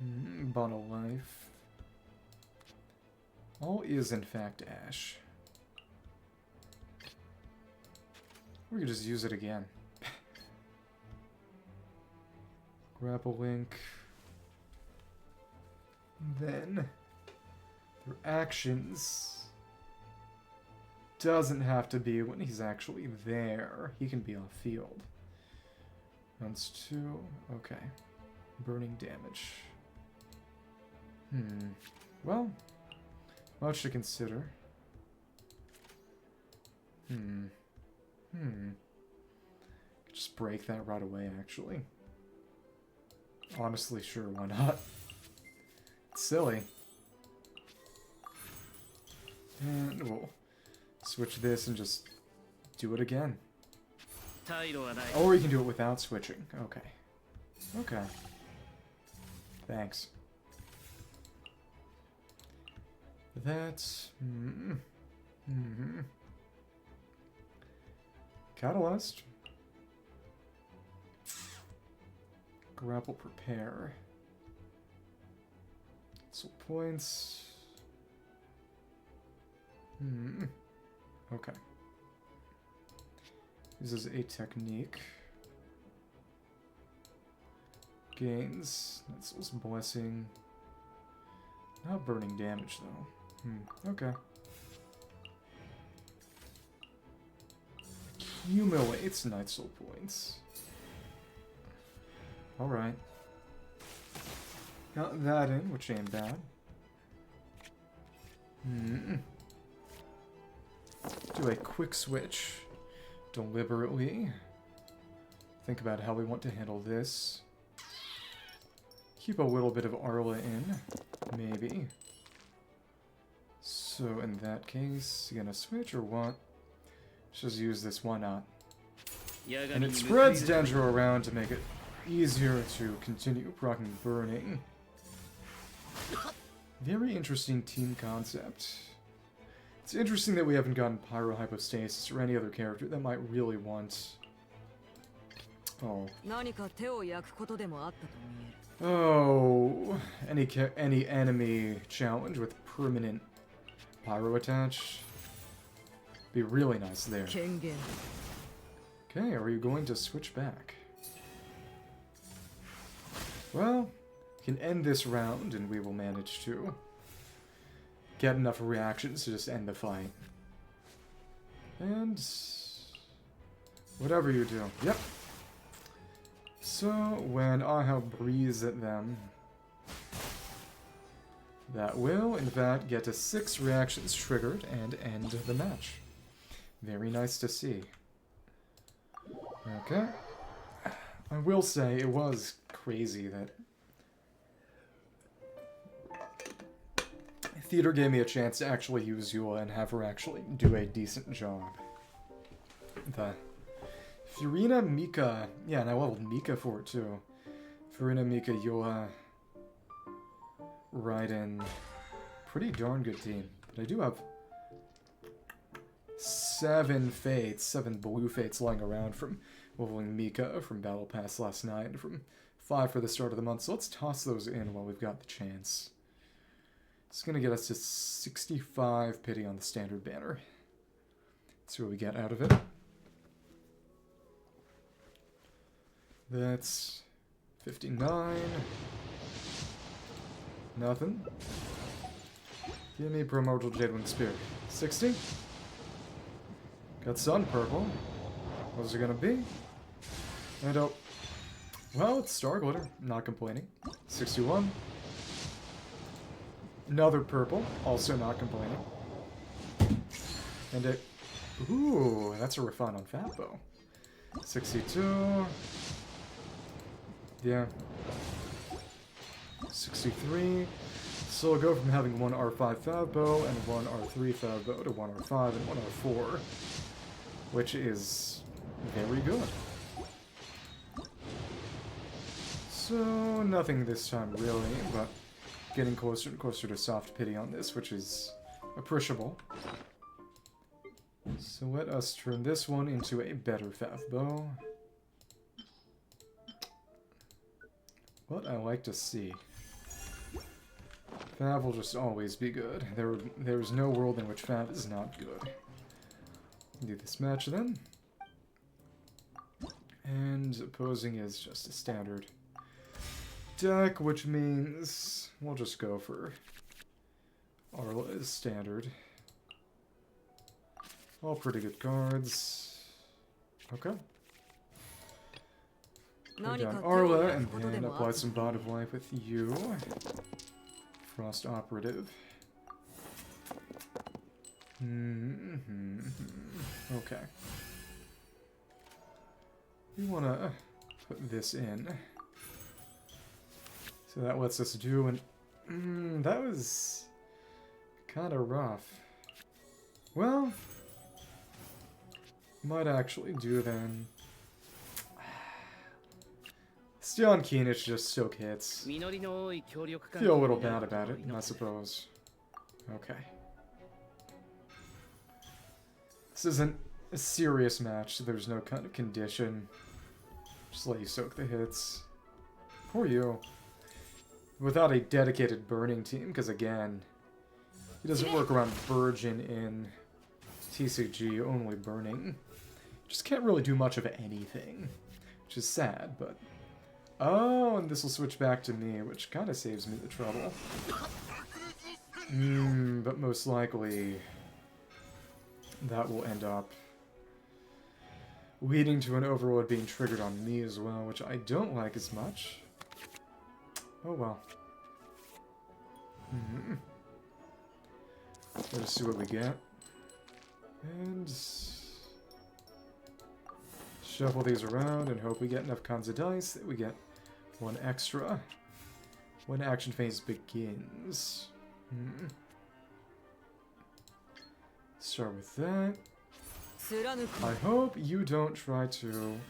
bottle life. All is in fact Ash. We could just use it again. Grapple link. Then their actions doesn't have to be when he's actually there. He can be off field. Runs 2. Okay. Burning damage. Well, much to consider. Just break that right away, actually. Honestly, sure, why not? It's silly. And we'll switch this and just do it again. Or you can do it without switching. Okay. Okay. Thanks. That's... Catalyst. Grapple prepare. So points. Okay. This is a technique. Gains. That's blessing. Not burning damage though. Okay. Accumulates Night Soul points. Alright. Got that in, which ain't bad. Do a quick switch. Deliberately. Think about how we want to handle this. Keep a little bit of Arla in. Maybe. So in that case, you gonna switch or what? Let's just use this, why not? And it spreads Dendro around to make it easier to continue proccing burning. Very interesting team concept. It's interesting that we haven't gotten Pyro Hypostasis or any other character that might really want... Oh. Oh, any enemy challenge with permanent Pyro attached. Be really nice there. Okay, are you going to switch back? Well, we can end this round and we will manage to get enough reactions to just end the fight. And whatever you do. Yep. So when I have breeze at them, that will, in fact, get to 6 reactions triggered and end the match. Very nice to see. Okay. I will say it was crazy that Theater gave me a chance to actually use Eula and have her actually do a decent job. The Furina, Mika, yeah, and I leveled Mika for it too. Furina, Mika, Eula, Raiden, pretty darn good team. But I do have 7 fates, 7 blue fates lying around from leveling Mika from Battle Pass last night, and from 5 for the start of the month. So let's toss those in while we've got the chance. It's going to get us to 65 pity on the standard banner. Let's see what we get out of it. That's 59. Nothing. Give me Primordial Jadewing Spear. 60. Got Sun Purple. What's it gonna be? And oh. Well, it's Star Glitter. Not complaining. 61. Another purple. Also not complaining. And it. Ooh, that's a refine on Fat Bow. 62. Yeah. 63. So I'll go from having one R5 Fat Bow and one R3 Fat Bow to one R5 and one R4. Which is very good. So, nothing this time really, but getting closer and closer to soft pity on this, which is appreciable. So let us turn this one into a better Fav Bow. What I like to see. Fav will just always be good. There's no world in which Fav is not good. Do this match then. And opposing is just a standard deck, which means we'll just go for Arla is standard. All pretty good cards. Okay. Put down Arla and then apply some Bond of Life with you. Frost Operative. Okay. We want to put this in. So that lets us do an... that was kind of rough. Well, might actually do then. Still on Keenich, just soak hits. Feel a little bad about it, I suppose. Okay. This isn't a serious match, so there's no kind of condition. Just let you soak the hits. Poor you. Without a dedicated burning team, because again, he doesn't work around Virgin in TCG, only burning. Just can't really do much of anything, which is sad, but... Oh, and this will switch back to me, which kind of saves me the trouble. But most likely, that will end up leading to an overload being triggered on me as well, which I don't like as much. Oh well. Let's see what we get. And shuffle these around and hope we get enough cons of dice that we get one extra when action phase begins. Start with that. I hope you don't try to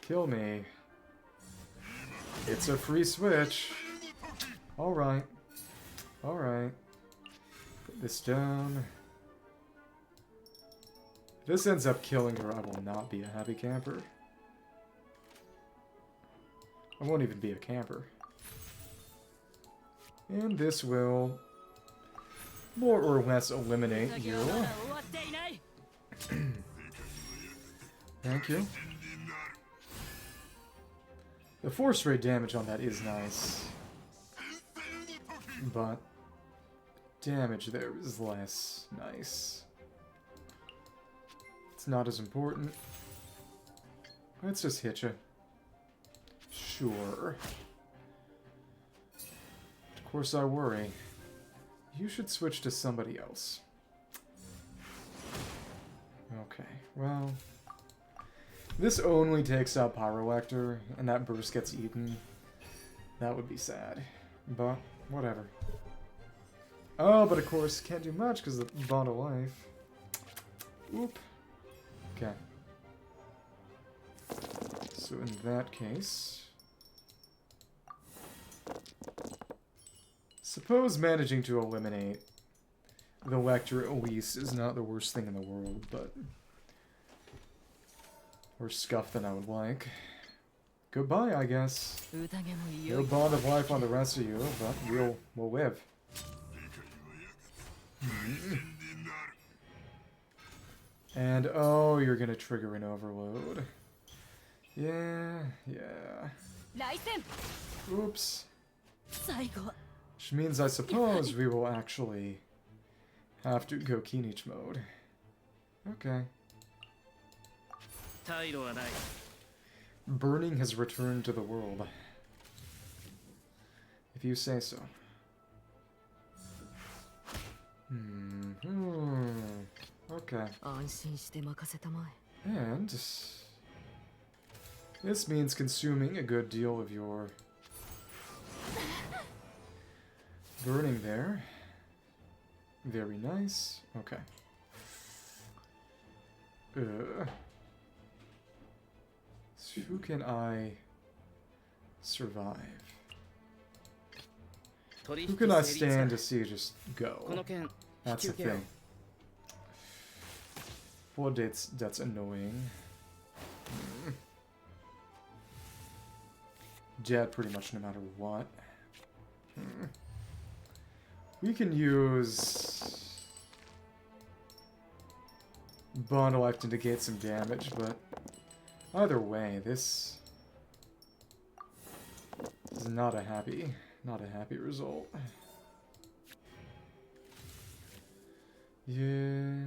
kill me. It's a free switch. Alright. Alright. Put this down. If this ends up killing her, I will not be a happy camper. I won't even be a camper. And this will more or less eliminate you. Thank you. The force rate damage on that is nice. But damage there is less nice. It's not as important. Let's just hit you. Sure. Of course I worry. You should switch to somebody else. Okay, well... This only takes out Pyro, and that burst gets eaten. That would be sad. But, whatever. Oh, but of course, can't do much because of the bond of life. Oop. Okay. So in that case... Suppose managing to eliminate the Lector at least is not the worst thing in the world, but... Worse scuff than I would like. Goodbye, I guess. No bond of life on the rest of you, but we'll live. And oh, you're gonna trigger an overload. Yeah. Oops. Which means I suppose we will actually have to go Keenich mode. Okay. Burning has returned to the world. If you say so. Okay. And this means consuming a good deal of your burning there. Very nice. Okay. So who can I survive? Who can I stand to see just go? That's the thing. Well, that's annoying. Dead pretty much no matter what. We can use Bond of Life to negate some damage, but either way, this is not a happy result. Yeah.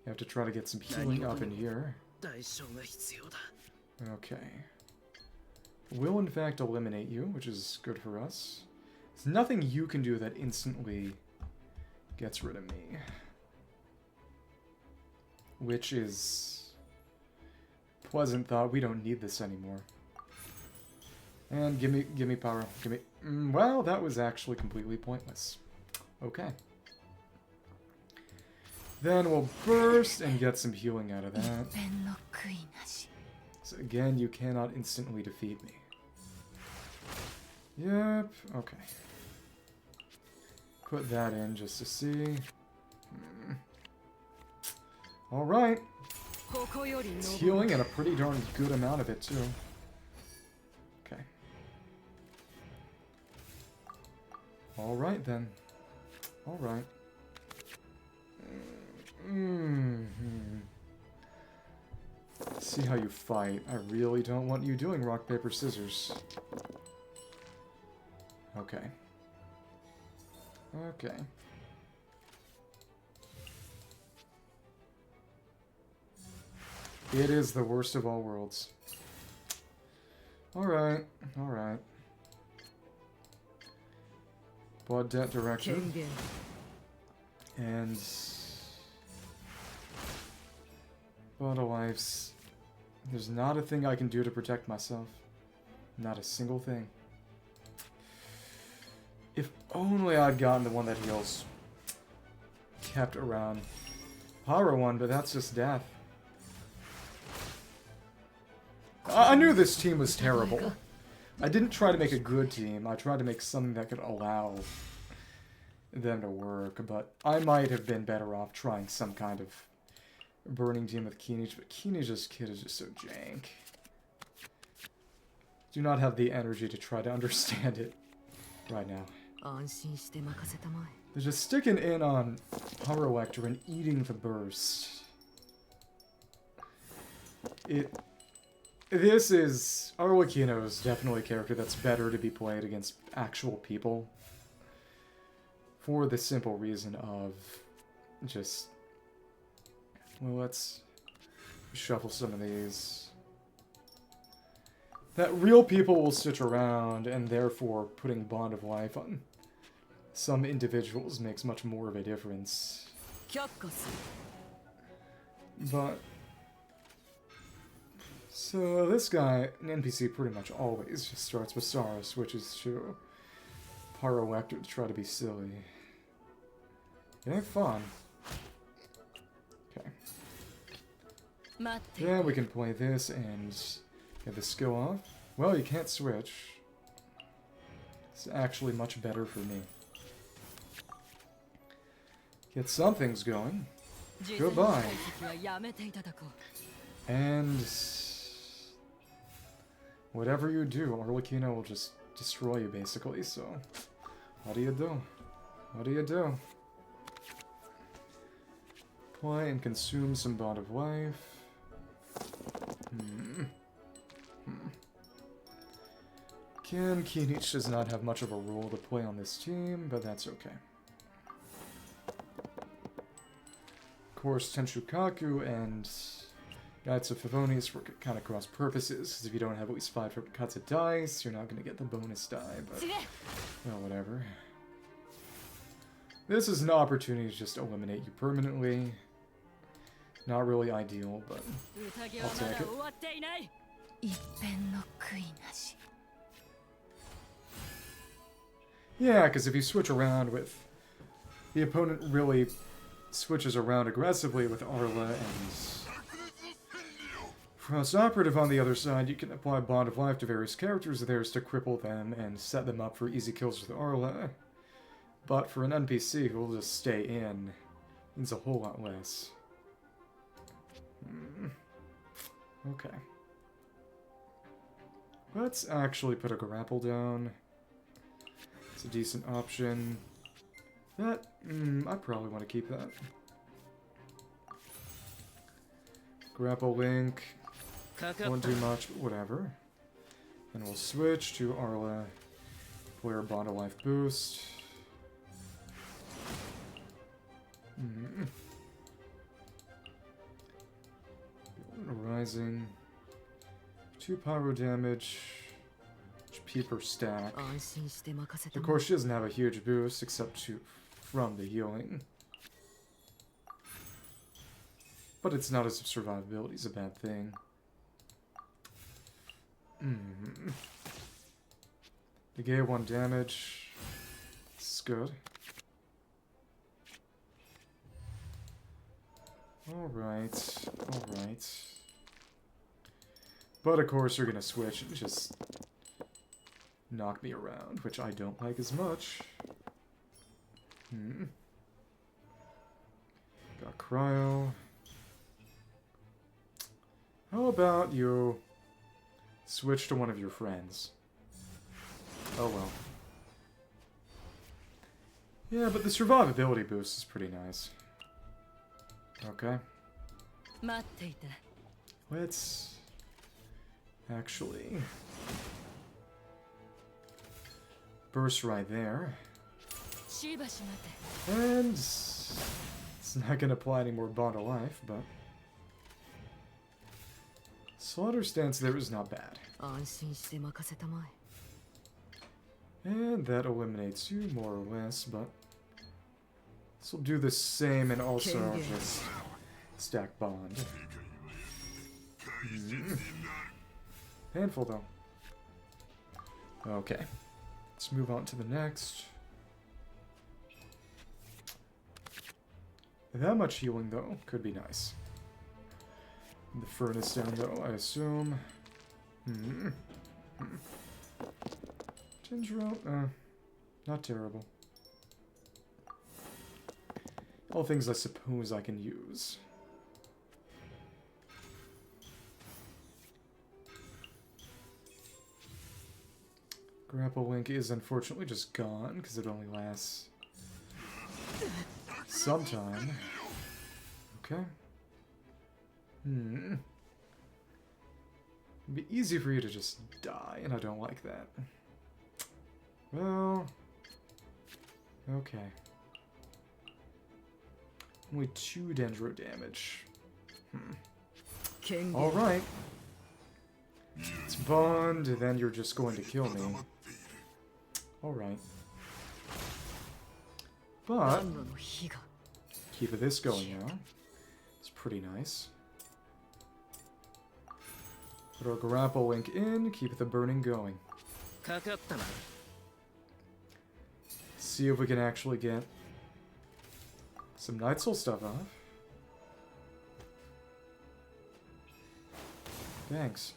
You have to try to get some healing up in here. Okay. Will in fact eliminate you, which is good for us. There's nothing you can do that instantly gets rid of me. Which is... pleasant thought. We don't need this anymore. And give me Pyro. Well, that was actually completely pointless. Okay. Then we'll burst and get some healing out of that. So again, you cannot instantly defeat me. Yep, okay. Put that in just to see. Alright. It's healing and a pretty darn good amount of it, too. Okay. Alright, then. Alright. See how you fight. I really don't want you doing rock, paper, scissors. Okay. Okay. It is the worst of all worlds. Alright, alright. Blood Debt Direction. And... Bottle Lives. There's not a thing I can do to protect myself. Not a single thing. If only I'd gotten the one that heals. Kept around. Pyro one, but that's just death. I knew this team was terrible. I didn't try to make a good team. I tried to make something that could allow them to work, but I might have been better off trying some kind of burning team with Keenage, but Keenage's kit is just so jank. Do not have the energy to try to understand it right now. They're just sticking in on Arlecchino and eating the burst. This is... Arlecchino is definitely a character that's better to be played against actual people. For the simple reason of just... Well, let's shuffle some of these. That real people will stick around, and therefore putting Bond of Life on some individuals makes much more of a difference. But... So this guy, an NPC pretty much always just starts with Sara, switches to Arlecchino to try to be silly. It ain't fun. Okay. Then we can play this and get the skill off. Well, you can't switch. It's actually much better for me. Get some things going. Goodbye. And... whatever you do, Arlecchino will just destroy you, basically, so... what do you do? What do you do? Play and consume some Bond of Life. Again, Keenich does not have much of a role to play on this team, but that's okay. Of course, Tenshukaku and... Guides of Favonius work at kind of cross purposes, because if you don't have at least 5 cuts of dice, you're not going to get the bonus die, but, well, whatever. This is an opportunity to just eliminate you permanently. Not really ideal, but I'll take it. Yeah, because if you switch around with... the opponent really switches around aggressively with Arla and... Cryo Operative on the other side, you can apply Bond of Life to various characters of theirs to cripple them and set them up for easy kills with Arla. But for an NPC who will just stay in, it's a whole lot less. Okay. Let's actually put a grapple down. It's a decent option. That, I probably want to keep that. Grapple link. Won't do much, but whatever. And we'll switch to Arla. Player Bond of Life boost. Rising. 2 pyro damage. HP per stack. Of course, she doesn't have a huge boost except from the healing. But it's not as if survivability is a bad thing. Negate 1 damage. It's good. Alright, alright. But of course, you're gonna switch and just knock me around, which I don't like as much. Got Cryo. How about you switch to one of your friends? Oh well. Yeah, but the survivability boost is pretty nice. Okay. Let's actually burst right there. And it's not going to apply any more Bond of Life, but Slaughter stance there is not bad. And that eliminates you, more or less, but this will do the same and also just stack Bond. Painful, though. Okay. Let's move on to the next. That much healing, though, could be nice. The furnace down, though, I assume. Ginger out? Not terrible. All things I suppose I can use. Grapple Link is unfortunately just gone, because it only lasts some time. Okay. It'd be easy for you to just die, and I don't like that. Well... Okay. Only 2 Dendro damage. Alright. It's Bond, and then you're just going to kill me. Alright. But... keep this going now. It's pretty nice. Put our grapple link in, keep the burning going. See if we can actually get some Night Soul stuff off. Thanks.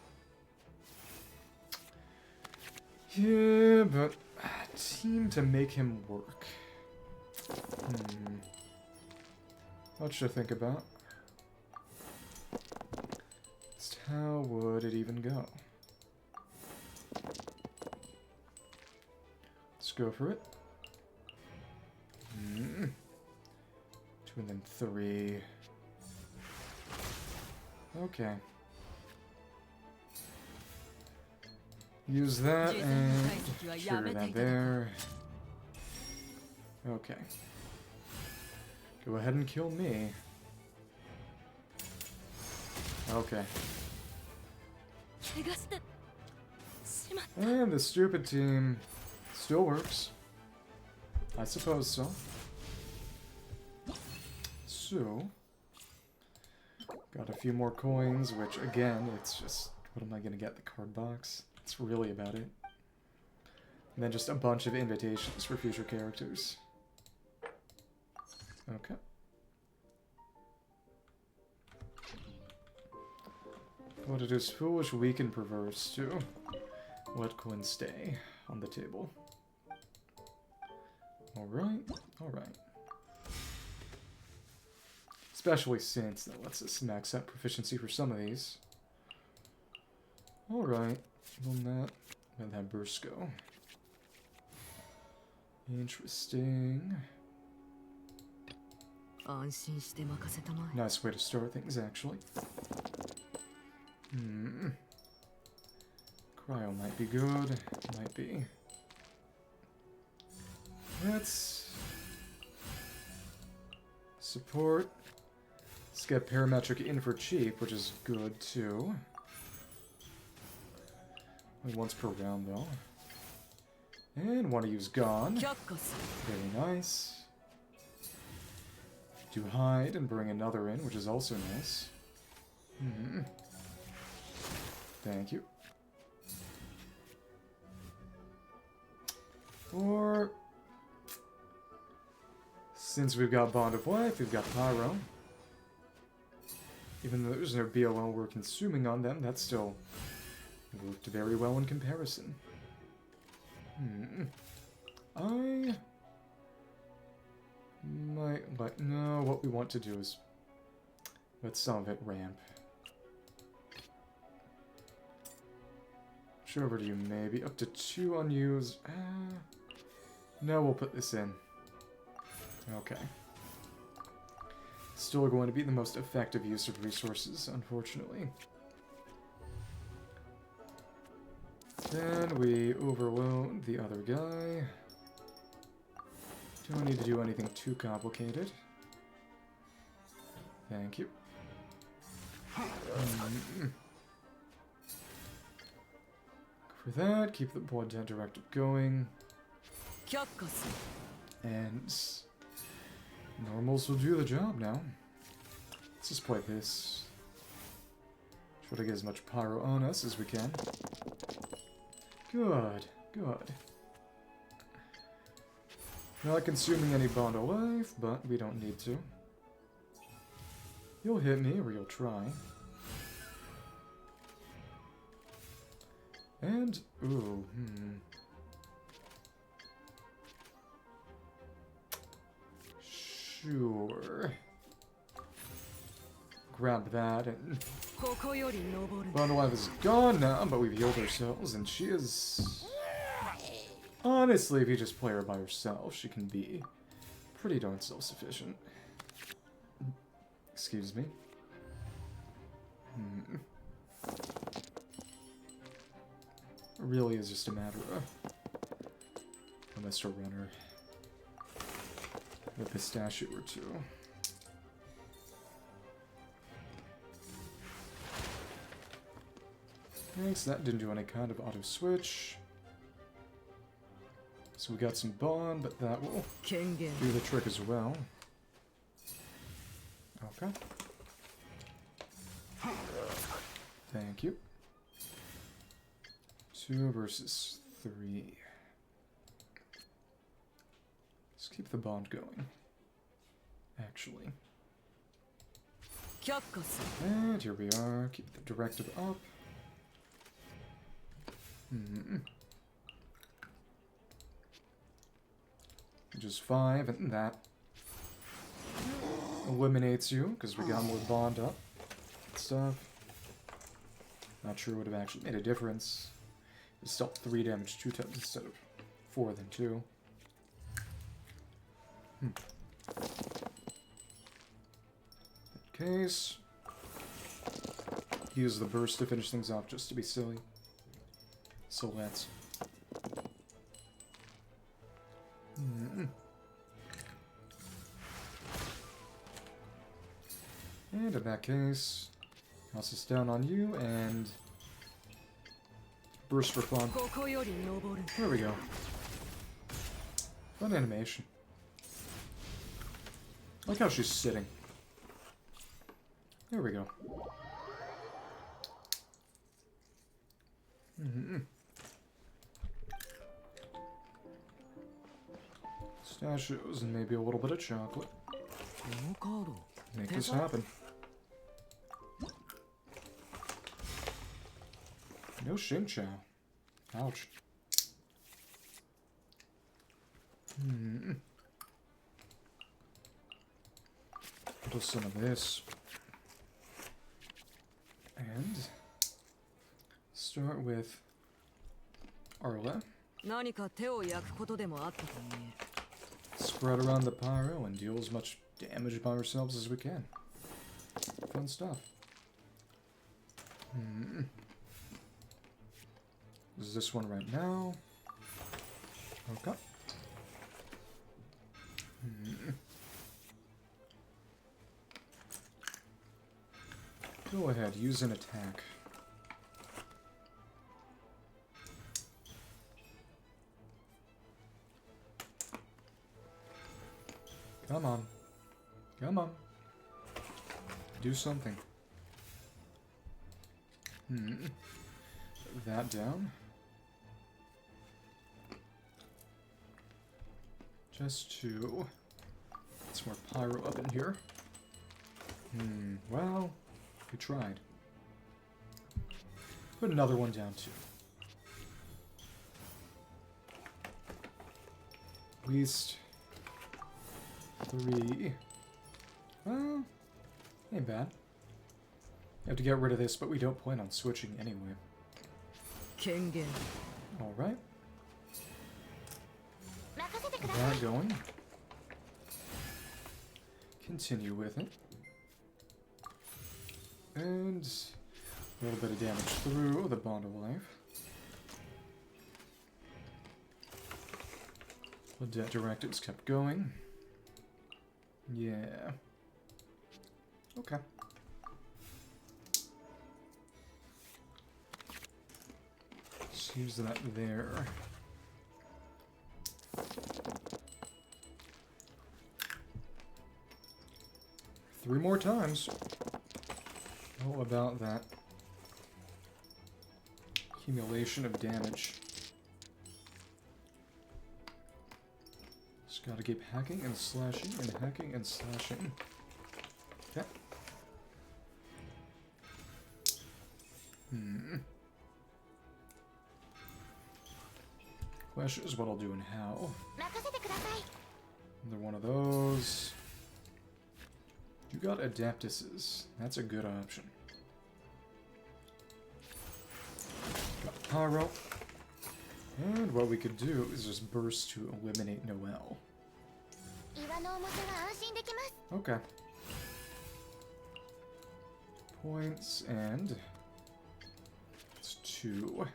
Yeah, but team to make him work. What should I think about? Just how would it even go? Let's go for it. 2 and then 3. Okay. Use that and trigger that there. Okay. Go ahead and kill me. Okay. And the stupid team still works. I suppose so. So, got a few more coins, which again, it's just, what am I going to get? The card box? That's really about it. And then just a bunch of invitations for future characters. Okay. But it is foolish, weak, and perverse to let Quinn stay on the table. Alright, alright. Especially since that lets us max out proficiency for some of these. Alright, well let that burst go. Interesting. Nice way to start things, actually. Cryo might be good. Might be. Let's support. Let's get parametric in for cheap, which is good too. Only once per round though. And want to use Gone. Very nice. Do hide and bring another in, which is also nice. Thank you. Or, since we've got Bond of Life, we've got Pyro. Even though there's no BLL we're consuming on them, that still worked very well in comparison. I might, but no, what we want to do is let some of it ramp. Show over to you, maybe. Up to 2 unused. No, we'll put this in. Okay. Still going to be the most effective use of resources, unfortunately. Then we overload the other guy. Don't need to do anything too complicated. Thank you. For that, keep the blood debt directive going. And normals will do the job now. Let's just play this. Try to get as much pyro on us as we can. Good, good. Not consuming any bond of life, but we don't need to. You'll hit me, or you'll try. And, ooh, Sure. Grab that and... Bond of life is gone now, but we've healed ourselves, and she is... Honestly, if you just play her by herself, she can be pretty darn self-sufficient. Excuse me. It really is just a matter of... Unless to run her. A pistachio or two. Thanks, that didn't do any kind of auto switch. So we got some bond, but that will do the trick as well. Okay. Thank you. 2 versus 3. Let's keep the bond going. Actually. And here we are. Keep the directive up. Just 5, and that eliminates you, because we got more bond up and stuff. Not sure would have actually made a difference. It's still 3 damage 2 times instead of 4 than 2. In that case, use the burst to finish things off just to be silly. So let's... And in that case, house is down on you, and burst for fun. There we go. Fun animation. I like how she's sitting. There we go. Pistachios and maybe a little bit of chocolate. Make this happen. No Xingqiu. Ouch. Put some of this. And start with Arla. Spread around the pyro and deal as much damage by ourselves as we can. Fun stuff. This is this one right now. Okay. Go ahead, use an attack. Come on. Come on. Do something. That down. Just to... Get some more pyro up in here. Well... We tried. Put another one down too. At least 3. Well, ain't bad. We have to get rid of this, but we don't plan on switching anyway. Alright. Get that going. Continue with it. And a little bit of damage through the Bond of Life. The debt directives kept going. Yeah. Okay. Let's use that there. Three more times. How about that? Accumulation of damage. Just gotta keep hacking and slashing and hacking and slashing. Okay. Question is what I'll do and how. Another one of those. You got Adeptuses. That's a good option. Got Pyro. And what we could do is just burst to eliminate Noelle. Okay. Points and... it's 2.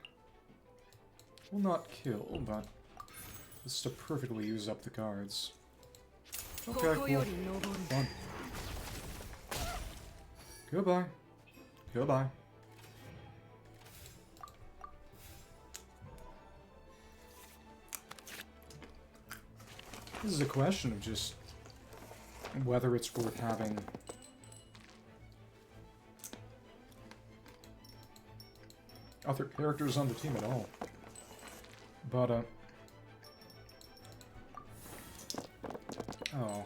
Will not kill, but just to perfectly use up the cards. Okay, cool. Fun. Goodbye. Goodbye. This is a question of just whether it's worth having other characters on the team at all. But, oh.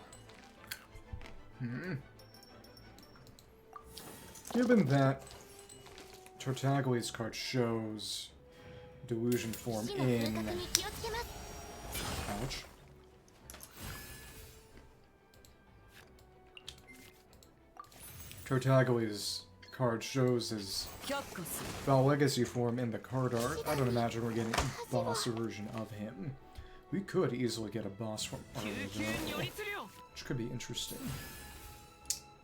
Given that Tartaglia's card shows delusion form in... ouch. Tartaglia's card shows his Foul Legacy form in the card art. I don't imagine we're getting a boss version of him. We could easily get a boss from Arlecchino, which could be interesting.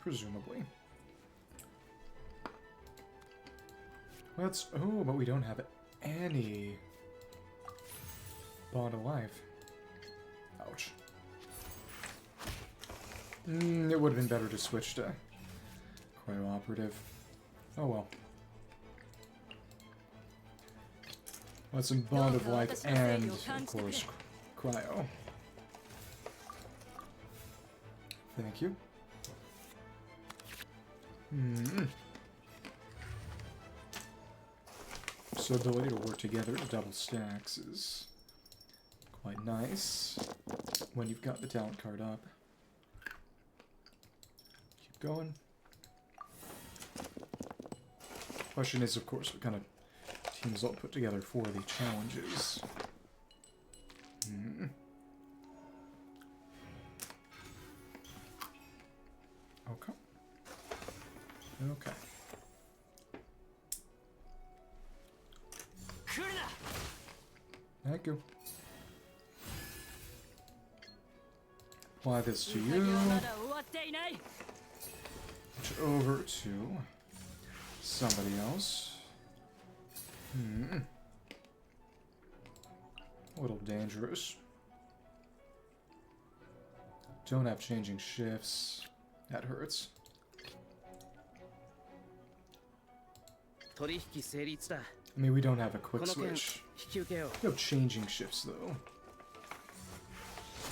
Presumably. Let's... oh, but we don't have any Bond of Life. Ouch. It would have been better to switch to Cryo Operative. Oh well. Let's some Bond of Life and, of course, Cryo. Thank you. So ability to work together to double stacks is quite nice when you've got the talent card up. Keep going. Question is, of course, what kind of teams I'll put together for the challenges. Okay. Okay. Thank you. Apply this to you. Switch over to somebody else. A little dangerous. Don't have changing shifts. That hurts. I mean, we don't have a quick switch. No changing shifts, though.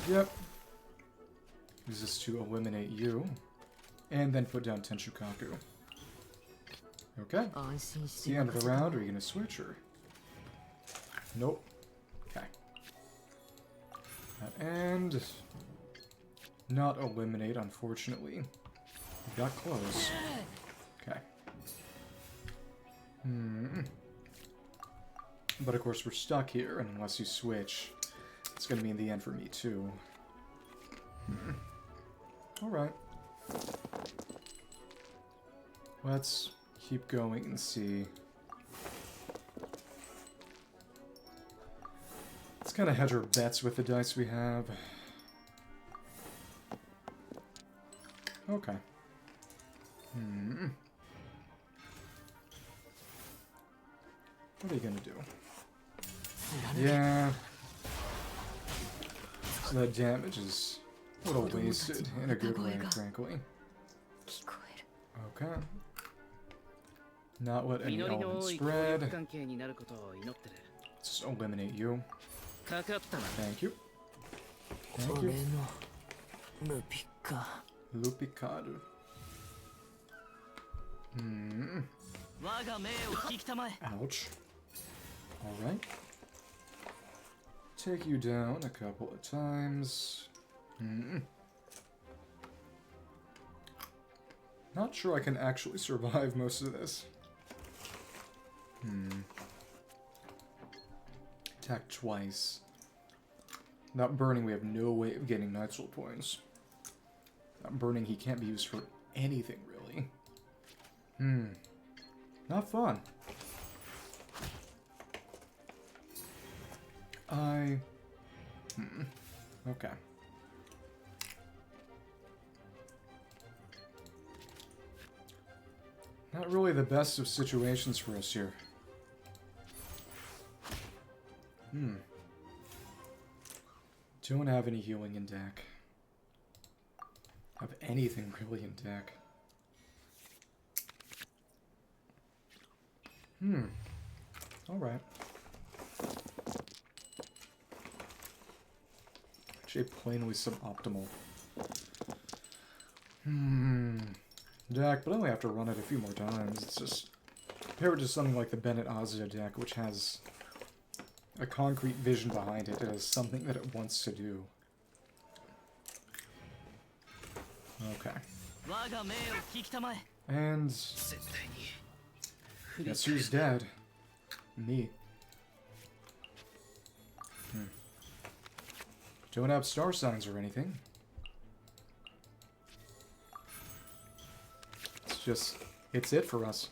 Yep. Use this to eliminate you. And then put down Tenshukaku. Okay. It's the end of the round. Are you going to switch, or...? Nope. Okay. And... not eliminate, unfortunately. We got close. Okay. But of course we're stuck here, and unless you switch, it's going to be in the end for me too. Alright. Let's keep going and see. Let's kind of hedge our bets with the dice we have. Okay. What are you gonna do? Yeah. So that damage is a little wasted in a good way, frankly. Okay. Not let any element spread. Let's just eliminate you. Thank you. Thank you. Lupicado. Ouch. Alright. Take you down a couple of times. Not sure I can actually survive most of this. Attack twice. Not burning, we have no way of getting nitrile points. Not burning, he can't be used for anything, really. Not fun. Okay. Not really the best of situations for us here. Don't have any healing in deck. Have anything really in deck. Alright. Actually, plainly suboptimal. Deck, but I only have to run it a few more times. It's just compared to something like the Bennett Ozia deck, which has a concrete vision behind it. It has something that it wants to do. Okay. And guess who's dead? Me. Don't have star signs or anything. It's it for us.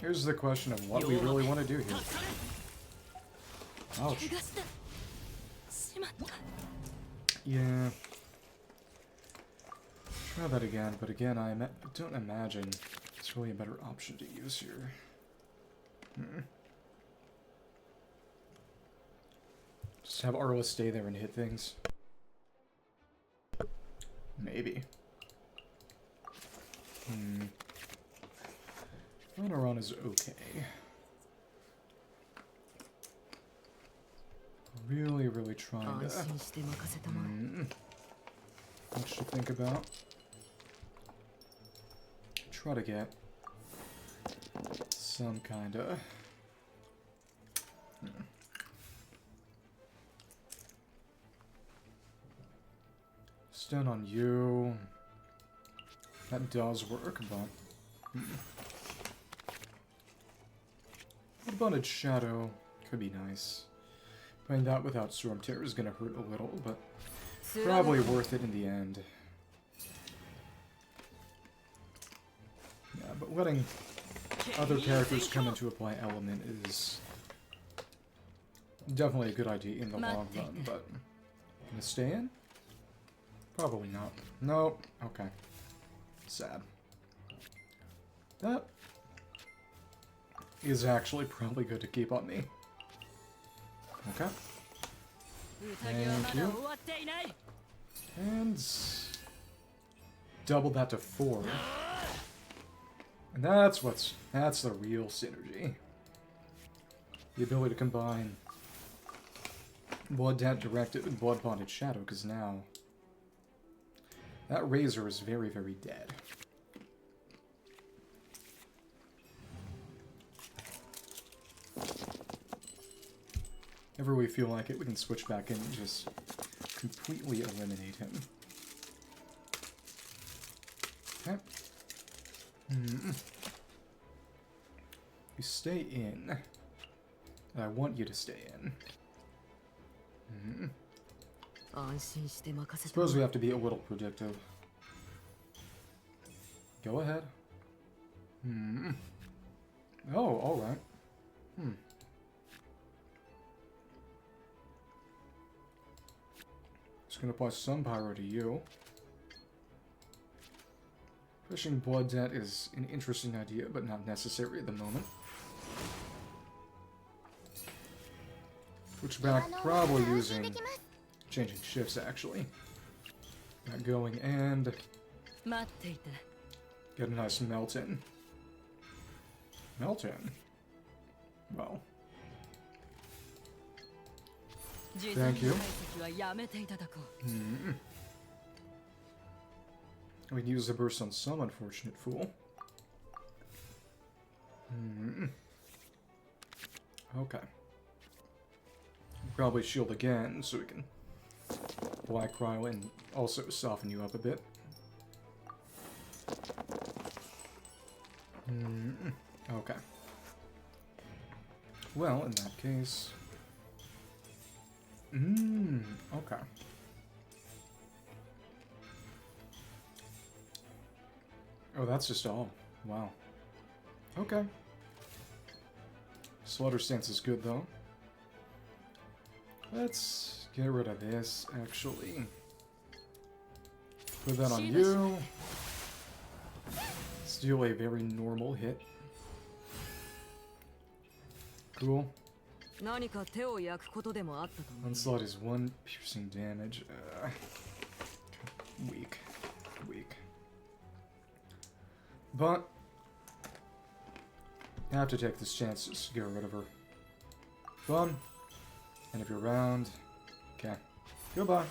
Here's the question of what we really want to do here. Ouch. Yeah. Try that again, but again, I don't imagine it's really a better option to use here. Just have Arla stay there and hit things. Maybe. Runaron is okay. Really trying to... much to think about. Try to get some kind of... Stun on you. That does work, but... Abundant Shadow could be nice. Playing that without Storm Terror is going to hurt a little, but probably worth it in the end. Yeah, but letting other characters come in to apply element is definitely a good idea in the long run, but gonna stay in? Probably not. Nope. Okay. Sad. That is actually probably good to keep on me. Okay. Thank you. And double that to 4. And that's the real synergy. The ability to combine Blood Dent Directed with Blood Bonded Shadow, because now that Razor is very dead. Whenever we feel like it, we can switch back in and just completely eliminate him. Okay. You stay in. I want you to stay in. Suppose we have to be a little predictive. Go ahead. Oh, alright. Just gonna apply some Pyro to you. Pushing Blood Debt is an interesting idea, but not necessary at the moment. Switch back, probably using... changing shifts, actually. Not going and... get a nice melt-in. Melt-in? Well... thank you. We can use the burst on some unfortunate fool. Okay. Probably shield again, so we can apply Cryo and also soften you up a bit. Okay. Well, in that case... okay. Oh, that's just all. Wow. Okay. Slaughter stance is good, though. Let's get rid of this, actually. Put that on you. Let's deal a very normal hit. Cool. Onslaught is 1 piercing damage. Weak. Weak. But I have to take this chance to get rid of her. Fun. And if you're around, okay. Goodbye.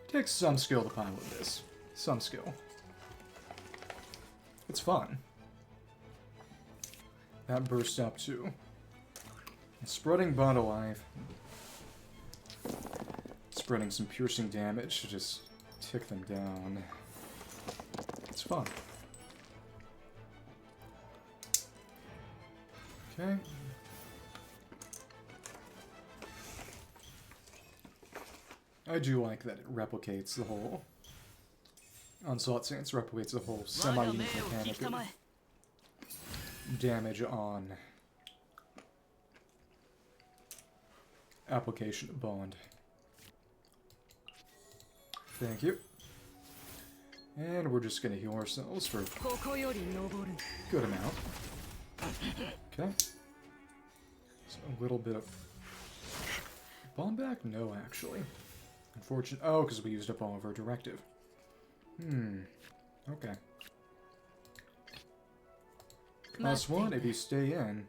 Takes some skill to pilot this. Some skill. It's fun. That burst up too. And spreading Bond alive. Spreading some piercing damage to just tick them down. It's fun. Okay. I do like that it replicates the whole... Onslaught Stance replicates the whole semi-unique mechanic of damage on application of bond. Thank you. And we're just gonna heal ourselves for a good amount. Okay. So a little bit of bond back? No, actually. Unfortunate. Oh, because we used up all of our directive. Okay. Plus 1, if you stay in,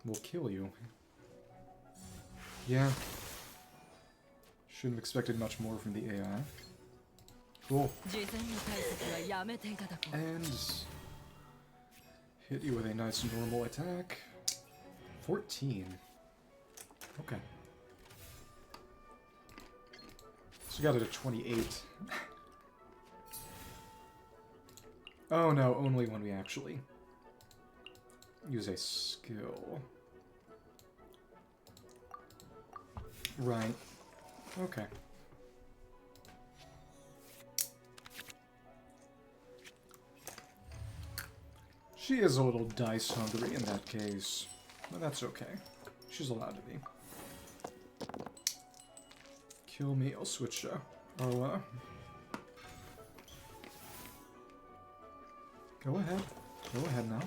we'll kill you. Yeah. Shouldn't have expected much more from the AI. Cool. And hit you with a nice normal attack. 14. Okay. So we got it at 28. Oh no, only when we actually use a skill. Right. Okay. She is a little dice hungry in that case. But that's okay. She's allowed to be. Kill me, I'll switch Arla. Go ahead. Go ahead now.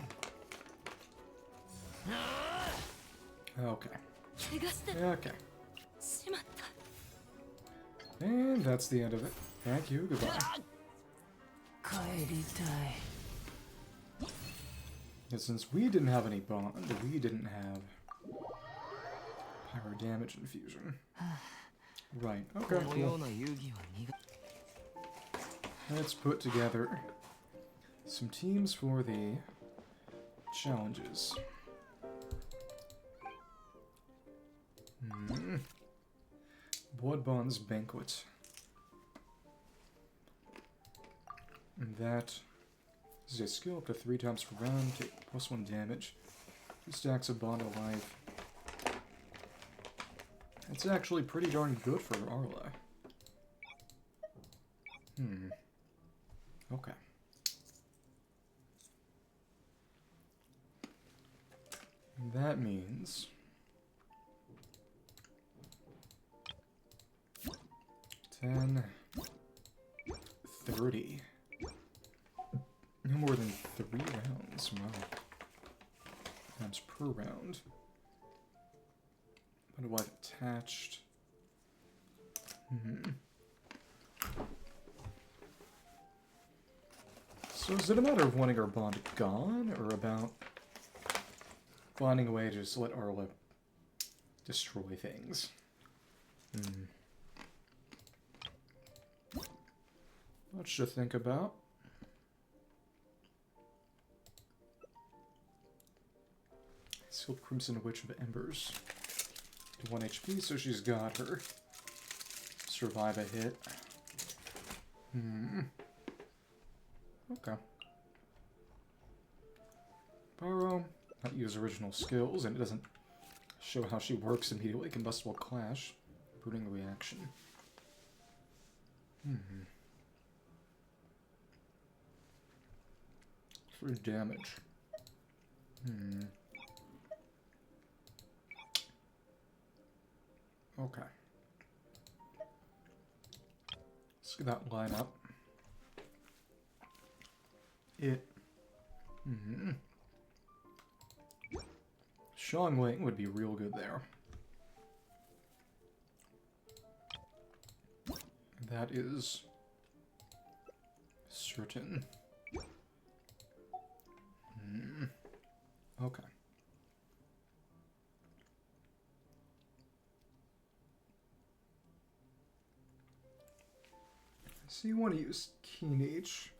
Okay. Okay. And that's the end of it. Thank you. Goodbye. And since we didn't have any bond, we didn't have Pyro damage infusion. Right. Okay, cool. Let's put together some teams for the Challenges. Bloodbond's Banquet. And that is a skill up to 3 times per round, take +1 damage. 2 stacks of bond alive. It's actually pretty darn good for Arla. Okay. That means 10, 30. No more than 3 rounds. Wow. Times per round. What do I have attached? So is it a matter of wanting our bond gone, or about finding a way to just let Arla destroy things? Much to think about. Sealed Crimson Witch of Embers. To 1 HP, so she's got her. Survive a hit. Okay. Pyro, not use original skills, and it doesn't show how she works immediately. Combustible Clash. Burning Reaction. 3 damage. Okay. Let's get that line up. Xiangling would be real good there. That is certain. Okay. So you want to use Keen H.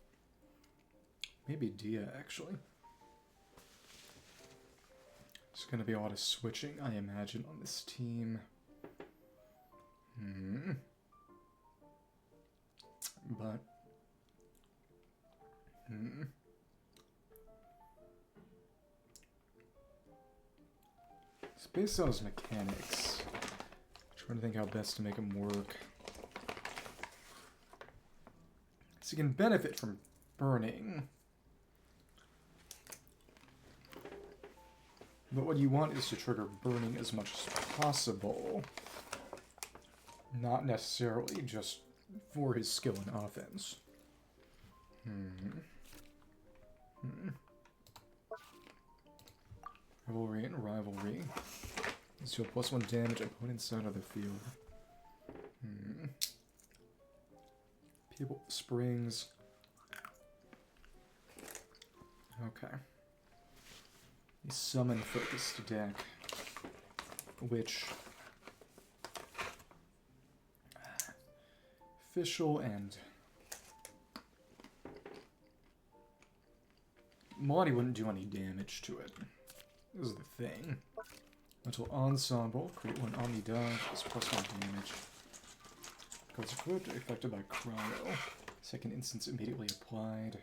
Maybe Dia, actually. There's going to be a lot of switching, I imagine, on this team. But... It's based on his mechanics. Trying to think how best to make him work. So you can benefit from burning. But what you want is to trigger burning as much as possible. Not necessarily just for his skill in offense. Rivalry and Rivalry. Let's do a +1 damage opponent's side of the field. People Springs. Okay. A summon focused deck, which Official and Monty wouldn't do any damage to it. This is the thing. Until Ensemble, create 1 Omni die, plus +1 damage. Cards equipped, affected by Cryo. Second instance immediately applied.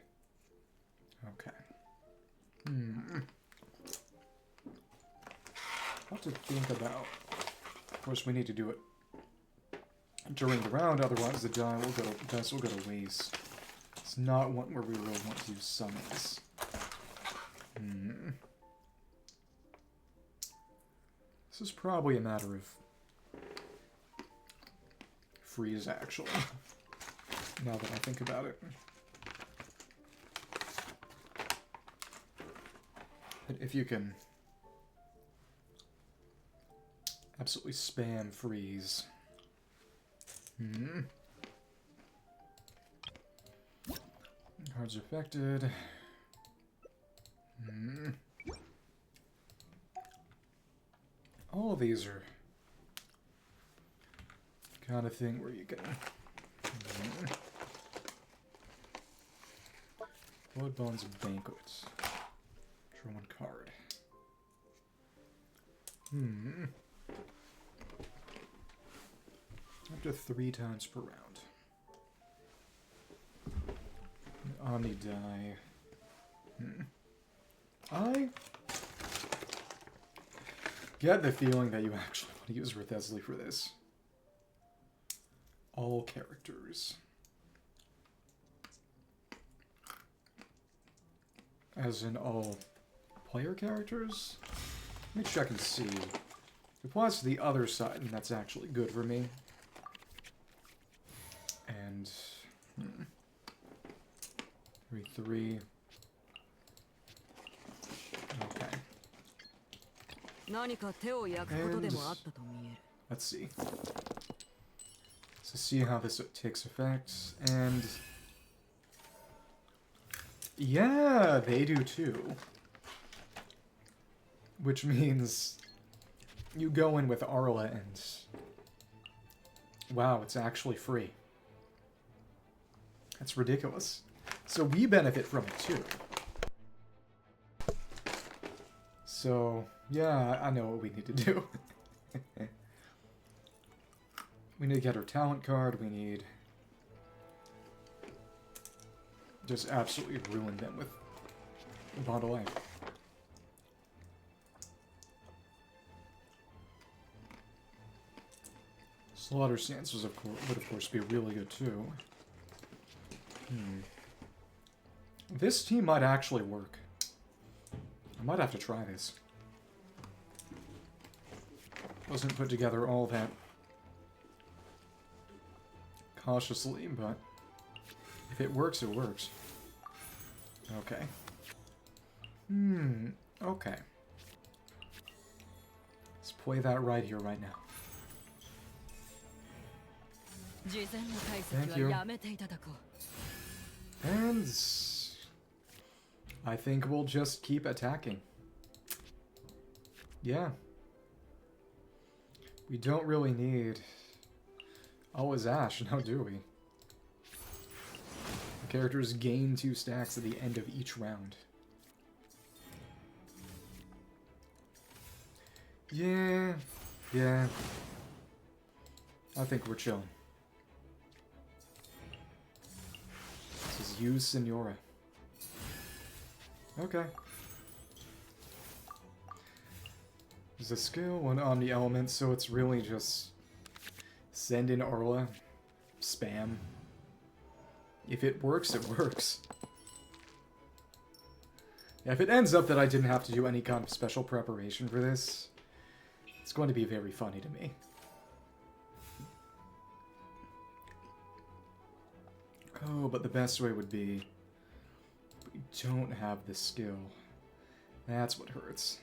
Okay. What to think about. Of course, we need to do it during the round, otherwise the dice will go to waste. It's not one where we really want to use summons. This is probably a matter of freeze, actually, now that I think about it. But if you can absolutely spam freeze. Cards affected. All of these are kind of thing where you can Bloodbond's Banquet. for 1 card. Up to 3 times per round. Omni die. I get the feeling that you actually want to use Wriothesley for this. All characters. As in all player characters? Let me check and see. If it applies to the other side, and that's actually good for me. And 3/3. Okay. And let's see. So see how this takes effect, and yeah, they do too. Which means you go in with Arla and wow, it's actually free. That's ridiculous. So we benefit from it too. So, yeah, I know what we need to do. We need to get our talent card, we need just absolutely ruin them with Bottle A. Slaughter Stance would of course be really good too. This team might actually work. I might have to try this. Wasn't put together all that cautiously, but if it works, it works. Okay. Okay. Let's play that right here, right now. Thank you. And I think we'll just keep attacking. Yeah. We don't really need always Ash, now do we? The characters gain 2 stacks at the end of each round. Yeah. I think we're chilling. This is you, Senora. Okay. There's a skill, 1 Omni Element, so it's really just send in Arla, spam. If it works, it works. Yeah, if it ends up that I didn't have to do any kind of special preparation for this, it's going to be very funny to me. Oh, but the best way would be we don't have the skill. That's what hurts.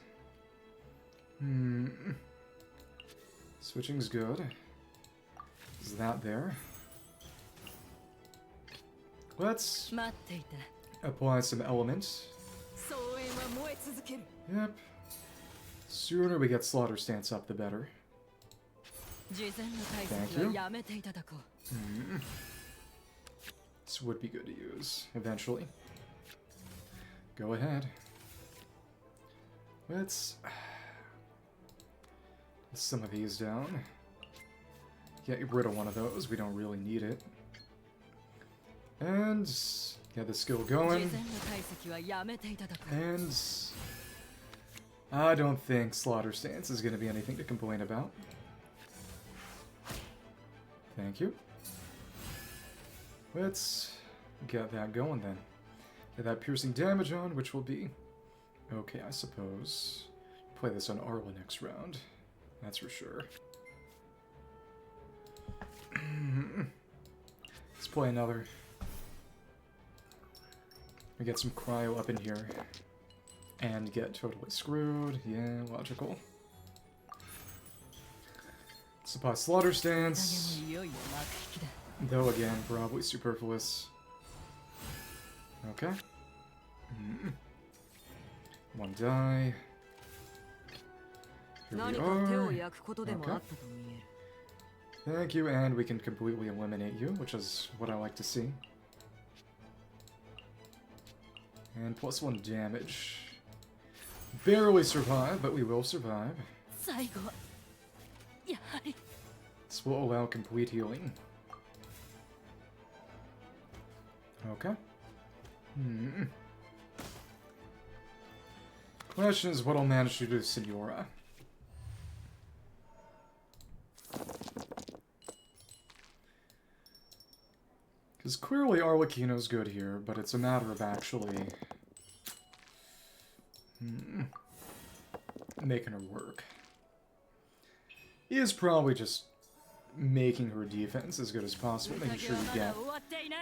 Switching's good. Is that there? Let's apply some elements. Yep. Sooner we get Slaughter Stance up, the better. Thank you. This would be good to use, eventually. Go ahead. Let's put some of these down. Get rid of one of those, we don't really need it. And get the skill going. And I don't think Slaughter Stance is going to be anything to complain about. Thank you. Let's get that going then. Get that piercing damage on, which will be okay, I suppose. Play this on Arla next round. That's for sure. Let's play another. We get some Cryo up in here. And get totally screwed. Yeah, logical. Let's apply Slaughter Stance. Though again, probably superfluous. Okay. 1 die. Here we are. Okay. Thank you, and we can completely eliminate you, which is what I like to see. And +1 damage. barely survive, but we will survive. This will allow complete healing. Okay. Question is what I'll manage to do to Senora. Because clearly Arlecchino's good here, but it's a matter of actually making her work. He is probably just making her defense as good as possible, making sure you get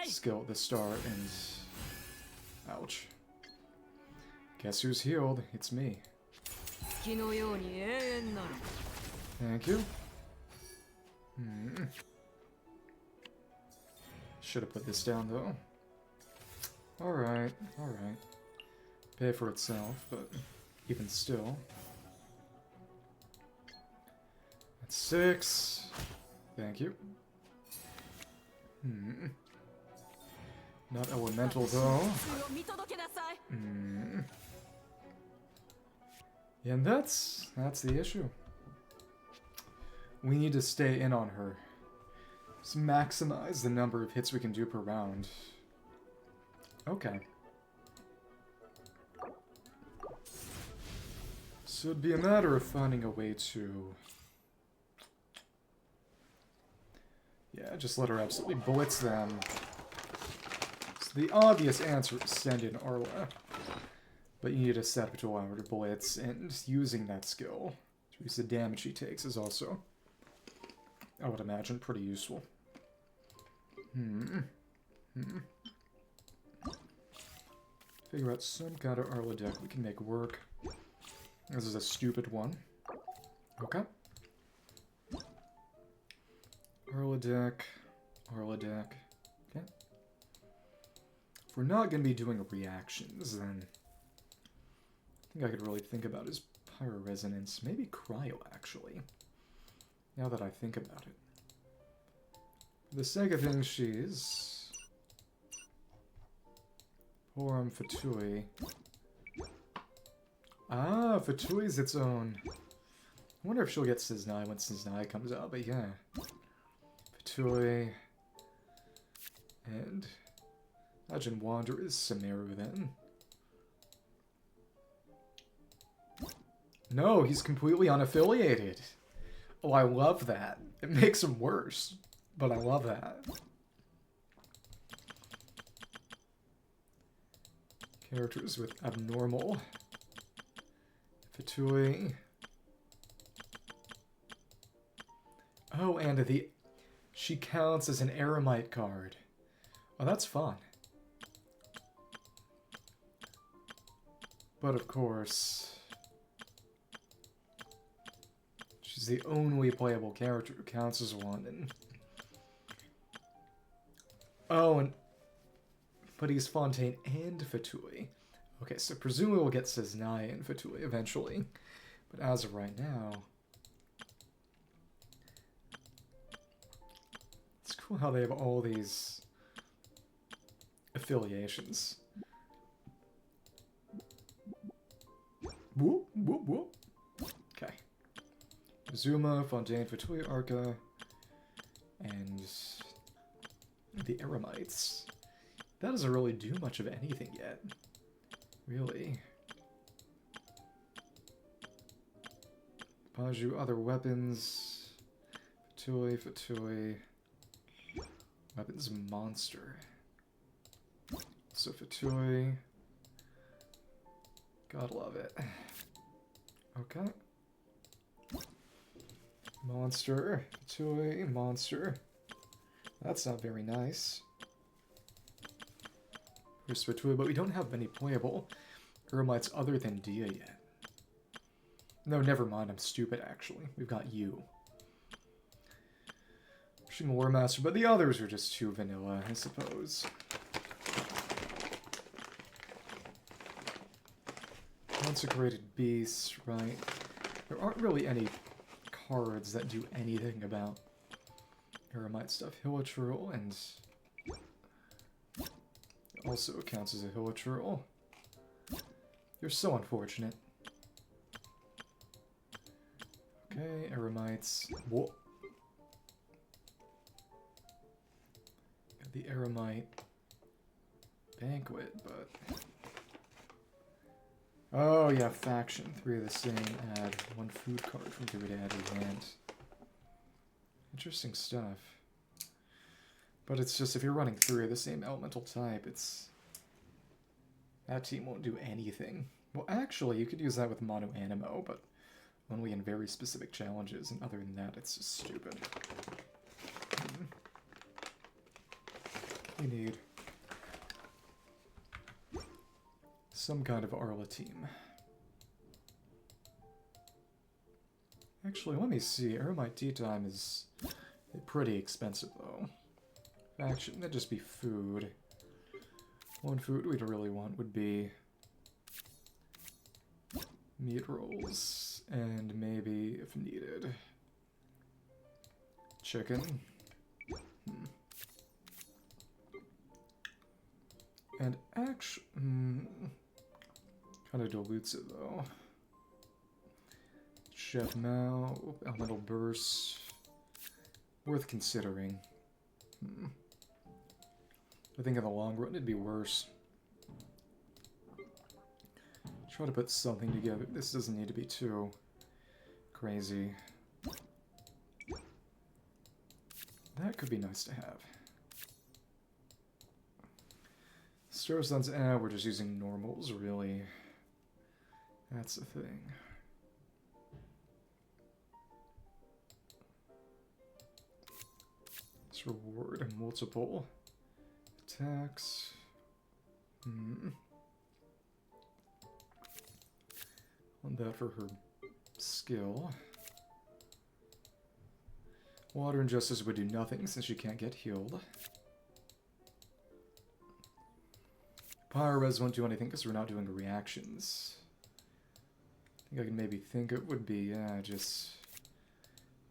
skill at the start, and... ouch. Guess who's healed? It's me. Thank you. Should have put this down, though. Alright, alright. Pay for itself, but even still. That's 6. Thank you. Not elemental, though. And that's the issue. We need to stay in on her. Just maximize the number of hits we can do per round. Okay. So it'd be a matter of finding a way to... yeah, just let her absolutely blitz them. So the obvious answer is send in Arla. But you need a set to allow her to blitz, and using that skill to reduce the damage she takes is also, I would imagine, pretty useful. Figure out some kind of Arla deck we can make work. This is a stupid one. Okay. Arla deck. Arla deck. Okay. If we're not going to be doing reactions, then I think I could really think about is Pyro Resonance. Maybe Cryo, actually. Now that I think about it. For the sake of things, she's... Porum Fatui. Ah, Fatui's its own. I wonder if she'll get Ciznai when Ciznai comes out, but yeah. Fatui. And... Imagine Wander is Sumeru then. No, he's completely unaffiliated. Oh, I love that. It makes him worse, but I love that. Characters with abnormal. Fatui. Oh, and she counts as an Eremite card. Oh, that's fun. But of course, she's the only playable character who counts as one. And oh, but he's Fontaine and Fatui. Okay, so presumably we'll get Ciznai and Fatui eventually. But as of right now, it's cool how they have all these affiliations. Whoop, whoop, whoop. Okay. Zuma, Fontaine, Fatui, Arca, and the Eremites. That doesn't really do much of anything yet. Really. Paju, other weapons. Fatui, Fatui. Weapons monster. So Fatui. God love it. Okay. Monster. Fatui, monster. That's not very nice. Here's Fatui, but we don't have any playable Eremites other than Dia yet. No, never mind. I'm stupid, actually. We've got you. War Master, but the others are just too vanilla, I suppose. Consecrated Beasts, right. There aren't really any cards that do anything about Eremite stuff. Hilichurl, and also counts as a Hilichurl. You're so unfortunate. Okay, Eremites. Whoa. Got the Eremite Banquet, but... Oh, yeah, faction. 3 of the same. Add 1 food card from give it to add to your hand. Interesting stuff. But it's just, if you're running 3 of the same elemental type, it's... That team won't do anything. Well, actually, you could use that with Mono Animo, but only in very specific challenges, and other than that, it's just stupid. We need some kind of Arla team. Actually, let me see. Eremite tea time is pretty expensive, though. Faction, that'd just be food. 1 food we'd really want would be meat rolls, and maybe, if needed, chicken. And actually, kind of dilutes it though. Chef Mao, elemental burst, worth considering. I think in the long run it'd be worse. Try to put something together. This doesn't need to be too crazy. That could be nice to have. Star Suns, we're just using normals, really. That's the thing. Let's reward multiple attacks. Want that for her skill. Water and Justice would do nothing since she can't get healed. Pyro Res won't do anything because we're not doing reactions. I think I can maybe think it would be, just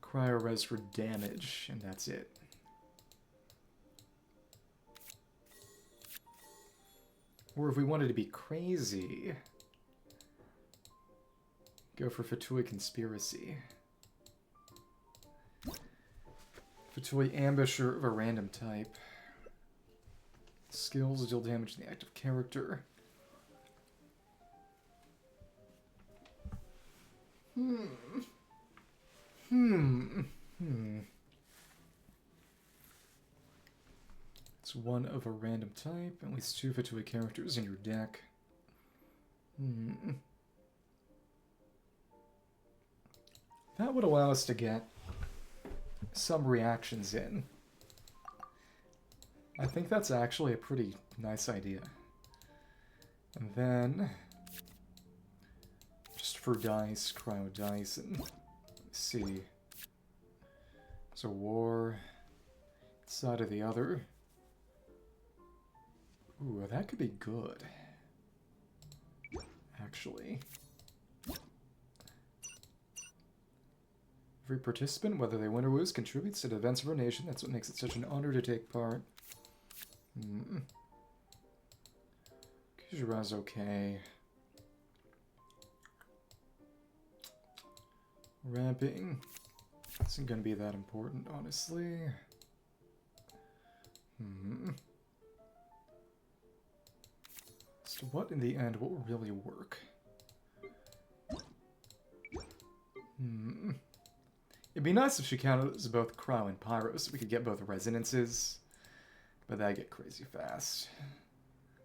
Cryo Res for damage, and that's it. Or if we wanted to be crazy, go for Fatui Conspiracy. Fatui Ambusher of a random type. Skills deal damage to the active character. It's 1 of a random type. At least 2 Fatui characters in your deck. That would allow us to get some reactions in. I think that's actually a pretty nice idea. And then, just for dice, Cryo dice, and let's see. There's a war side of the other. Ooh, that could be good. Actually. Every participant, whether they win or lose, contributes to the events of our nation. That's what makes it such an honor to take part. Kujira's okay. Ramping isn't gonna be that important, honestly. So what in the end will really work? It'd be nice if she counted as both Cryo and Pyro, so we could get both resonances. But that'd get crazy fast.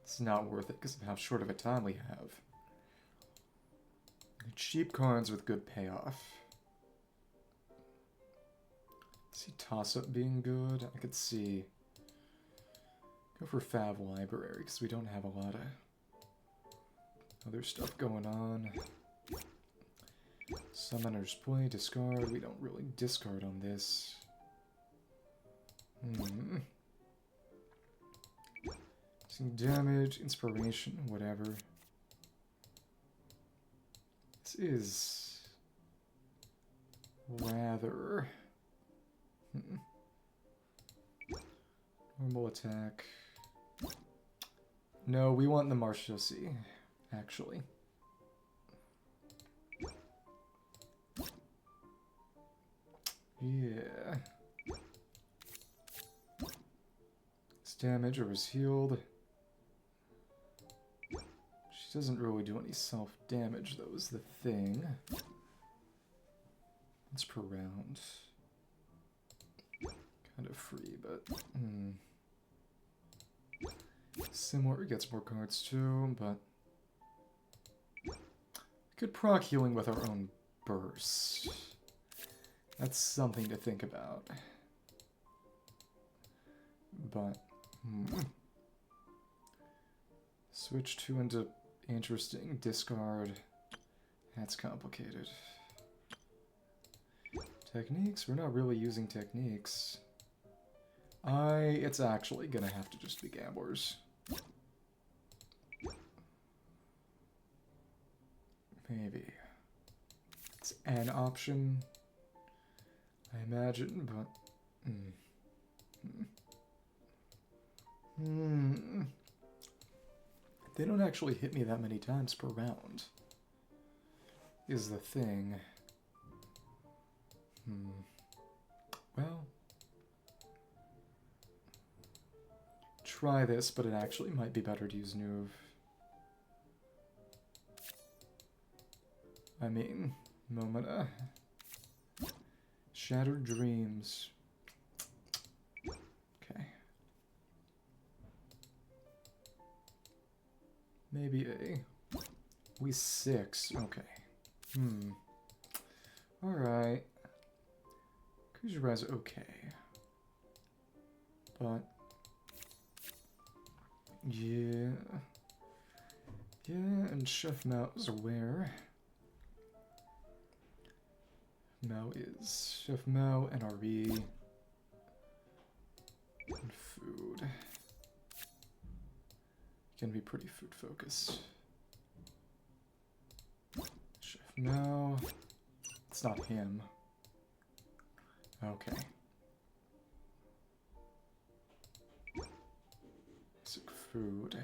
It's not worth it because of how short of a time we have. Cheap cards with good payoff. See toss-up being good. I could see... Go for Fav Library because we don't have a lot of other stuff going on. Summoner's Play, discard. We don't really discard on this. Some damage, inspiration, whatever. This is rather normal attack. No, we want the Marchesi, actually. Yeah. His damage or is healed. She doesn't really do any self-damage, though, is the thing. Once per round. Kind of free, but... Similar, gets more cards too, but... We could proc healing with our own burst. That's something to think about. But... Switch 2 into interesting. Discard. That's complicated. Techniques? We're not really using techniques. It's actually gonna have to just be gamblers. Maybe. It's an option, I imagine, but... They don't actually hit me that many times per round, is the thing. Well... Try this, but it actually might be better to use Neuv. I mean, Momenta. Shattered Dreams. Okay. Maybe a... We 6. Okay. Alright. Kujira's okay. But... Yeah. Yeah, and Chef Mao is aware. Mao is Chef Mao, NRE, and food. Can be pretty food focused. Chef Mao. It's not him. Okay. Food.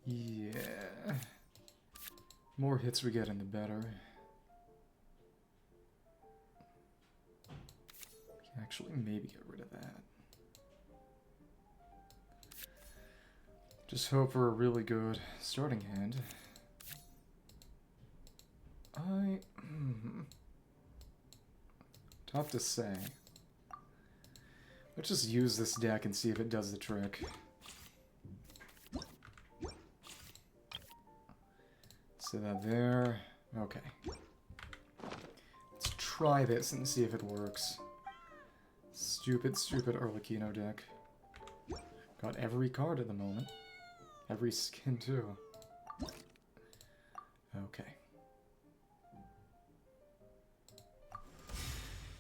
Yeah. More hits we get in the better. Can actually maybe get rid of that. Just hope for a really good starting hand. Tough to say. Let's just use this deck and see if it does the trick. So that there. Okay. Let's try this and see if it works. Stupid Arlecchino deck. Got every card at the moment. Every skin too. Okay.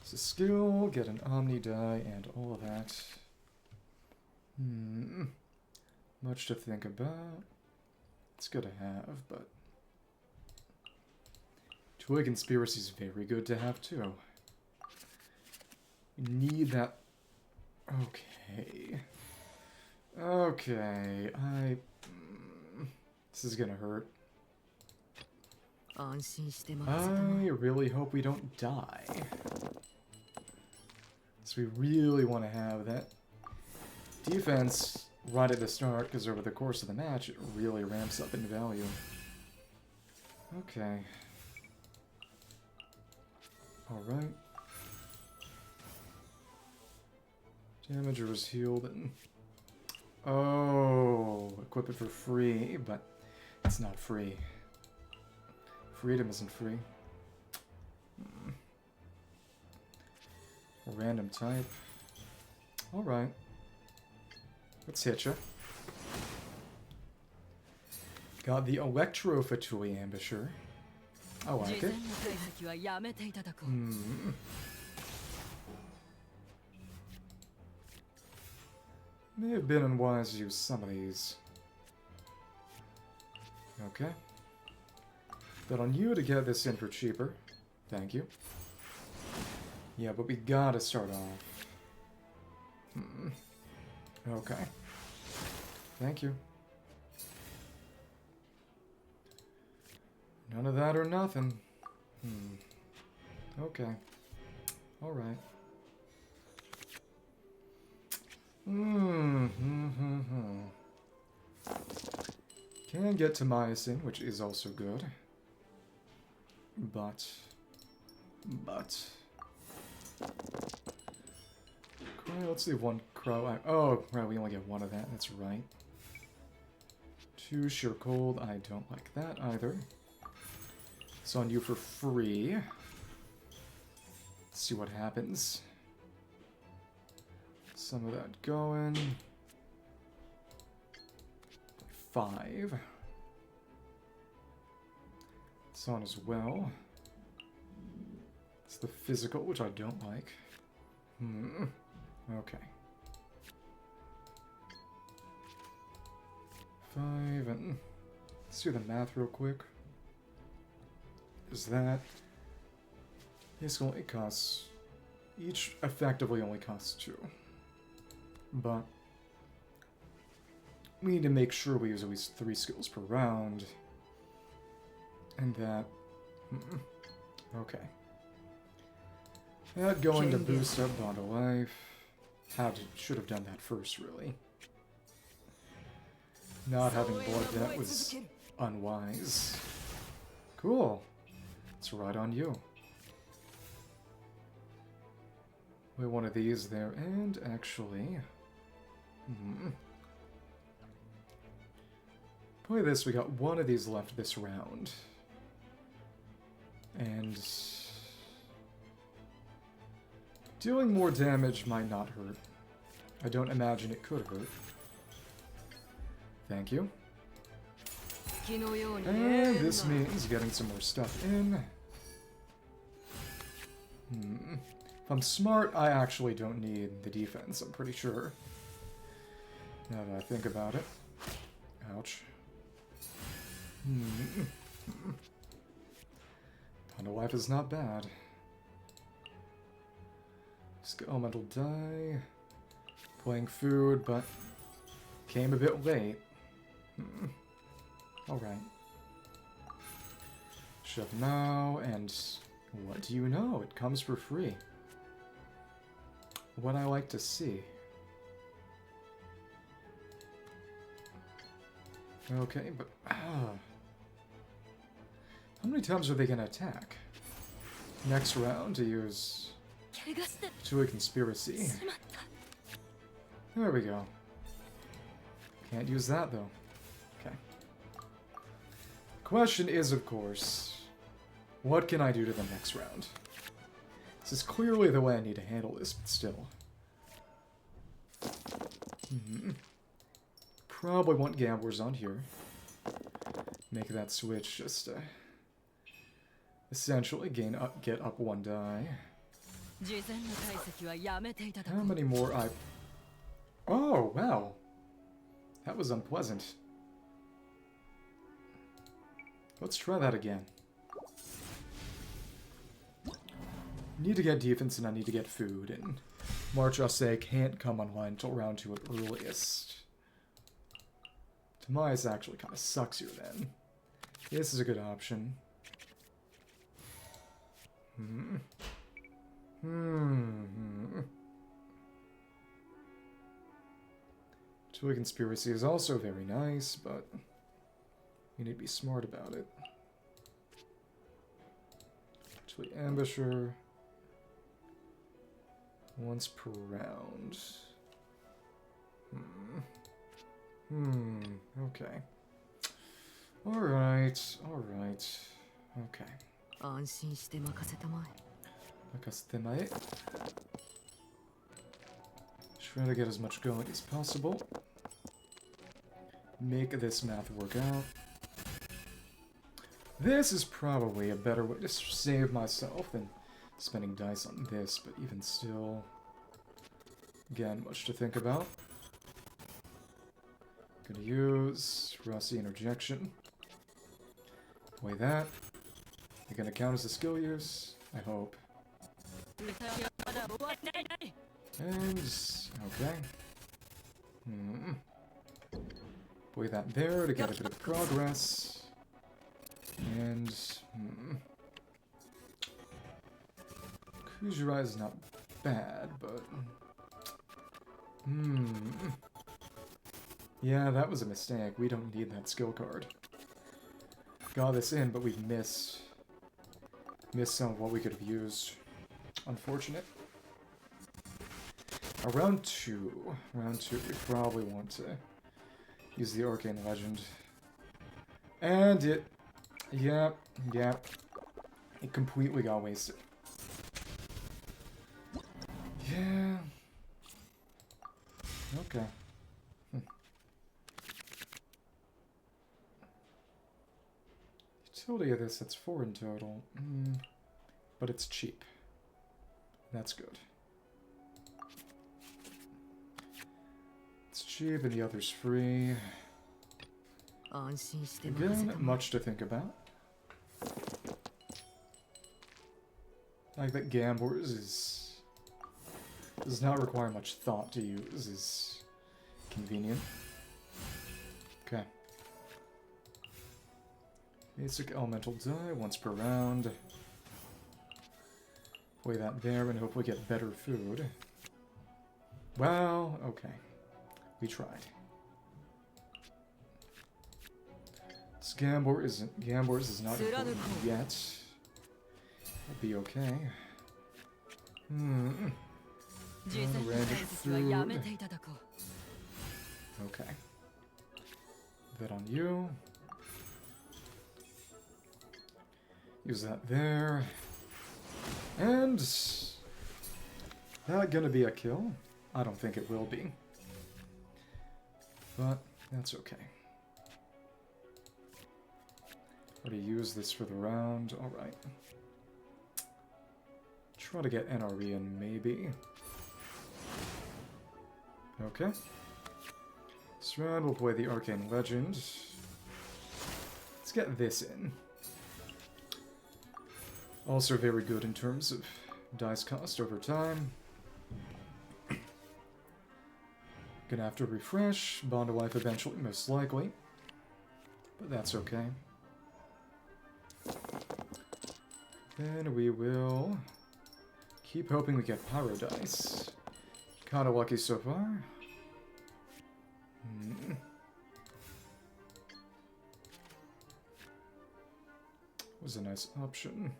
It's a skill, get an Omni die, and all of that. Much to think about. It's good to have, but... Toy Conspiracy is very good to have, too. You need that... Okay. Okay, This is gonna hurt. I really hope we don't die. So we really want to have that defense right at the start, because over the course of the match, it really ramps up in value. Okay. Alright. Damager was healed and... Oh, equip it for free, but it's not free. Freedom isn't free. A random type. Alright. Let's hit ya. Got the Electro Fatui Ambusher. I like it. May have been unwise to use some of these. Okay. Bet on you to get this in for cheaper. Thank you. Yeah, but we gotta start off. Okay. Thank you. None of that or nothing. Okay. Alright. Can get to Myosin, which is also good. But... Cryo, let's leave one Cryo... Oh, right, we only get one of that, that's right. 2 Sheer Cold, I don't like that either. It's on you for free. Let's see what happens. Some of that going. 5. It's on as well. It's the physical, which I don't like. Okay. 5 and... Let's do the math real quick. Is that... This only costs... Each effectively only costs 2. But... We need to make sure we use at least 3 skills per round. And that... Okay. That going to boost up Bond of Life. Should have done that first, really. Not having blood that was unwise. Cool. It's right on you. We have one of these there, and actually... Play this, we got one of these left this round. And... Dealing more damage might not hurt. I don't imagine it could hurt. Thank you. And this means getting some more stuff in. If I'm smart, I actually don't need the defense, I'm pretty sure. Now that I think about it. Ouch. Pound of Life is not bad. Elemental die. Playing food, but came a bit late. Alright. Shove now, and what do you know? It comes for free. What I like to see. Okay, but... How many times are they going to attack? Next round to use... To a conspiracy. There we go. Can't use that, though. Okay. Question is, of course, what can I do to them next round? This is clearly the way I need to handle this, but still. Probably want Gamblers on here. Make that switch just to essentially get up 1 die. How many more Oh, wow. That was unpleasant. Let's try that again. Need to get defense and I need to get food, and March Usse can't come online until round 2 at earliest. Tamias actually kind of sucks here then. This is a good option. Toy Conspiracy is also very nice, but you need to be smart about it. Actually, Ambusher. Once per round. Okay. Alright, alright. Okay. Makasitemae. Try to get as much going as possible. Make this math work out. This is probably a better way to save myself than spending dice on this, but even still... Again, much to think about. Gonna use Rusty Interjection. Play that. You're gonna count as a skill use, I hope. And... okay. Play that there to get a bit of progress. And... Kujurai is not bad, but... Yeah, that was a mistake. We don't need that skill card. Got this in, but we've missed some of what we could have used. Unfortunate. Round 2. Round 2, we probably want to use the Arcane Legend. And it... Yep. It completely got wasted. Yeah. Okay. Utility of this, that's 4 in total. But it's cheap. That's good. It's cheap and the other's free. Again, much to think about. Like that Gambors does not require much thought to use, is convenient. Okay. Basic elemental die once per round. Play that there and hope we get better food. Well, okay. We tried. This Gambors is not important yet. I'll be okay. Random food. Okay. That on you. Use that there. And... that gonna be a kill? I don't think it will be. But that's okay. Already use this for the round. Alright. Try to get NRE in, maybe. Okay. This round we'll play the Arcane Legend. Let's get this in. Also very good in terms of dice cost over time. Gonna have to refresh. Bond of Life eventually, most likely. But that's okay. Then we will keep hoping we get Pyro dice. Kinda lucky so far. Was a nice option.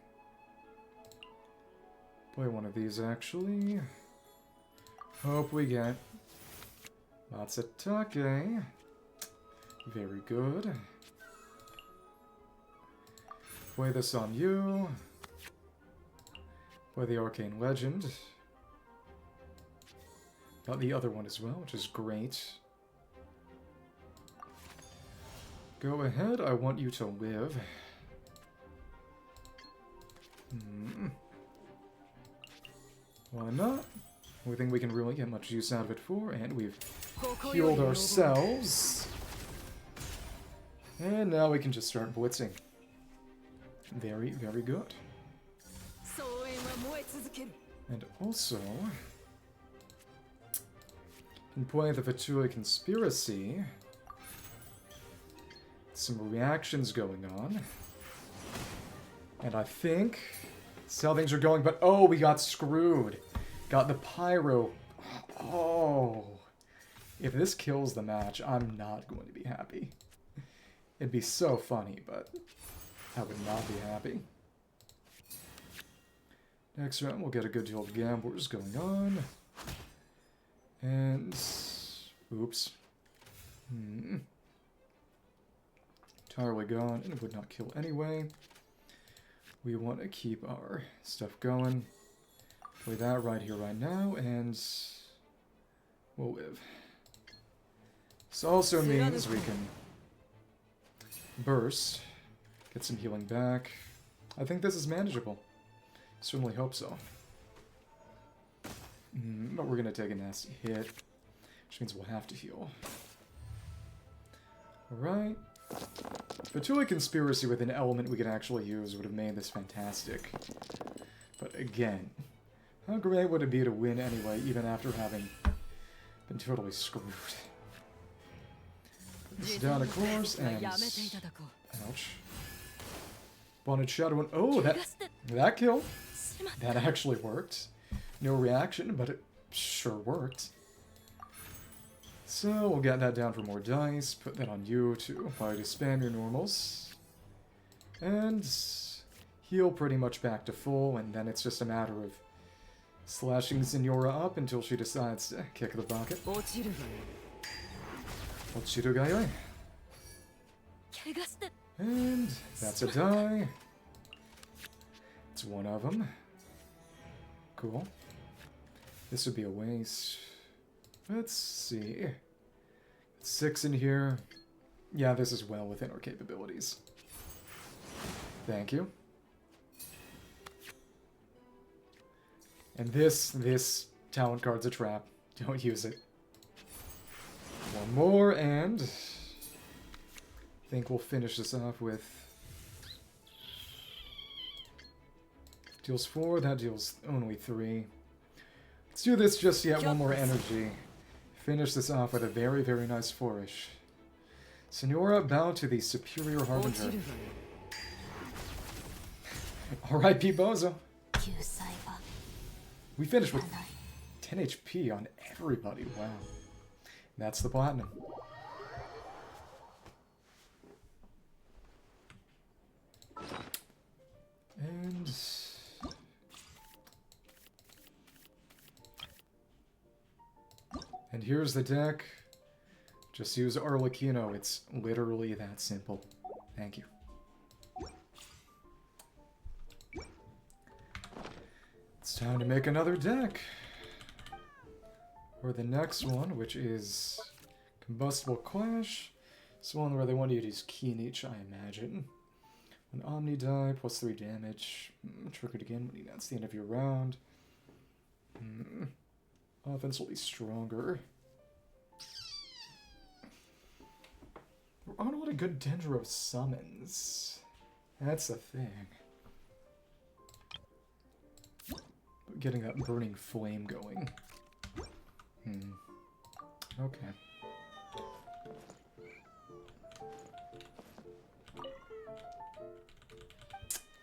Play one of these, actually. Hope we get Matsutake. Very good. Play this on you. Play the Arcane Legend. Got the other one as well, which is great. Go ahead, I want you to live. Why not? We think we can really get much use out of it for, and we've healed ourselves. And now we can just start blitzing. Very, very good. And also, can play the Fatui Conspiracy. Some reactions going on. And I think that's how things are going, but oh, we got screwed. Got the Pyro. Oh. If this kills the match, I'm not going to be happy. It'd be so funny, but I would not be happy. Next round, we'll get a good deal of Gambors going on. And... oops. Entirely gone, and it would not kill anyway. We want to keep our stuff going. Play that right here, right now, and we'll live. This also means we can burst, get some healing back. I think this is manageable. Certainly hope so. But we're going to take a nasty hit, which means we'll have to heal. Alright. Fatui Conspiracy with an element we could actually use would have made this fantastic. But again, how great would it be to win anyway, even after having been totally screwed? Put this down, of course, and... ouch. Bonded Shadow and... oh, that killed. That actually worked. No reaction, but it sure worked. So we'll get that down for more dice, put that on you to allow you to spam your normals. And heal pretty much back to full, and then it's just a matter of slashing Zenora up until she decides to kick the bucket. Ochirugayo. And that's a die. It's one of them. Cool. This would be a waste. Let's see. 6 in here. Yeah, this is well within our capabilities. Thank you. And this talent card's a trap. Don't use it. One more, and I think we'll finish this off with deals 4, that deals only 3. Let's do this just yet, one more energy. Finish this off with a very, very nice flourish. Senora, bow to the superior harbinger. R.I.P. Bozo. We finished with 10 HP on everybody. Wow. That's the platinum. And here's the deck. Just use Arlecchino. It's literally that simple. Thank you. It's time to make another deck. Or the next one, which is Combustible Clash. It's one where they want you to use Keeneach, I imagine. An Omni die, plus 3 damage. Triggered again when that's the end of your round. Offense will be stronger. There aren't a lot of good Dendro summons. That's the thing. But getting that burning flame going. Okay.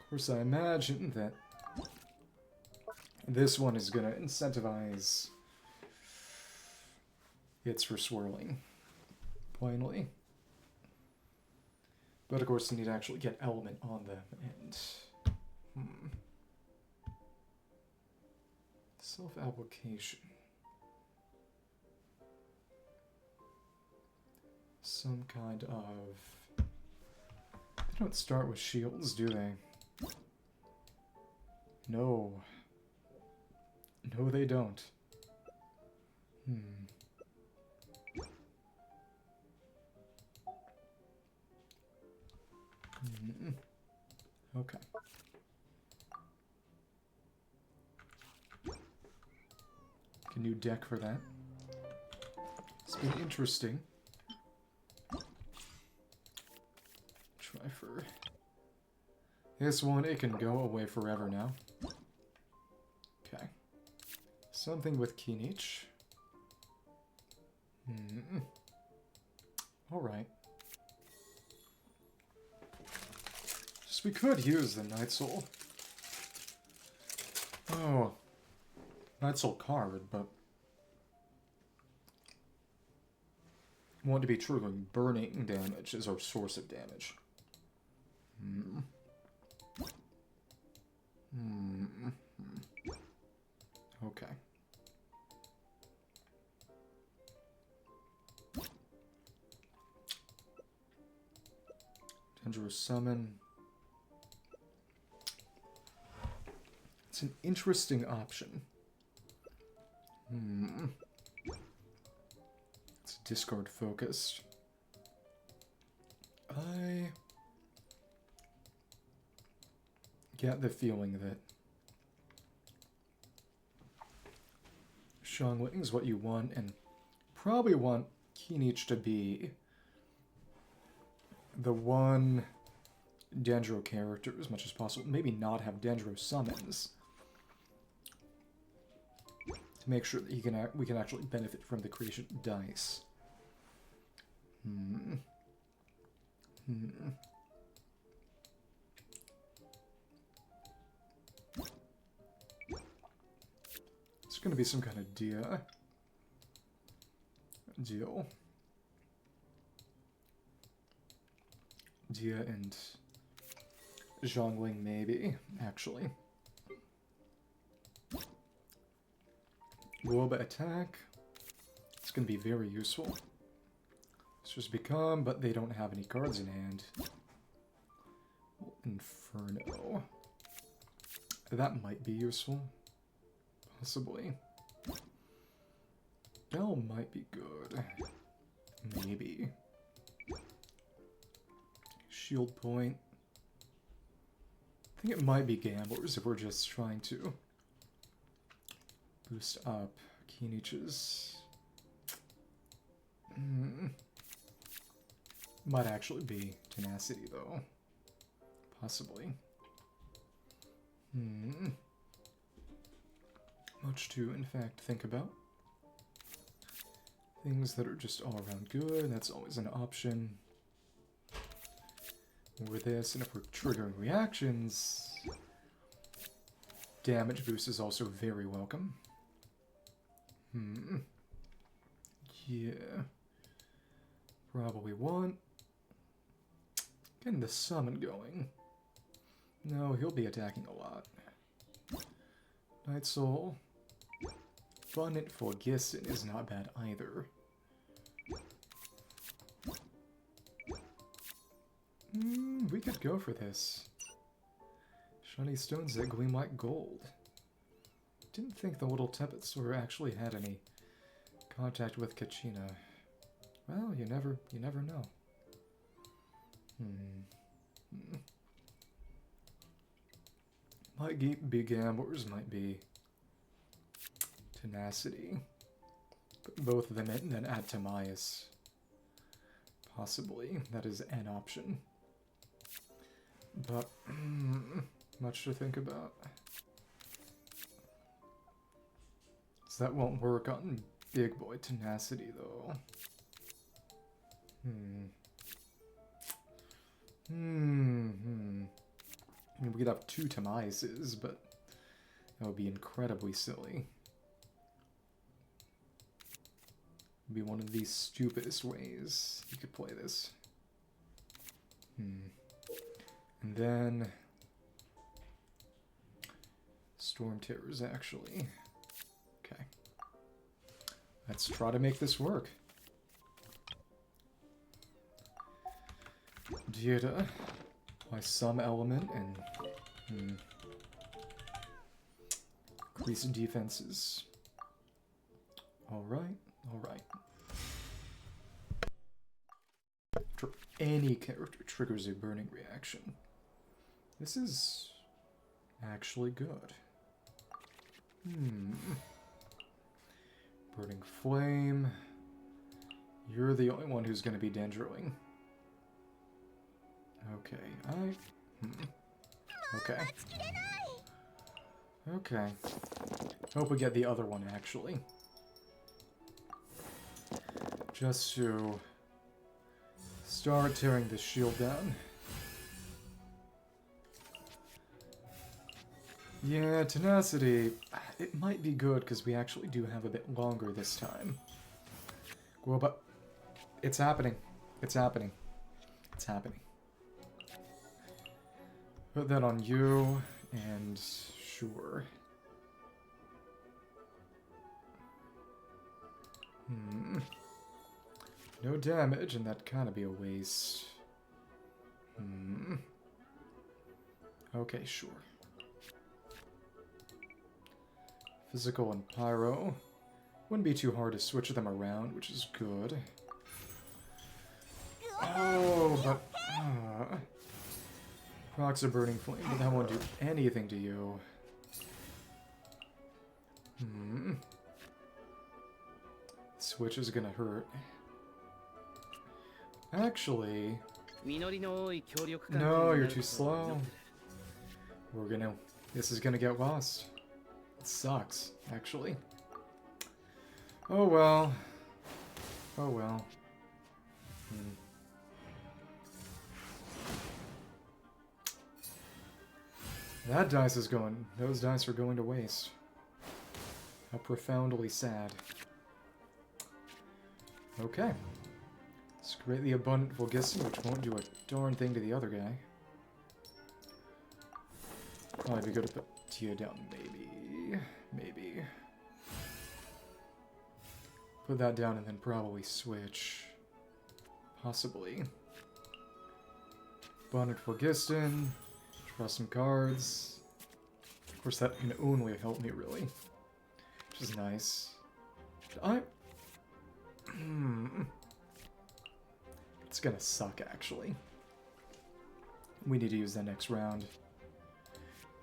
Of course, I imagine that this one is going to incentivize hits for swirling. Plainly. But of course, you need to actually get element on them, and self-application. Some kind of... They don't start with shields, do they? No. No, they don't. Okay. A new deck for that. It's been interesting. Try for this one. It can go away forever now. Okay. Something with Keeneach. Alright. We could use the Night Soul. Oh. Night Soul card, but... want to be truly burning damage is our source of damage. Okay. Dangerous Summon. It's an interesting option. It's discard focused. I get the feeling that Xiangling is what you want, and probably want Keeneach to be the one Dendro character as much as possible. Maybe not have Dendro summons. To make sure that we can actually benefit from the creation dice. gonna be some kind of deal. Dia and Zhongling, maybe, actually. Woba attack. It's going to be very useful. It's just become, but they don't have any cards in hand. Inferno. That might be useful. Possibly. Bell might be good. Maybe. Shield point. I think it might be Gamblers if we're just trying to boost up Kinich's. Might actually be Tenacity, though. Possibly. Much to, in fact, think about. Things that are just all around good, that's always an option. Or this, and if we're triggering reactions, damage boost is also very welcome. Yeah. Probably want. Getting the summon going. No, he'll be attacking a lot. Night Soul. Abundant for Gissin is not bad either. We could go for this. Shiny stones that gleam like gold. Didn't think the little Tempest Sword actually had any contact with Kachina. Well, you never know. Might be Gamblers, might be Tenacity. Put both of them in, and then add Timaeus. Possibly. That is an option. But, much to think about. So that won't work on Big Boy Tenacity, though. I mean, we could have two Timaeuses, but that would be incredibly silly. Would be one of the stupidest ways you could play this. And then Storm Terrors, actually. Okay. Let's try to make this work. Dieta by some element and increase defenses. Alright, alright. Any character triggers a burning reaction. This is actually good. Burning Flame. You're the only one who's going to be Dendroing. Okay, Okay. Okay. Hope we get the other one, actually. Just to start tearing this shield down. Yeah, Tenacity. It might be good because we actually do have a bit longer this time. Well, but it's happening. It's happening. It's happening. Put that on you, and sure. No damage, and that'd kind of be a waste. Okay, sure. Physical and Pyro. Wouldn't be too hard to switch them around, which is good. Oh, but... Procs a Burning Flame, but that won't do anything to you. Switch is gonna hurt. Actually... No, you're too slow. We're gonna... This is gonna get lost. It sucks, actually. Oh well. Oh well. That dice is going... Those dice are going to waste. How profoundly sad. Okay. Let's create the Abundant Phlogiston, which won't do a darn thing to the other guy. Probably be good to put Tia down, maybe. Maybe. Put that down and then probably switch. Possibly. Abundant Phlogiston. Draw some cards. Of course, that can only help me, really. Which is nice. It's gonna suck, actually. We need to use that next round.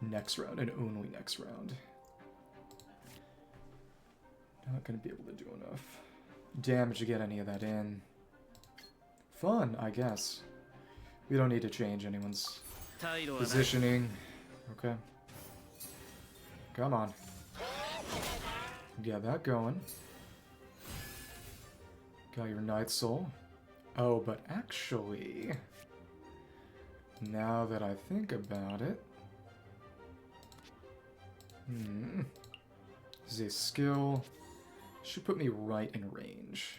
Next round, and only next round. Not gonna be able to do enough damage to get any of that in. Fun, I guess. We don't need to change anyone's positioning. Okay. Come on. Get that going. Got your Night Soul. Oh, but actually, now that I think about it, this is a skill. Should put me right in range.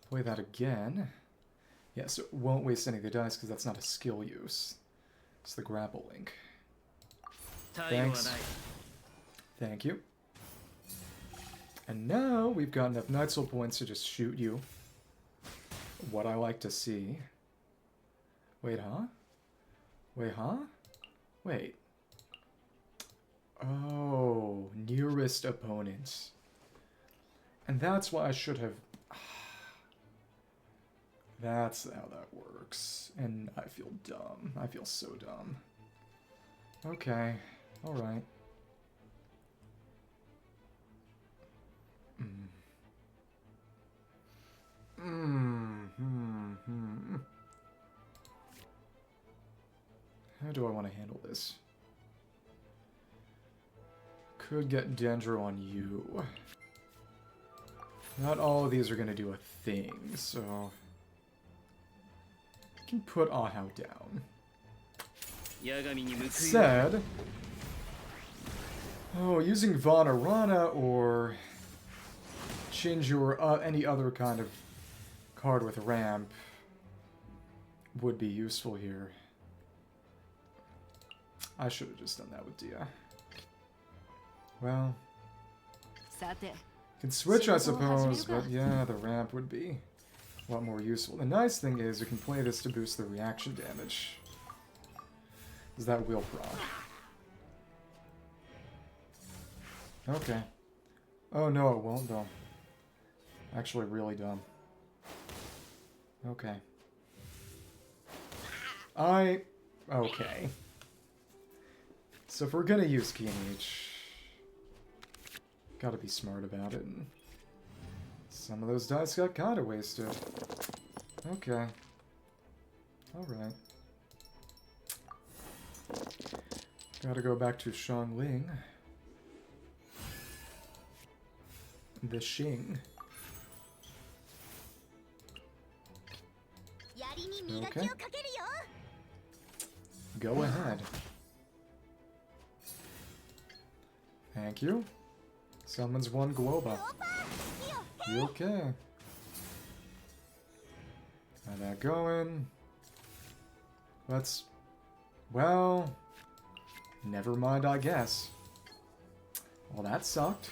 Play that again. Yeah, so it won't waste any of the dice because that's not a skill use. It's the grapple link. Thanks. Thank you. And now we've got enough Night Soul points to just shoot you. What I like to see. Wait, huh? Wait, huh? Wait. Oh, nearest opponent. And that's why I should have... That's how that works. And I feel dumb. I feel so dumb. Okay. Alright. How do I want to handle this? Could get Dendro on you. Not all of these are going to do a thing, so... I can put Ahau down. That said... Oh, using Vanarana or... Xingqiu or any other kind of card with ramp would be useful here. I should have just done that with Dia. Well, can switch, I suppose, but yeah, the ramp would be a lot more useful. The nice thing is we can play this to boost the reaction damage. Is that will proc? Okay. Oh no, it won't though. Actually, really dumb. Okay. Okay. So if we're gonna use Key Mage, gotta be smart about it. And some of those dice got kinda wasted. Okay. Alright. Gotta go back to Xiangling. The Xing. Okay. Go ahead. Thank you. Summons one Globa. You okay? Got that going. Let's... Well... Never mind, I guess. Well, that sucked.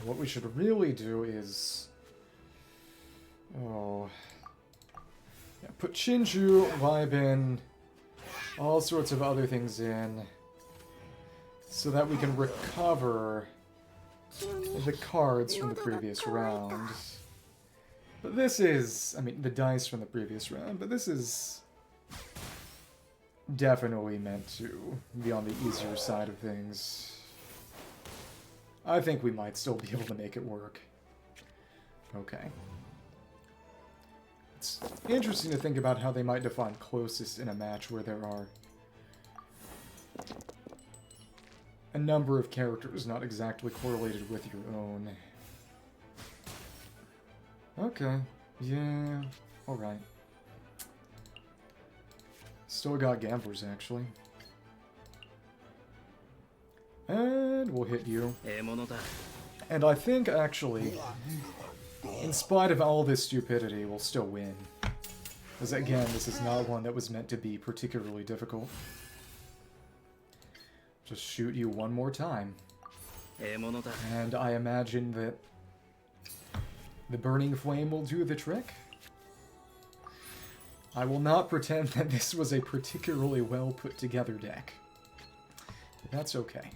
What we should really do is... Oh... Yeah, put Xingqiu, Raiden, all sorts of other things in, so that we can recover the cards from the previous round. But this is... I mean, the dice from the previous round, but this is definitely meant to be on the easier side of things. I think we might still be able to make it work. Okay. It's interesting to think about how they might define closest in a match where there are a number of characters not exactly correlated with your own. Okay. Yeah. Alright. Still got gamblers, actually. And we'll hit you. And I think, actually, in spite of all this stupidity, we'll still win. Because, again, this is not one that was meant to be particularly difficult. Just shoot you one more time. And I imagine that the Burning Flame will do the trick. I will not pretend that this was a particularly well put together deck. That's okay.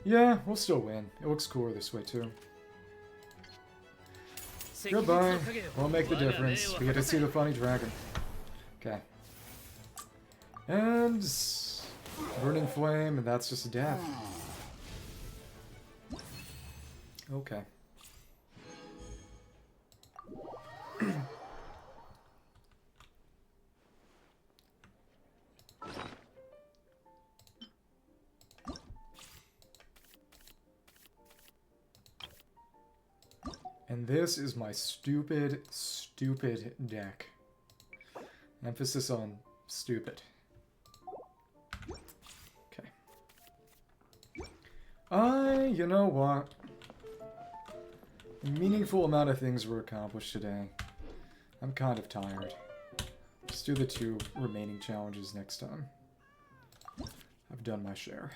Yeah, we'll still win. It looks cooler this way too. Goodbye. Won't make the difference. We get to see the funny dragon. Okay. And Burning Flame, and that's just a death. Okay. And this is my stupid, stupid deck. Emphasis on stupid. Okay. You know what? A meaningful amount of things were accomplished today. I'm kind of tired. Let's do the 2 remaining challenges next time. I've done my share.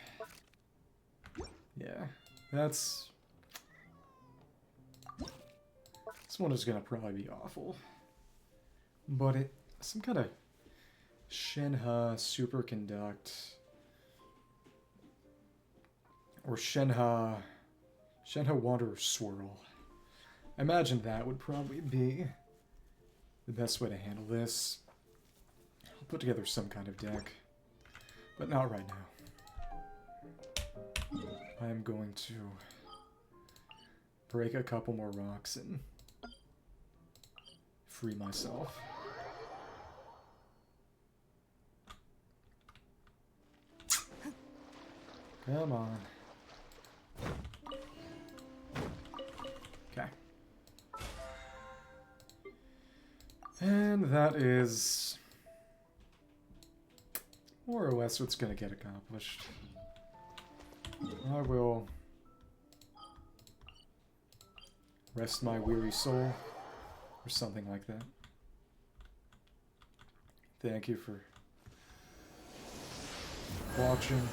Yeah, that's... This one is gonna probably be awful. But some kind of Shenhe Superconduct. Or Shenhe Water Swirl. I imagine that would probably be the best way to handle this. I'll put together some kind of deck. But not right now. I am going to break a couple more rocks and free myself. Come on. Okay. And that is more or less what's going to get accomplished. I will rest my weary soul, or something like that. Thank you for watching,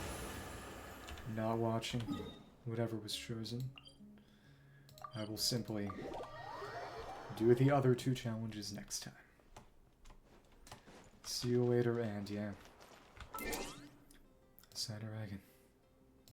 not watching, whatever was chosen. I will simply do the other 2 challenges next time. See you later, and yeah. Dragon.